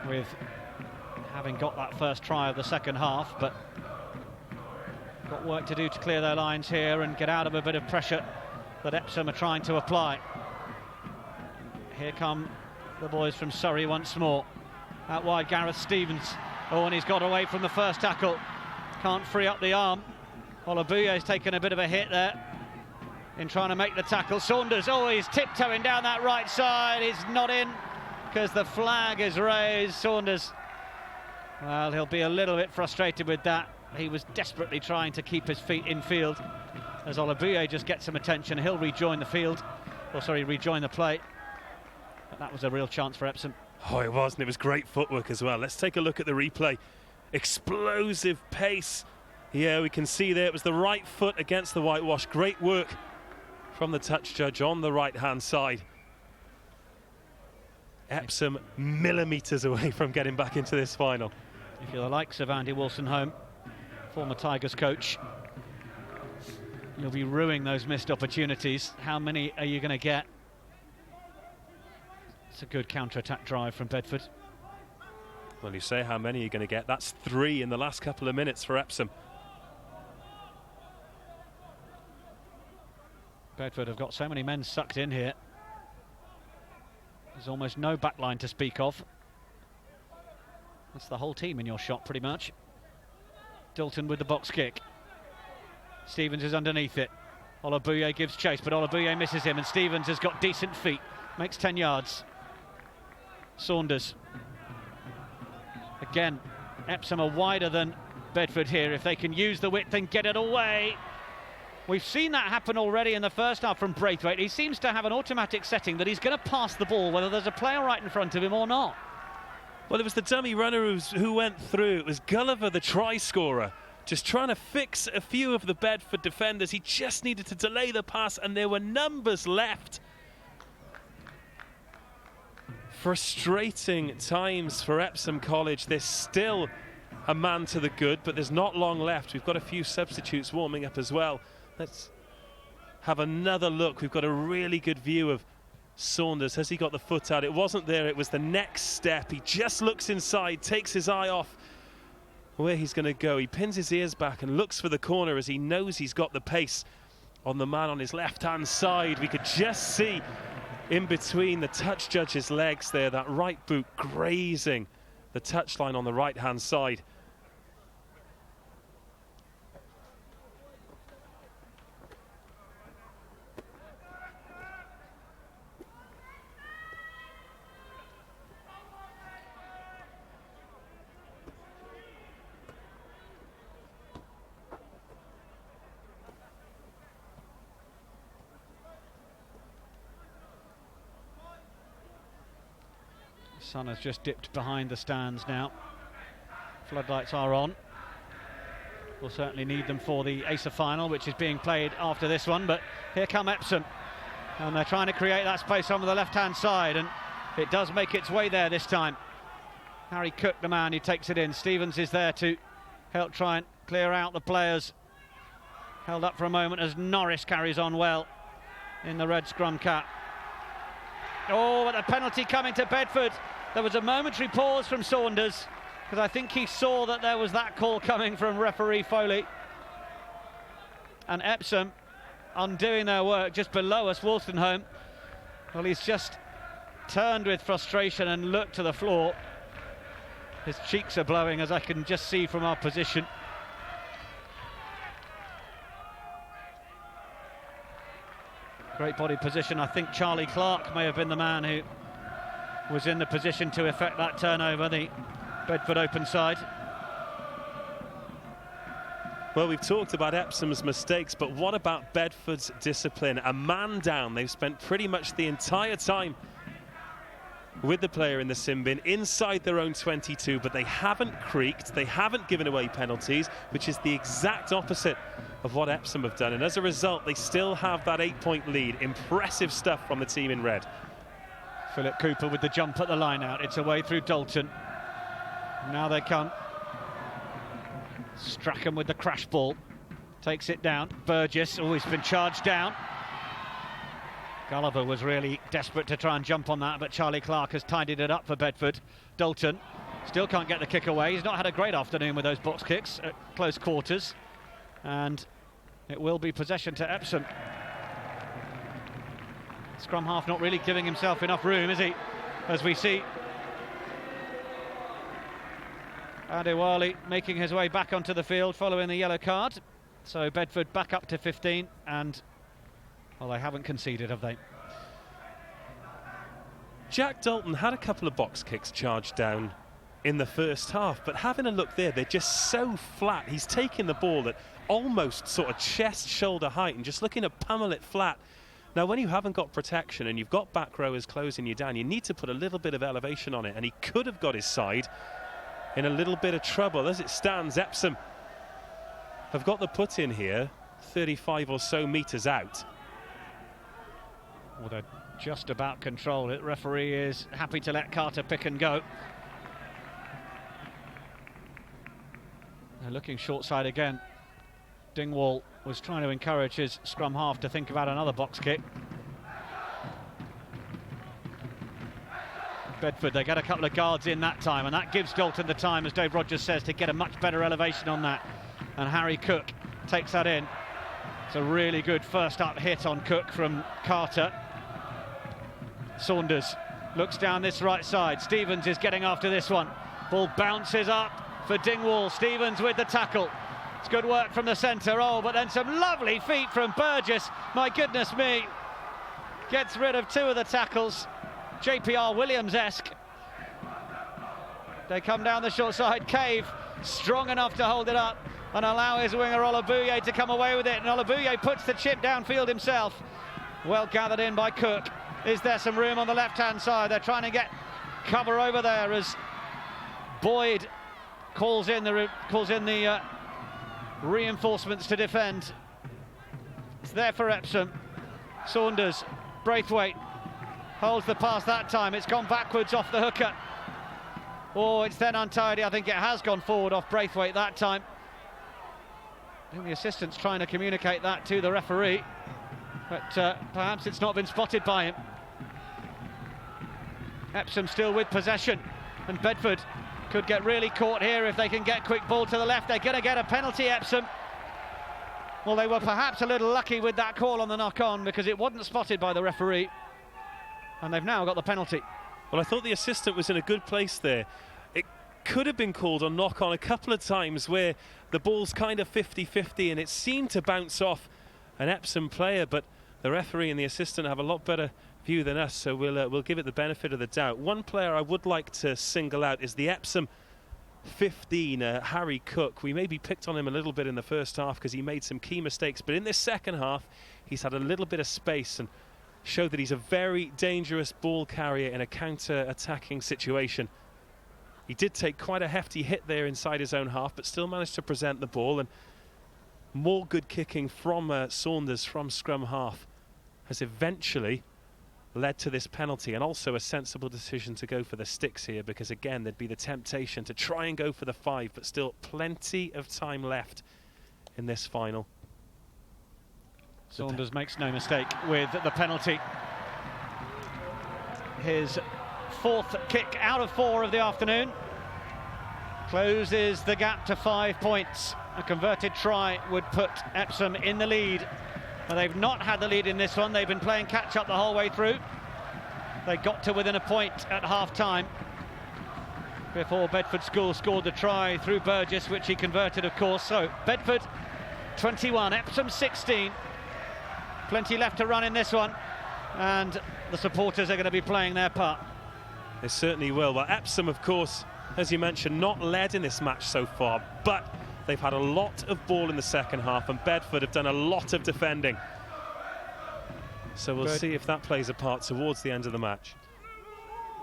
with having got that first try of the second half, but got work to do to clear their lines here and get out of a bit of pressure that Epsom are trying to apply. Here come the boys from Surrey once more. Out wide, Gareth Stevens. Oh, and he's got away from the first tackle. Can't free up the arm. Olabuye's taken a bit of a hit there in trying to make the tackle. Saunders, oh, he's tiptoeing down that right side. He's not in because the flag is raised. Saunders, well, he'll be a little bit frustrated with that. He was desperately trying to keep his feet in field. As Olabuye just gets some attention, he'll rejoin the field. Or sorry, rejoin the play. But that was a real chance for Epsom. Oh, it was, and it was great footwork as well. Let's take a look at the replay. Explosive pace. Yeah, we can see there it was the right foot against the whitewash. Great work from the touch judge on the right-hand side. Epsom millimetres away from getting back into this final. If you're the likes of Andy Wolstenholme, former Tigers coach, you'll be ruining those missed opportunities. How many are you going to get? It's a good counter-attack drive from Bedford. Well, you say how many you're going to get. That's 3 in the last couple of minutes for Epsom. Bedford have got so many men sucked in here. There's almost no backline to speak of. That's the whole team in your shot, pretty much. Dalton with the box kick. Stevens is underneath it. Olabuye gives chase, but Olabuye misses him, and Stevens has got decent feet. Makes 10 yards. Saunders. Again, Epsom are wider than Bedford here. If they can use the width and get it away. We've seen that happen already in the first half from Braithwaite. He seems to have an automatic setting that he's going to pass the ball, whether there's a player right in front of him or not. Well, it was the dummy runner who went through. It was Gulliver, the try scorer, just trying to fix a few of the Bedford defenders. He just needed to delay the pass, and there were numbers left. Frustrating times for Epsom College. There's still a man to the good, but there's not long left. We've got a few substitutes warming up as well. Let's have another look. We've got a really good view of Saunders. Has he got the foot out? It wasn't there. It was the next step. He just looks inside, takes his eye off where he's going to go. He pins his ears back and looks for the corner as he knows he's got the pace on the man on his left-hand side. We could just see in between the touch judge's legs there, that right boot grazing the touchline on the right-hand side. Sun has just dipped behind the stands now. Floodlights are on. We'll certainly need them for the Acer final, which is being played after this one, but here come Epsom. And they're trying to create that space on the left-hand side, and it does make its way there this time. Harry Cook, the man who takes it in. Stevens is there to help try and clear out the players. Held up for a moment as Norris carries on well in the red scrum cap. Oh, but a penalty coming to Bedford. There was a momentary pause from Saunders, because I think he saw that there was that call coming from referee Foley. And Epsom undoing their work just below us, Wolstenholme. Well, he's just turned with frustration and looked to the floor. His cheeks are blowing, as I can just see from our position. Great body position. I think Charlie Clark may have been the man who was in the position to effect that turnover, the Bedford open side. Well, we've talked about Epsom's mistakes, but what about Bedford's discipline? A man down. They've spent pretty much the entire time with the player in the sin bin inside their own 22, but they haven't creaked, they haven't given away penalties, which is the exact opposite of what Epsom have done, and as a result they still have that 8-point lead. Impressive stuff from the team in red. Philip Cooper with the jump at the line out. It's away through Dalton. Now they come. Strachan with the crash ball. Takes it down. Burgess, oh, he's been charged down. Gulliver was really desperate to try and jump on that, but Charlie Clark has tidied it up for Bedford. Dalton still can't get the kick away. He's not had a great afternoon with those box kicks at close quarters. And it will be possession to Epsom. Scrum half not really giving himself enough room, is he? As we see Adewale making his way back onto the field following the yellow card. So Bedford back up to 15, and well, they haven't conceded, have they? Jack Dalton had a couple of box kicks charged down in the first half, but having a look there, they're just so flat. He's taking the ball at almost sort of chest shoulder height and just looking to pummel it flat. Now, when you haven't got protection and you've got back rowers closing you down, you need to put a little bit of elevation on it, and he could have got his side in a little bit of trouble. As it stands, Epsom have got the put in here 35 or so metres out. Well, they're just about controlled it. Referee is happy to let Carter pick and go. They're looking short side again. Dingwall was trying to encourage his scrum half to think about another box kick. Bedford, they get a couple of guards in that time, and that gives Dalton the time, as Dave Rogers says, to get a much better elevation on that. And Harry Cook takes that in. It's a really good first up hit on Cook from Carter. Saunders looks down this right side. Stevens is getting after this one. Ball bounces up for Dingwall. Stevens with the tackle. It's good work from the centre. Oh, but then some lovely feet from Burgess. My goodness me. Gets rid of 2 of the tackles. JPR Williams-esque. They come down the short side. Cave strong enough to hold it up and allow his winger Olabuye to come away with it. And Olabuye puts the chip downfield himself. Well gathered in by Cook. Is there some room on the left-hand side? They're trying to get cover over there as Boyd calls in the reinforcements to defend. It's there for Epsom. Saunders, Braithwaite holds the pass that time. It's gone backwards off the hooker. Oh, it's then untidy. I think it has gone forward off Braithwaite that time. I think the assistant's trying to communicate that to the referee, but perhaps it's not been spotted by him. Epsom still with possession, and Bedford could get really caught here if they can get quick ball to the left. They're going to get a penalty, Epsom. Well, they were perhaps a little lucky with that call on the knock-on because it wasn't spotted by the referee, and they've now got the penalty. Well, I thought the assistant was in a good place there. It could have been called on knock-on a couple of times where the ball's kind of 50-50 and it seemed to bounce off an Epsom player, but the referee and the assistant have a lot better view than us, so we'll give it the benefit of the doubt. One player I would like to single out is the Epsom 15, Harry Cook. We maybe picked on him a little bit in the first half because he made some key mistakes, but in this second half he's had a little bit of space and showed that he's a very dangerous ball carrier in a counter-attacking situation. He did take quite a hefty hit there inside his own half, but still managed to present the ball, and more good kicking from Saunders from scrum half has eventually led to this penalty, and also a sensible decision to go for the sticks here, because again there'd be the temptation to try and go for the 5, but still plenty of time left in this final. Saunders makes no mistake with the penalty. His 4th kick out of 4 of the afternoon. Closes the gap to 5 points. A converted try would put Epsom in the lead. But they've not had the lead in this one. They've been playing catch-up the whole way through. They got to within a point at half-time before Bedford School scored the try through Burgess, which he converted, of course. So Bedford 21, Epsom 16. Plenty left to run in this one, and the supporters are going to be playing their part. They certainly will. Well, Epsom, of course, as you mentioned, not led in this match so far, but they've had a lot of ball in the second half, and Bedford have done a lot of defending. So we'll see if that plays a part towards the end of the match.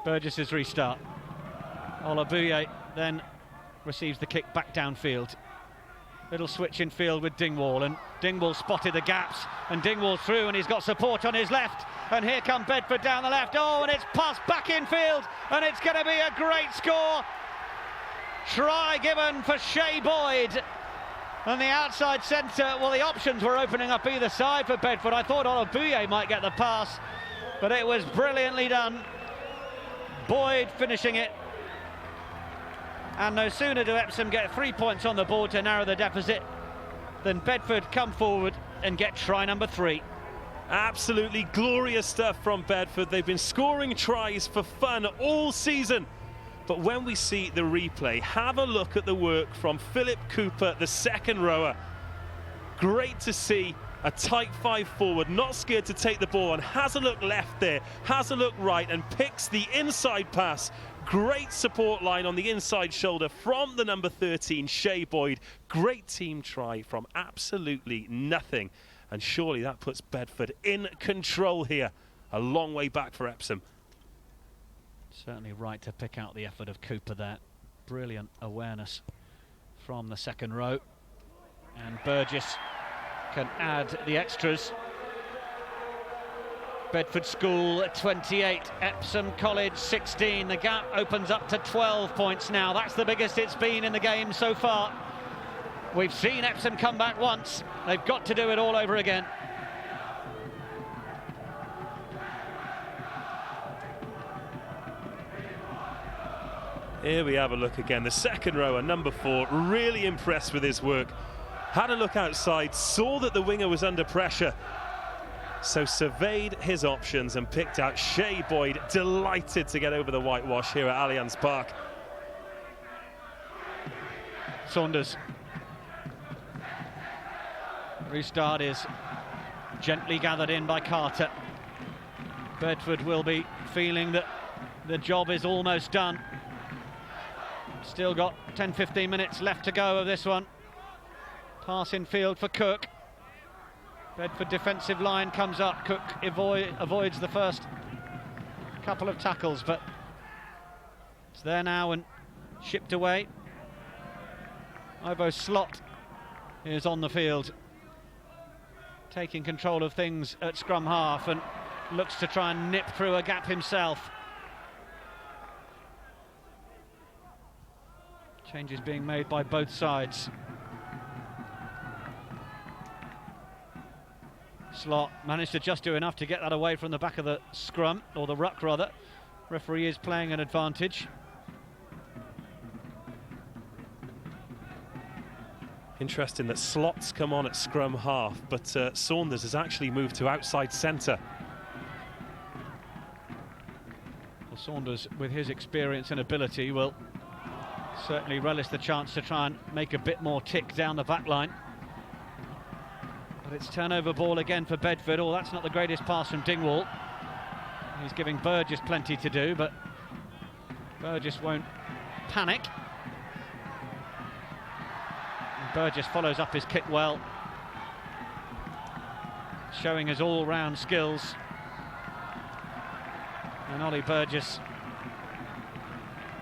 Burgess's restart. Olabuye then receives the kick back downfield. Little switch in field with Dingwall, and Dingwall spotted the gaps, and Dingwall through, and he's got support on his left, and here come Bedford down the left. Oh, and it's passed back in field, and it's going to be a great score. Try given for Shea Boyd, and the outside centre. Well, the options were opening up either side for Bedford. I thought Olabuye might get the pass, but it was brilliantly done. Boyd finishing it. And no sooner do Epsom get 3 points on the board to narrow the deficit than Bedford come forward and get try number 3. Absolutely glorious stuff from Bedford. They've been scoring tries for fun all season. But when we see the replay, have a look at the work from Philip Cooper, the second rower. Great to see a tight 5 forward, not scared to take the ball, and has a look left there, has a look right, and picks the inside pass. Great support line on the inside shoulder from the number 13, Shea Boyd. Great team try from absolutely nothing. And surely that puts Bedford in control here. A long way back for Epsom. Certainly right to pick out the effort of Cooper there. Brilliant awareness from the second row. And Burgess can add the extras. Bedford School 28, Epsom College 16. The gap opens up to 12 points now. That's the biggest it's been in the game so far. We've seen Epsom come back once. They've got to do it all over again. Here we have a look again. The second rower, number 4, really impressed with his work. Had a look outside, saw that the winger was under pressure. So surveyed his options and picked out Shea Boyd, delighted to get over the whitewash here at Allianz Park. Saunders. Restart is gently gathered in by Carter. Bedford will be feeling that the job is almost done. Still got 10-15 minutes left to go of this one. Pass in field for Cook. Bedford defensive line comes up. Cook avoids the first couple of tackles, but it's there now and shipped away. Ivo Slot is on the field, taking control of things at scrum half and looks to try and nip through a gap himself. Changes being made by both sides. Slot managed to just do enough to get that away from the back of the scrum, or the ruck rather. Referee is playing an advantage. Interesting that Slot's come on at scrum half, but Saunders has actually moved to outside centre. Well, Saunders, with his experience and ability, will certainly relish the chance to try and make a bit more tick down the back line. But it's turnover ball again for Bedford. Oh, that's not the greatest pass from Dingwall. He's giving Burgess plenty to do, but Burgess won't panic. And Burgess follows up his kick well, showing his all-round skills. And Ollie Burgess,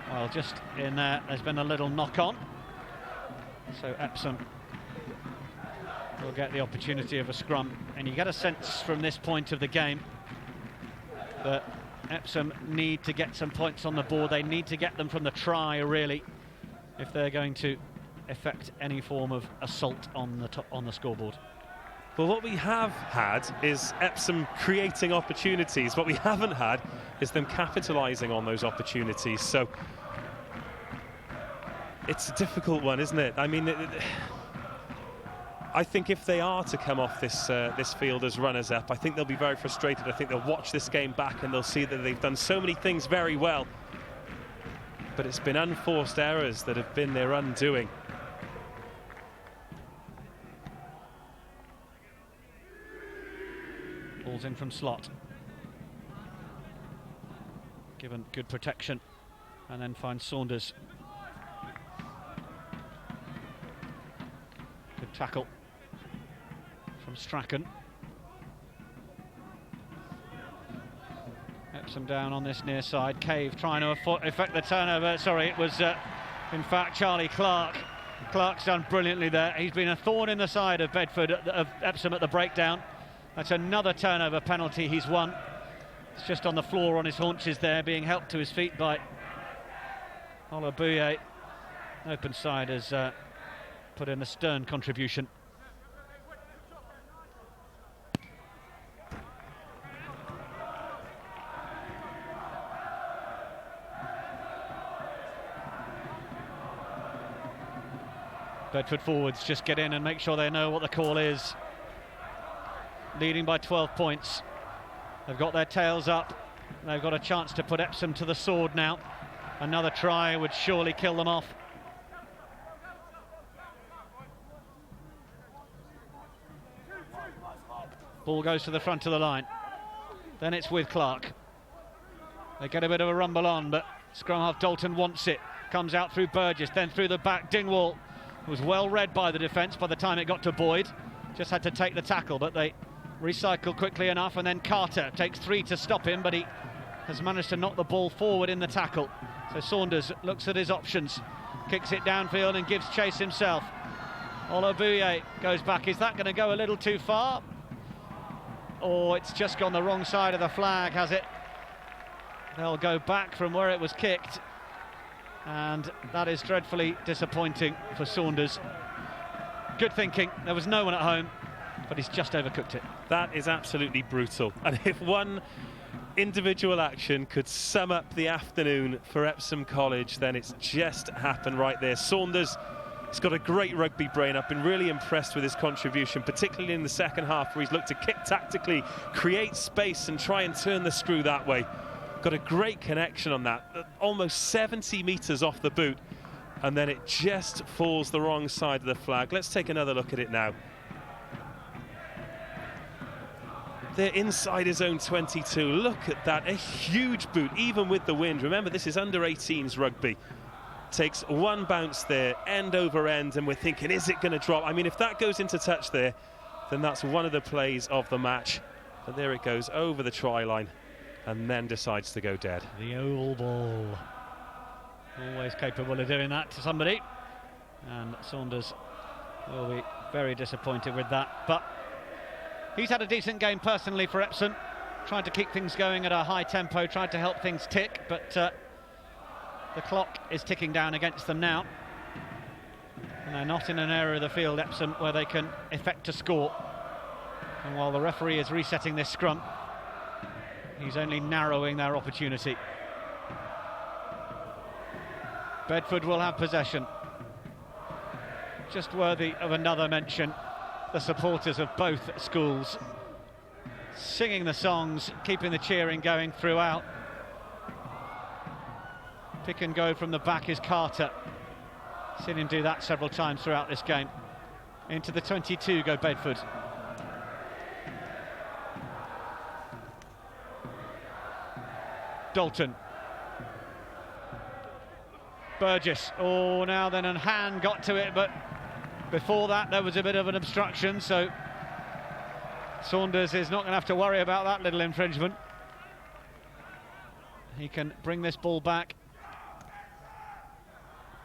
well, just in there, there's been a little knock-on. So Epsom will get the opportunity of a scrum. And you get a sense from this point of the game that Epsom need to get some points on the board. They need to get them from the try, really, if they're going to effect any form of assault on the scoreboard. Well, what we have had is Epsom creating opportunities. What we haven't had is them capitalising on those opportunities. So it's a difficult one, isn't it? I mean, I think if they are to come off this field as runners-up, I think they'll be very frustrated. I think they'll watch this game back and they'll see that they've done so many things very well, but it's been unforced errors that have been their undoing. Ball's in from Slot. Given good protection, and then finds Saunders. Good tackle from Strachan. Epsom down on this near side. Cave trying to effect the turnover. Sorry, it was in fact Charlie Clark. Clark's done brilliantly there. He's been a thorn in the side of Bedford, of Epsom at the breakdown. That's another turnover penalty he's won. It's just on the floor on his haunches there, being helped to his feet by Olabuye. Open side has put in a stern contribution. Bedford forwards just get in and make sure they know what the call is. Leading by 12 points. They've got their tails up. They've got a chance to put Epsom to the sword now. Another try would surely kill them off. Ball goes to the front of the line. Then it's with Clark. They get a bit of a rumble on, but scrum half Dalton wants it. Comes out through Burgess, then through the back. Dingwall was well read by the defence by the time it got to Boyd. Just had to take the tackle, but they recycle quickly enough, and then Carter takes 3 to stop him, but he has managed to knock the ball forward in the tackle. So Saunders looks at his options, kicks it downfield and gives chase himself. Olabuye goes back. Is that going to go a little too far? Or it's just gone the wrong side of the flag, has it? They'll go back from where it was kicked, and that is dreadfully disappointing for Saunders. Good thinking, there was no one at home, but he's just overcooked it. That is absolutely brutal. And if one individual action could sum up the afternoon for Epsom College, then it's just happened right there. Saunders He's got a great rugby brain. I've been really impressed with his contribution, particularly in the second half, where he's looked to kick tactically, create space and try and turn the screw that way. Got a great connection on that, almost 70 metres off the boot, and then it just falls the wrong side of the flag. Let's take another look at it now. They're inside his own 22. Look at that, a huge boot, even with the wind. Remember, this is under 18s rugby. Takes one bounce there, end over end, and we're thinking, is it going to drop? I mean, if that goes into touch there, then that's one of the plays of the match. But there it goes over the try line, and then decides to go dead. The old ball. Always capable of doing that to somebody. And Saunders will be very disappointed with that. But he's had a decent game personally for Epsom. Tried to keep things going at a high tempo, tried to help things tick, but the clock is ticking down against them now. And they're not in an area of the field, Epsom, where they can effect a score. And while the referee is resetting this scrum, he's only narrowing their opportunity. Bedford will have possession. Just worthy of another mention, the supporters of both schools singing the songs, keeping the cheering going throughout. Pick and go from the back is Carter. Seen him do that several times throughout this game. Into the 22 go Bedford. Dalton. Burgess. Oh, now then, and Han got to it, but before that there was a bit of an obstruction, so Saunders is not going to have to worry about that little infringement. He can bring this ball back.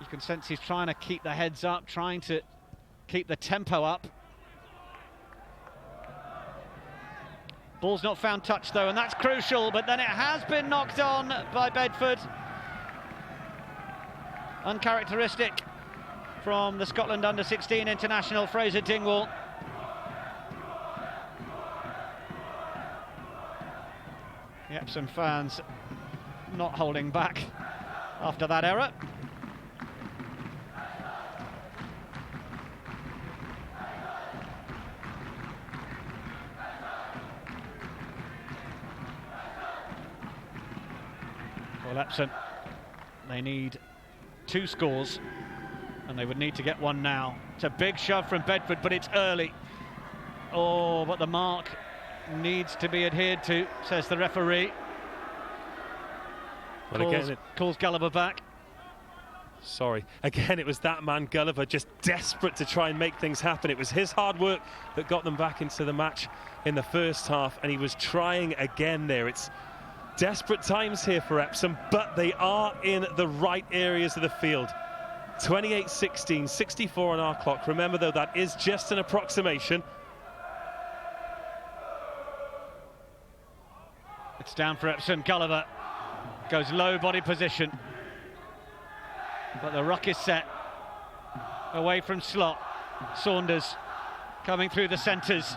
You can sense he's trying to keep the heads up, trying to keep the tempo up. Ball's not found touch though, and that's crucial, but then it has been knocked on by Bedford. Uncharacteristic from the Scotland under-16 international Fraser Dingwall. The Epsom fans not holding back after that error. Well, Epsom, they need 2 scores, and they would need to get one now. It's a big shove from Bedford, but it's early. Oh, but the mark needs to be adhered to, says the referee. Well, calls Gulliver back. Sorry, again, it was that man Gulliver just desperate to try and make things happen. It was his hard work that got them back into the match in the first half, and he was trying again there. It's desperate times here for Epsom, but they are in the right areas of the field. 28-16, 64 on our clock. Remember though, that is just an approximation. It's down for Epsom. Gulliver goes low body position, but the ruck is set away from slot. Saunders coming through the centres.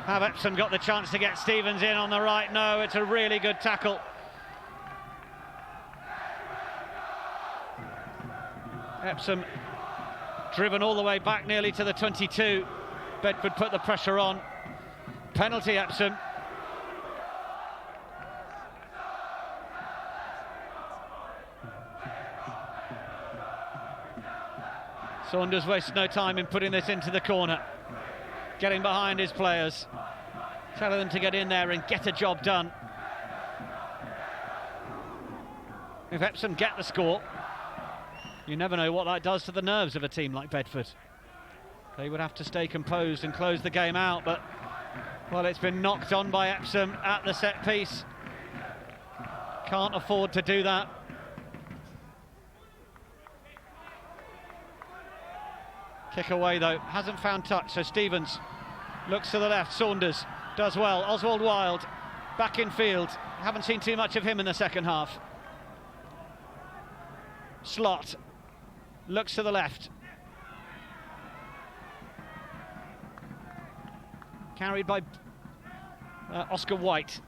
Have Epsom got the chance to get Stevens in on the right? No, it's a really good tackle. Epsom driven all the way back nearly to the 22. Bedford put the pressure on. Penalty Epsom. Saunders wastes no time in putting this into the corner, getting behind his players, telling them to get in there and get a job done. If Epsom get the score, you never know what that does to the nerves of a team like Bedford. They would have to stay composed and close the game out, but, well, it's been knocked on by Epsom at the set piece. Can't afford to do that. Kick away though, hasn't found touch, so Stevens looks to the left. Saunders does well. Oswald Wilde back in field. Haven't seen too much of him in the second half. Slot looks to the left. Carried by Oscar White.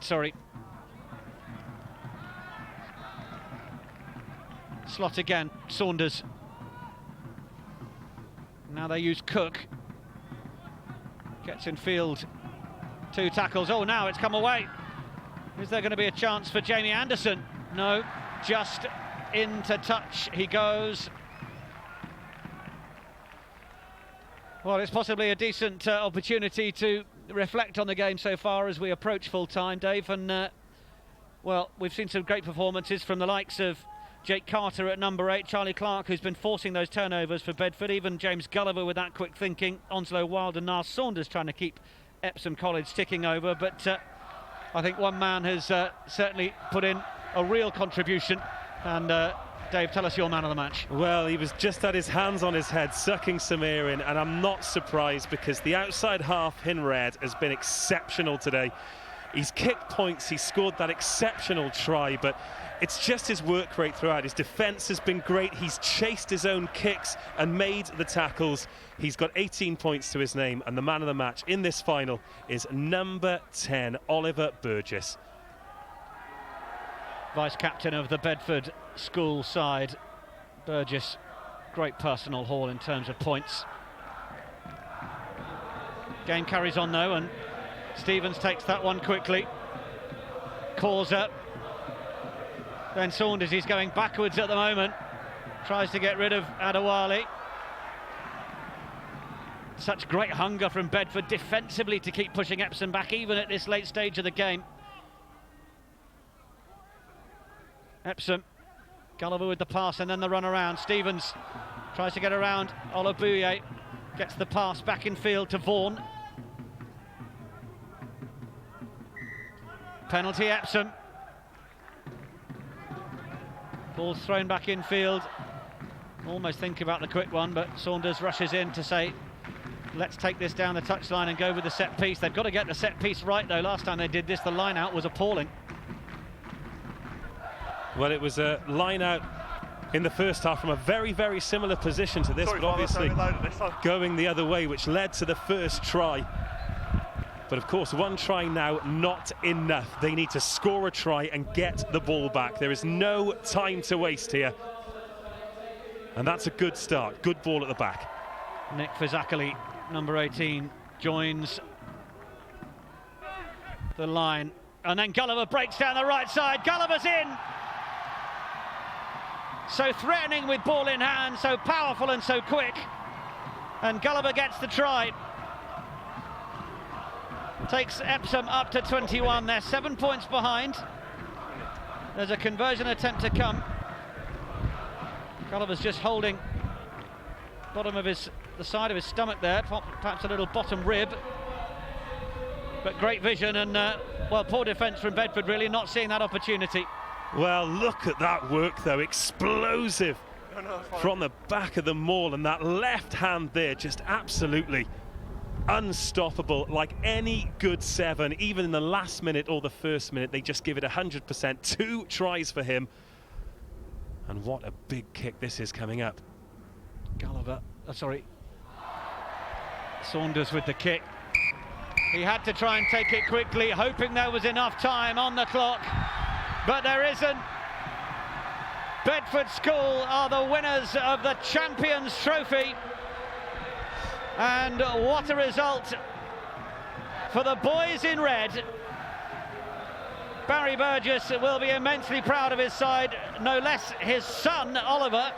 Sorry. Slot again. Saunders. Now they use Cook. Gets in field. 2 tackles. Oh, now it's come away. Is there going to be a chance for Jamie Anderson? No, just into touch he goes. Well, it's possibly a decent opportunity to reflect on the game so far as we approach full time, Dave. And, well, we've seen some great performances from the likes of Jake Carter at number 8, Charlie Clark, who's been forcing those turnovers for Bedford, even James Gulliver with that quick thinking, Onslow Wild and Niall Saunders trying to keep Epsom College ticking over. But I think one man has certainly put in a real contribution. And Dave, tell us your man of the match. Well, he was just had his hands on his head, sucking some air in, and I'm not surprised because the outside half in red has been exceptional today. He's kicked points, he scored that exceptional try, but it's just his work rate throughout. His defence has been great. He's chased his own kicks and made the tackles. He's got 18 points to his name, and the man of the match in this final is number 10, Oliver Burgess. Vice-captain of the Bedford school side, Burgess, great personal haul in terms of points. Game carries on though, and Stevens takes that one quickly. Causer. Then Saunders, he's going backwards at the moment. Tries to get rid of Adewale. Such great hunger from Bedford defensively to keep pushing Epsom back, even at this late stage of the game. Epsom, Gulliver with the pass and then the run around. Stevens tries to get around Olabuye, gets the pass back in field to Vaughan. Penalty Epsom. Ball's thrown back in field. Almost think about the quick one, but Saunders rushes in to say, let's take this down the touchline and go with the set piece. They've got to get the set piece right though. Last time they did this, the line out was appalling. Well, it was a line out in the first half from a very, very similar position to this, but obviously going the other way, which led to the first try. But of course, one try now, not enough. They need to score a try and get the ball back. There is no time to waste here. And that's a good start. Good ball at the back. Nick Fizakali, number 18, joins the line. And then Gulliver breaks down the right side. Gulliver's in! So threatening with ball in hand, so powerful and so quick. And Gulliver gets the try. Takes Epsom up to 21. They're 7 points behind. There's a conversion attempt to come. Gulliver's just holding bottom of the side of his stomach there, perhaps a little bottom rib. But great vision and, well, poor defence from Bedford, really not seeing that opportunity. Well, look at that work, though. Explosive from the back of the maul, and that left hand there just absolutely unstoppable. Like any good 7, even in the last minute or the first minute, they just give it 100%. 2 tries for him. And what a big kick this is coming up. Gulliver, Saunders with the kick. He had to try and take it quickly, hoping there was enough time on the clock. But there isn't. Bedford School are the winners of the Champions Trophy. And what a result for the boys in red. Barry Burgess will be immensely proud of his side, no less his son, Oliver,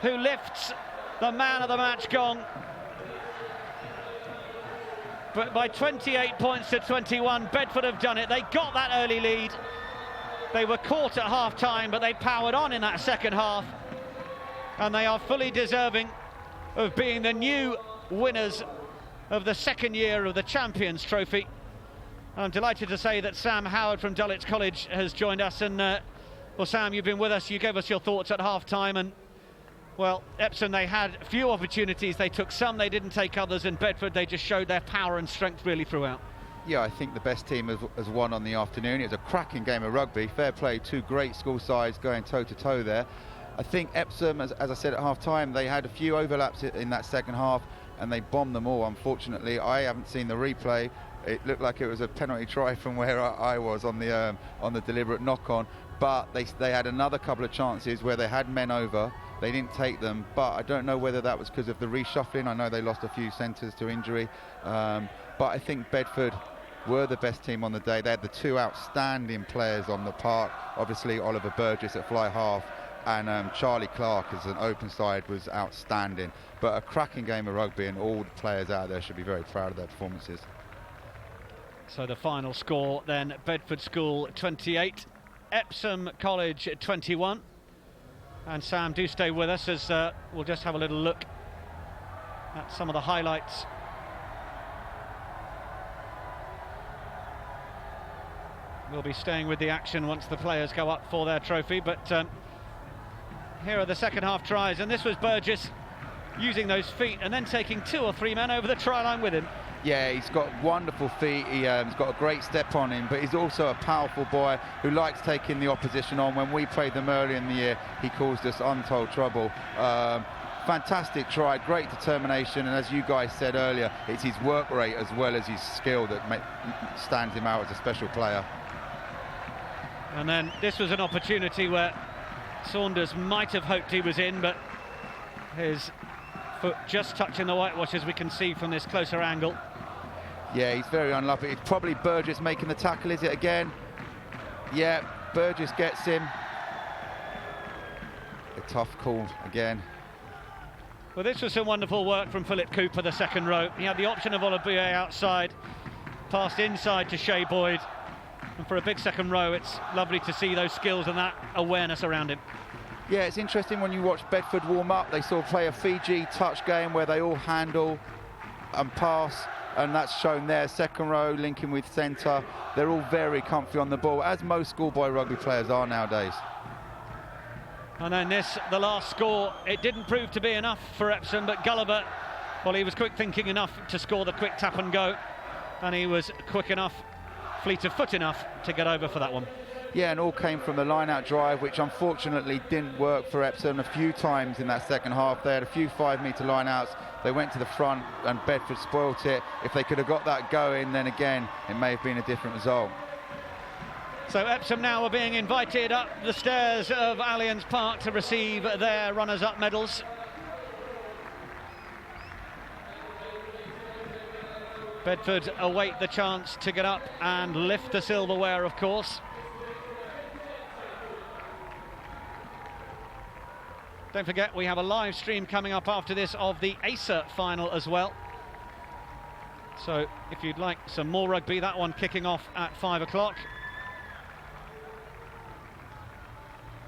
who lifts the man of the match gong. But by 28 points to 21, Bedford have done it. They got that early lead. They were caught at half-time, but they powered on in that second half. And they are fully deserving of being the new winners of the second year of the Champions Trophy. I'm delighted to say that Sam Howard from Dulwich College has joined us. And, well, Sam, you've been with us. You gave us your thoughts at half-time. And, well, Epsom, they had few opportunities. They took some, they didn't take others. And Bedford, they just showed their power and strength really throughout. Yeah, I think the best team has won on the afternoon. It was a cracking game of rugby. Fair play, 2 great school sides going toe-to-toe there. I think Epsom, as I said at half-time, they had a few overlaps in that second half and they bombed them all, unfortunately. I haven't seen the replay. It looked like it was a penalty try from where I was on the deliberate knock-on. but they had another couple of chances where they had men over. They didn't take them, but I don't know whether that was because of the reshuffling. I know they lost a few centres to injury, but I think Bedford were the best team on the day. They had the two outstanding players on the park. Obviously, Oliver Burgess at fly half and Charlie Clark as an open side was outstanding. But a cracking game of rugby, and all the players out there should be very proud of their performances. So the final score then, Bedford School 28, Epsom College 21. And Sam, do stay with us as we'll just have a little look at some of the highlights. We'll be staying with the action once the players go up for their trophy, but here are the second half tries, and this was Burgess using those feet and then taking 2 or 3 men over the try line with him. Yeah, he's got wonderful feet, he's got a great step on him, but he's also a powerful boy who likes taking the opposition on. When we played them early in the year, he caused us untold trouble. Fantastic try, great determination, and as you guys said earlier, it's his work rate as well as his skill that stands him out as a special player. And then this was an opportunity where Saunders might have hoped he was in, but his foot just touching the whitewash, as we can see from this closer angle. Yeah, he's very unlucky. It's probably Burgess making the tackle, is it again? Yeah, Burgess gets him. A tough call again. Well, this was some wonderful work from Philip Cooper, the second row. He had the option of Olabue outside, passed inside to Shea Boyd. And for a big second row, it's lovely to see those skills and that awareness around him. Yeah, it's interesting when you watch Bedford warm up. They sort of play a Fiji touch game where they all handle and pass, and that's shown there. Second row linking with centre. They're all very comfy on the ball, as most schoolboy rugby players are nowadays. And then this, the last score, it didn't prove to be enough for Epsom, but Gulliver, well, he was quick thinking enough to score the quick tap and go, and he was quick enough, fleet of foot enough to get over for that one. Yeah, and all came from the line-out drive, which unfortunately didn't work for Epsom a few times in that second half. They had a few 5-metre line-outs. They went to the front, and Bedford spoilt it. If they could have got that going, then again, it may have been a different result. So Epsom now are being invited up the stairs of Allianz Park to receive their runners-up medals. Bedford await the chance to get up and lift the silverware, of course. Don't forget, we have a live stream coming up after this of the Acer final as well. So if you'd like some more rugby, that one kicking off at 5 o'clock.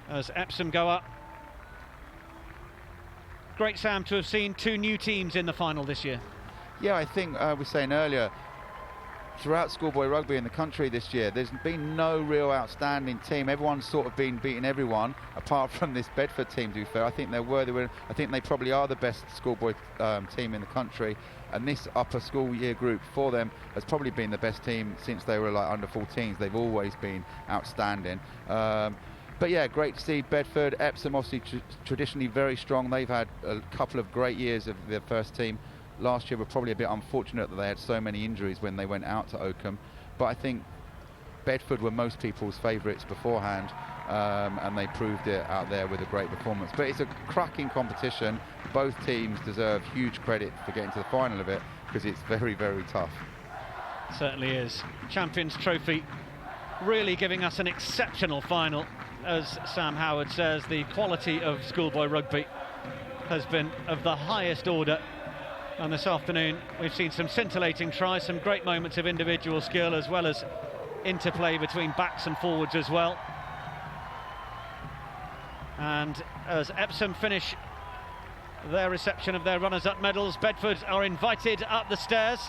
As Epsom go up. Great, Sam, to have seen 2 new teams in the final this year. Yeah, I think we were saying earlier, throughout schoolboy rugby in the country this year, there's been no real outstanding team. Everyone's sort of been beating everyone, apart from this Bedford team, to be fair. I think they're worthy. I think they probably are the best schoolboy team in the country, and this upper school year group for them has probably been the best team since they were like under 14s. They've always been outstanding. But yeah, great to see Bedford. Epsom obviously traditionally very strong. They've had a couple of great years of their first team. Last year were probably a bit unfortunate that they had so many injuries when they went out to Oakham. But I think Bedford were most people's favourites beforehand, and they proved it out there with a great performance. But it's a cracking competition. Both teams deserve huge credit for getting to the final of it, because it's very, very tough. Certainly is. Champions Trophy really giving us an exceptional final. As Sam Howard says, the quality of schoolboy rugby has been of the highest order. And this afternoon we've seen some scintillating tries, some great moments of individual skill, as well as interplay between backs and forwards as well. And as Epsom finish their reception of their runners-up medals, Bedford are invited up the stairs.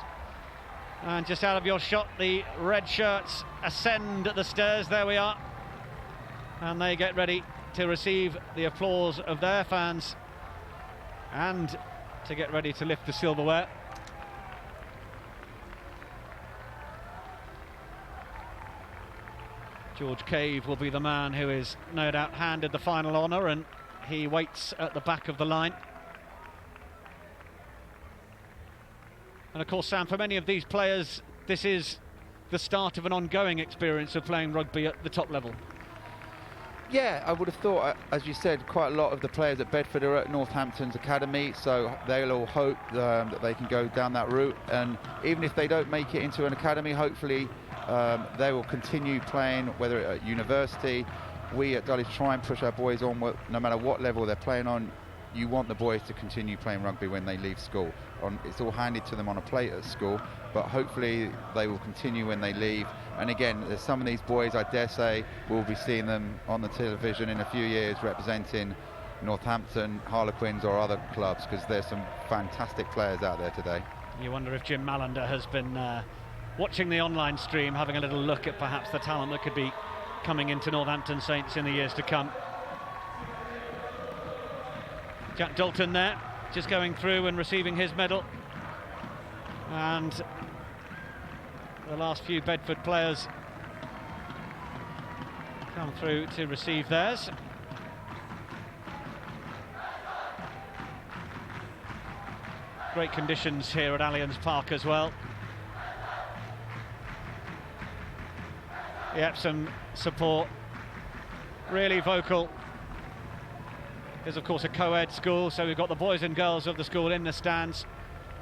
And just out of your shot, the red shirts ascend the stairs. There we are. And they get ready to receive the applause of their fans and to get ready to lift the silverware. George Cave will be the man who is no doubt handed the final honour, and he waits at the back of the line. And of course, Sam, for many of these players, this is the start of an ongoing experience of playing rugby at the top level. Yeah, I would have thought, as you said, quite a lot of the players at Bedford are at Northampton's academy, so they'll all hope that they can go down that route. And even if they don't make it into an academy, hopefully they will continue playing, whether at university. We at Dulwich try and push our boys on, no matter what level they're playing on. You want the boys to continue playing rugby when they leave school. It's all handed to them on a plate at school, but hopefully they will continue when they leave. And again, there's some of these boys, I dare say, we'll be seeing them on the television in a few years representing Northampton, Harlequins or other clubs, because there's some fantastic players out there today. You wonder if Jim Malander has been watching the online stream, having a little look at perhaps the talent that could be coming into Northampton Saints in the years to come. Jack Dalton there, just going through and receiving his medal. And the last few Bedford players come through to receive theirs. Great conditions here at Allianz Park as well. The Epsom support really vocal. There's of course a co-ed school, so we've got the boys and girls of the school in the stands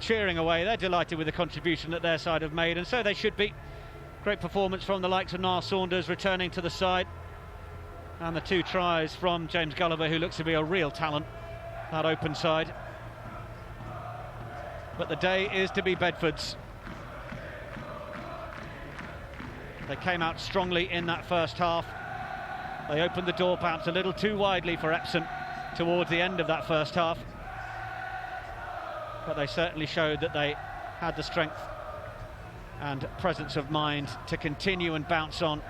cheering away. They're delighted with the contribution that their side have made, and so they should be. Great performance from the likes of Niall Saunders returning to the side, and the 2 tries from James Gulliver, who looks to be a real talent, that open side. But the day is to be Bedford's. They came out strongly in that first half. They opened the door perhaps a little too widely for Epsom towards the end of that first half, but they certainly showed that they had the strength and presence of mind to continue and bounce on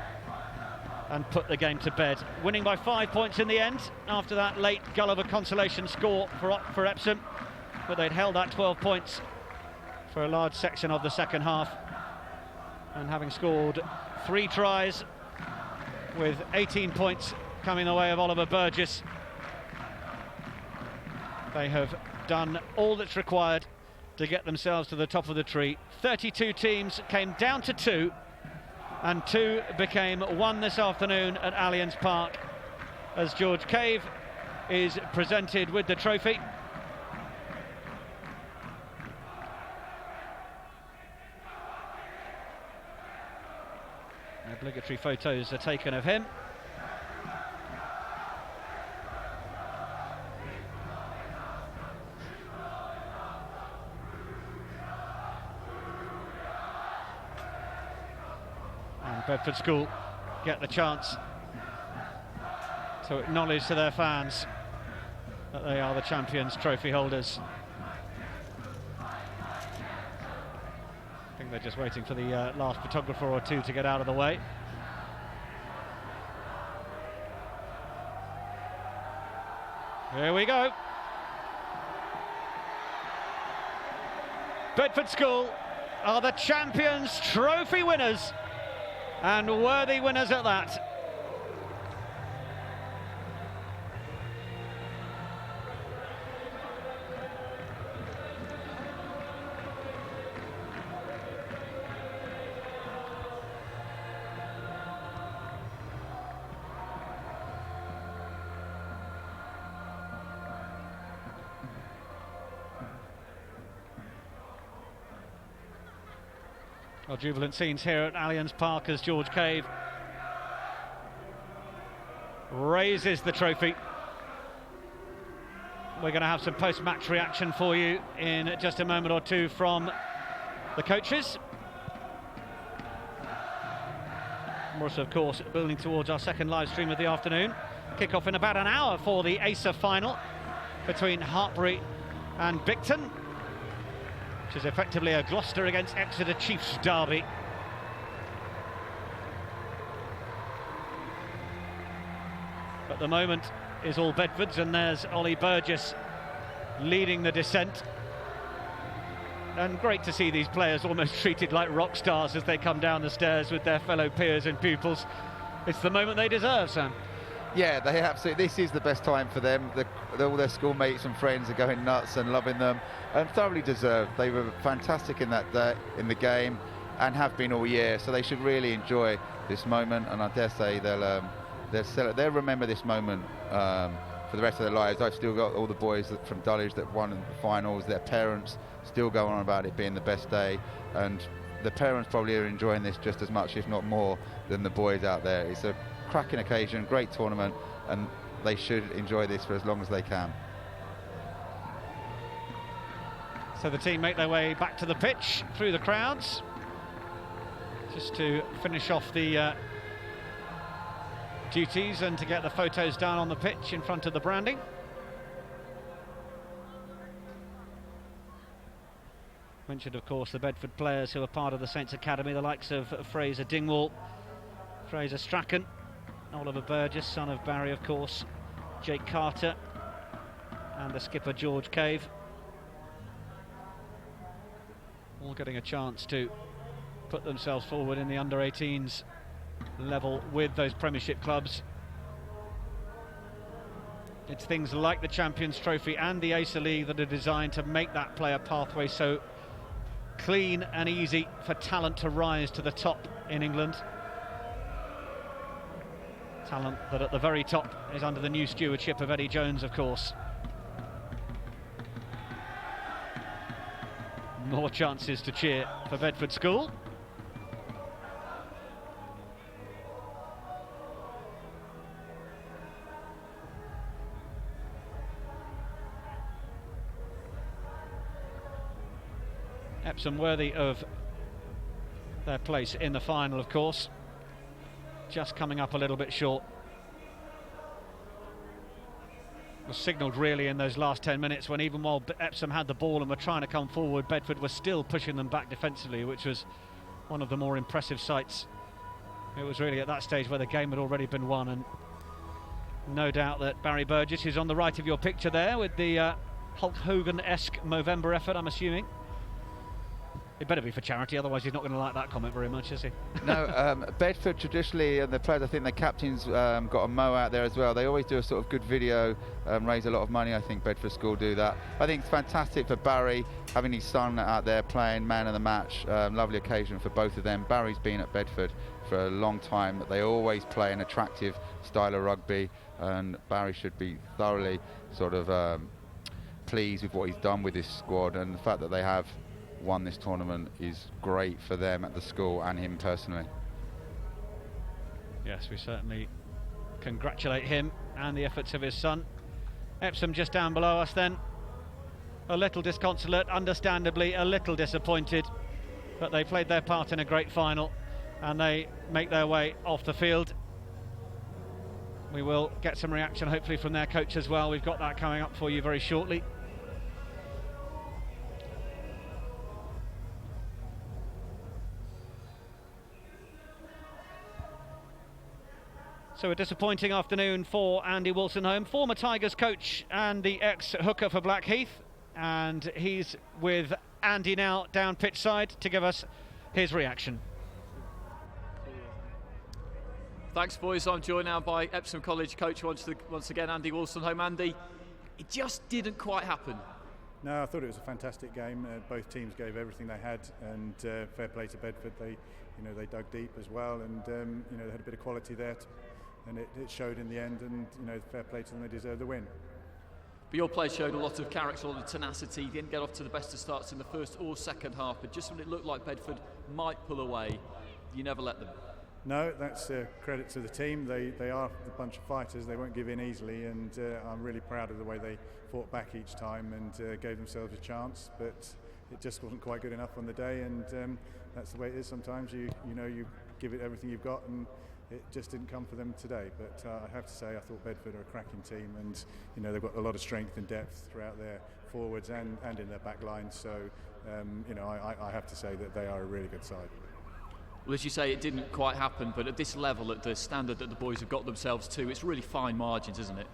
and put the game to bed, winning by 5 points in the end after that late Gulliver consolation score for Epsom. But they'd held that 12 points for a large section of the second half, and having scored 3 tries with 18 points coming the way of Oliver Burgess, they have done all that's required to get themselves to the top of the tree. 32 teams came down to 2, and 2 became 1 this afternoon at Allianz Park, as George Cave is presented with the trophy. Obligatory photos are taken of him. Bedford School get the chance to acknowledge to their fans that they are the Champions Trophy holders. I think they're just waiting for the last photographer or 2 to get out of the way. Here we go. Bedford School are the Champions Trophy winners, and worthy winners at that. Well, jubilant scenes here at Allianz Park as George Cave raises the trophy. We're going to have some post-match reaction for you in just a moment or 2 from the coaches. We're also, of course, building towards our second live stream of the afternoon. Kick-off in about an hour for the ACER final between Hartpury and Bicton, which is effectively a Gloucester against Exeter Chiefs derby. But the moment is all Bedford's, and there's Ollie Burgess leading the descent. And great to see these players almost treated like rock stars as they come down the stairs with their fellow peers and pupils. It's the moment they deserve, Sam. Yeah, they absolutely. This is the best time for them. All their schoolmates and friends are going nuts and loving them, and thoroughly deserved. They were fantastic in that day, in the game, and have been all year. So they should really enjoy this moment. And I dare say they'll They'll remember this moment for the rest of their lives. I've still got all the boys from Dulwich that won in the finals. Their parents still go on about it being the best day, and the parents probably are enjoying this just as much, if not more, than the boys out there. It's a cracking occasion, great tournament, and they should enjoy this for as long as they can. So the team make their way back to the pitch through the crowds, just to finish off the duties and to get the photos down on the pitch in front of the branding. Mentioned, of course, the Bedford players who are part of the Saints Academy, the likes of Fraser Dingwall, Fraser Strachan, Oliver Burgess, son of Barry, of course, Jake Carter, and the skipper George Cave. All getting a chance to put themselves forward in the under-18s level with those Premiership clubs. It's things like the Champions Trophy and the Acer League that are designed to make that player pathway so clean and easy for talent to rise to the top in England. Talent that at the very top is under the new stewardship of Eddie Jones, of course. More chances to cheer for Bedford School. Epsom worthy of their place in the final, of course. Just coming up a little bit short. Was signalled really in those last 10 minutes when, even while Epsom had the ball and were trying to come forward, Bedford was still pushing them back defensively, which was one of the more impressive sights. It was really at that stage where the game had already been won, and no doubt that Barry Burgess, who's on the right of your picture there with the Hulk Hogan-esque Movember effort, I'm assuming. It better be for charity, otherwise he's not going to like that comment very much, is he? No, Bedford traditionally, and the players, I think the captain's got a mo out there as well. They always do a sort of good video, raise a lot of money. I think Bedford School do that. I think it's fantastic for Barry, having his son out there playing man of the match. Lovely occasion for both of them. Barry's been at Bedford for a long time. They always play an attractive style of rugby, and Barry should be thoroughly sort of pleased with what he's done with this squad, and the fact that they have won this tournament is great for them at the school and him personally. Yes, we certainly congratulate him and the efforts of his son. Epsom just down below us then, a little disconsolate, understandably a little disappointed, but they played their part in a great final and they make their way off the field. We will get some reaction hopefully from their coach as well. We've got that coming up for you very shortly. So a disappointing afternoon for Andy Wolstenholme, former Tigers coach and the ex-hooker for Blackheath, and he's with Andy now down pitch side to give us his reaction. Thanks, boys. I'm joined now by Epsom College coach once again, Andy Wolstenholme. Andy, it just didn't quite happen. No, I thought it was a fantastic game. Both teams gave everything they had, and fair play to Bedford. They dug deep as well, and they had a bit of quality there. And it showed in the end, and fair play to them, they deserve the win. But your players showed a lot of character, a lot of tenacity. Didn't get off to the best of starts in the first or second half, but just when it looked like Bedford might pull away, you never let them. No, that's credit to the team. They are a bunch of fighters. They won't give in easily, and I'm really proud of the way they fought back each time and gave themselves a chance. But it just wasn't quite good enough on the day, and that's the way it is sometimes. You give it everything you've got, and it just didn't come for them today. But I have to say, I thought Bedford are a cracking team, and they've got a lot of strength and depth throughout their forwards and in their back line. So I have to say that they are a really good side. Well, as you say, it didn't quite happen, but at this level, at the standard that the boys have got themselves to, it's really fine margins, isn't it?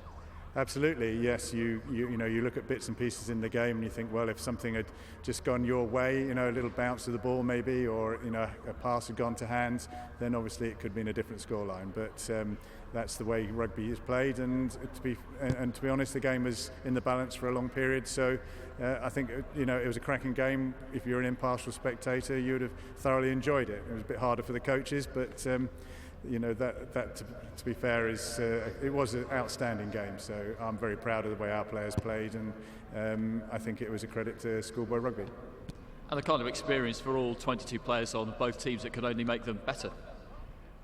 Absolutely, yes. You look at bits and pieces in the game and you think, well, if something had just gone your way, a little bounce to the ball maybe, or a pass had gone to hands, then obviously it could be in a different scoreline. But that's the way rugby is played, and to be honest, the game was in the balance for a long period. So I think it was a cracking game. If you're an impartial spectator, you would have thoroughly enjoyed it. It was a bit harder for the coaches, but you know, that to be fair, is it was an outstanding game. So I'm very proud of the way our players played, and I think it was a credit to schoolboy rugby. And the kind of experience for all 22 players on both teams that could only make them better.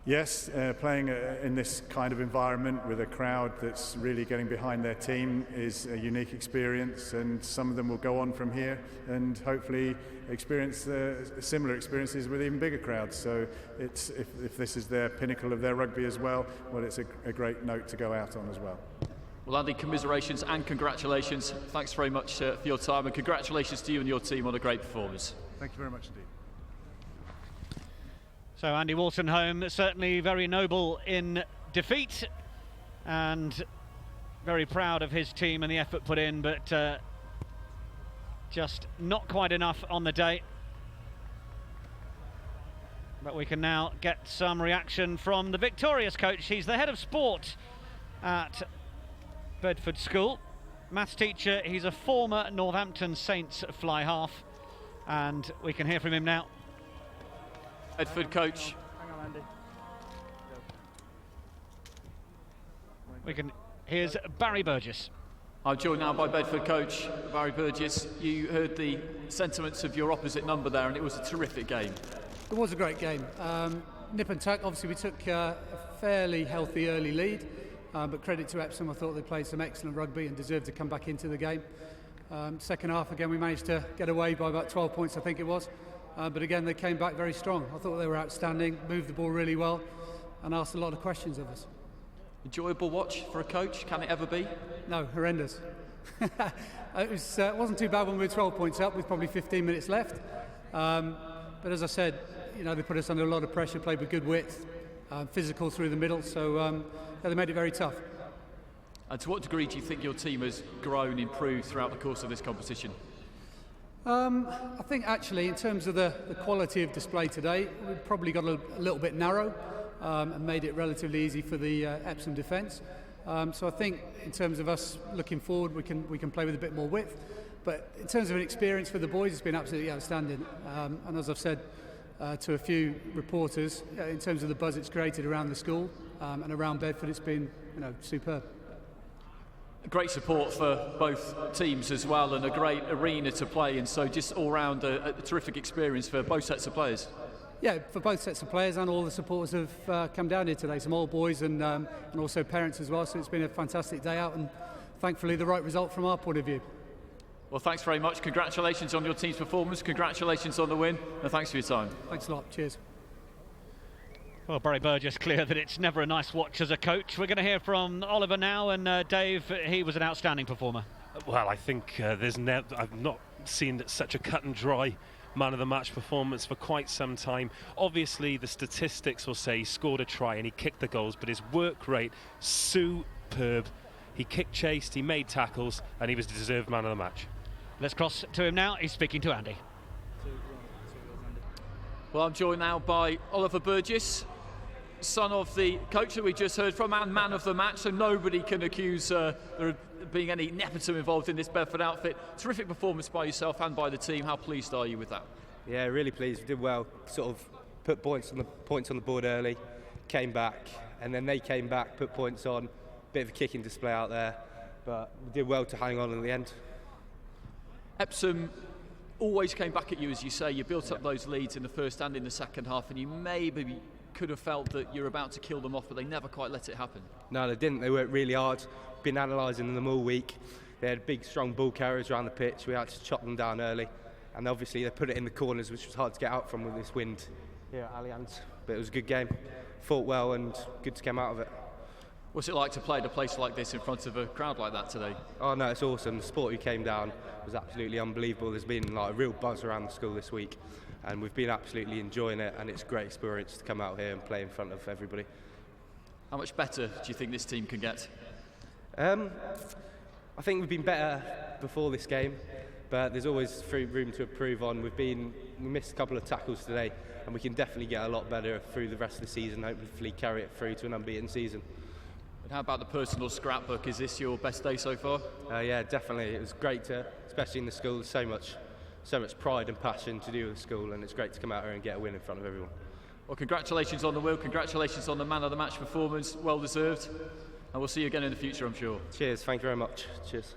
Yes, playing in this kind of environment with a crowd that's really getting behind their team is a unique experience, and some of them will go on from here and hopefully experience similar experiences with even bigger crowds. So it's, if this is their pinnacle of their rugby as well, well, it's a great note to go out on as well. Well, Andy, commiserations and congratulations. Thanks very much for your time, and congratulations to you and your team on a great performance. Thank you very much indeed. So Andy Waltonholme, certainly very noble in defeat and very proud of his team and the effort put in, but just not quite enough on the day. But we can now get some reaction from the victorious coach. He's the head of sport at Bedford School, maths teacher. He's a former Northampton Saints fly half, and we can hear from him now. Bedford coach. Hang on, Andy. Here's Barry Burgess. I'm joined now by Bedford coach Barry Burgess. You heard the sentiments of your opposite number there, and it was a terrific game. It was a great game. Nip and tuck. Obviously, we took a fairly healthy early lead, but credit to Epsom. I thought they played some excellent rugby and deserved to come back into the game. Second half, again, we managed to get away by about 12 points, I think it was. But again, they came back very strong. I thought they were outstanding, moved the ball really well, and asked a lot of questions of us. Enjoyable watch for a coach, can it ever be? No, horrendous. It wasn't too bad when we were 12 points up with probably 15 minutes left. But as I said, you know, they put us under a lot of pressure, played with good width, physical through the middle, so they made it very tough. And to what degree do you think your team has grown, improved throughout the course of this competition? I think actually in terms of the quality of display today, we've probably got a little bit narrow and made it relatively easy for the Epsom defence. So I think in terms of us looking forward, we can play with a bit more width. But in terms of an experience for the boys, it's been absolutely outstanding. And as I've said to a few reporters, in terms of the buzz it's created around the school and around Bedford, it's been, you know, superb. Great support for both teams as well, and a great arena to play in, so just all round a terrific experience for both sets of players. Yeah, for both sets of players, and all the supporters have come down here today, some old boys and also parents as well, so it's been a fantastic day out, and thankfully the right result from our point of view. Well, thanks very much. Congratulations on your team's performance, congratulations on the win, and thanks for your time. Thanks a lot. Cheers. Well, Barry Burgess, clear that it's never a nice watch as a coach. We're going to hear from Oliver now, and Dave, he was an outstanding performer. Well, I think I've not seen such a cut and dry man of the match performance for quite some time. Obviously, the statistics will say he scored a try and he kicked the goals, but his work rate, superb. He kicked, chased, he made tackles, and he was the deserved man of the match. Let's cross to him now. He's speaking to Andy. Well, I'm joined now by Oliver Burgess, son of the coach that we just heard from, and man of the match, so nobody can accuse there being any nepotism involved in this Bedford outfit. Terrific performance by yourself and by the team. How pleased are you with that? Yeah, really pleased. We did well. Sort of put points on the board early, came back, and then they came back, put points on. Bit of a kicking display out there, but we did well to hang on in the end. Epsom always came back at you, as you say. You built up those leads in the first and in the second half, and you maybe could have felt that you're about to kill them off, but they never quite let it happen. No, they didn't. They worked really hard. Been analysing them all week. They had big, strong ball carriers around the pitch. We had to chop them down early, and obviously they put it in the corners, which was hard to get out from with this wind here at Allianz. But it was a good game. Fought well and good to come out of it. What's it like to play at a place like this in front of a crowd like that today? Oh no, it's awesome. The support who came down was absolutely unbelievable. There's been like a real buzz around the school this week, and we've been absolutely enjoying it, and it's a great experience to come out here and play in front of everybody. How much better do you think this team can get? I think we've been better before this game, but there's always room to improve on. We missed a couple of tackles today, and we can definitely get a lot better through the rest of the season, hopefully carry it through to an unbeaten season. And how about the personal scrapbook? Is this your best day so far? Yeah, definitely. It was great to, especially in the school, so much pride and passion to do with the school, and it's great to come out here and get a win in front of everyone. Well, congratulations on the win, congratulations on the man of the match performance, well deserved, and we'll see you again in the future, I'm sure. Cheers, thank you very much. Cheers.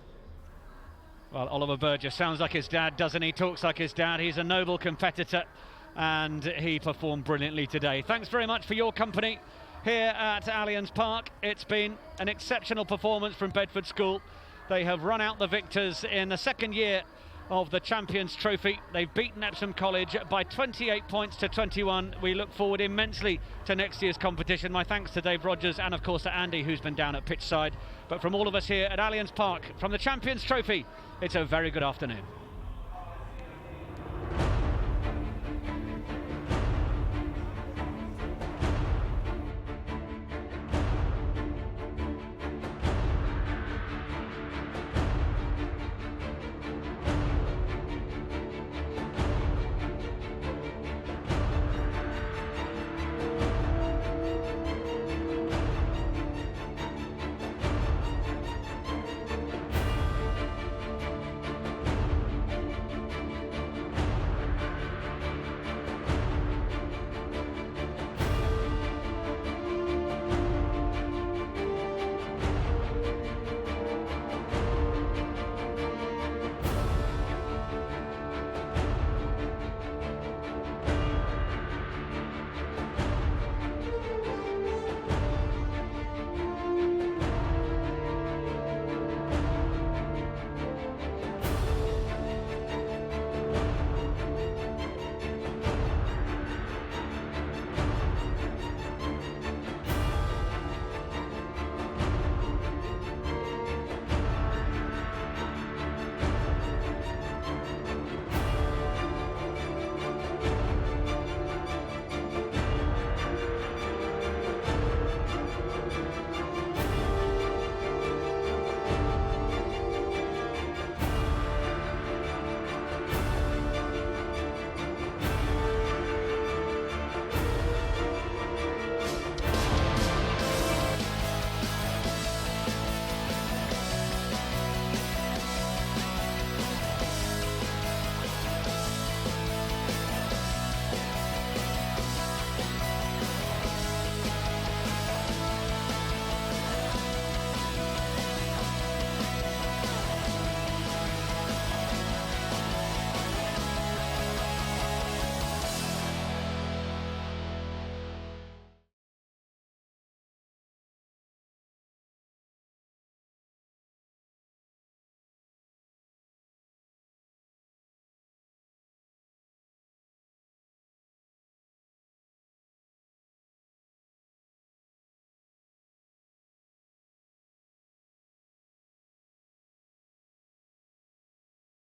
Well, Oliver Burgess sounds like his dad, doesn't he? Talks like his dad. He's a noble competitor, and he performed brilliantly today. Thanks very much for your company here at Allianz Park. It's been an exceptional performance from Bedford School. They have run out the victors in the second year of the Champions Trophy. They've beaten Epsom College by 28 points to 21. We look forward immensely to next year's competition. My thanks to Dave Rogers and of course to Andy, who's been down at pitch side. But from all of us here at Allianz Park, from the Champions Trophy, it's a very good afternoon.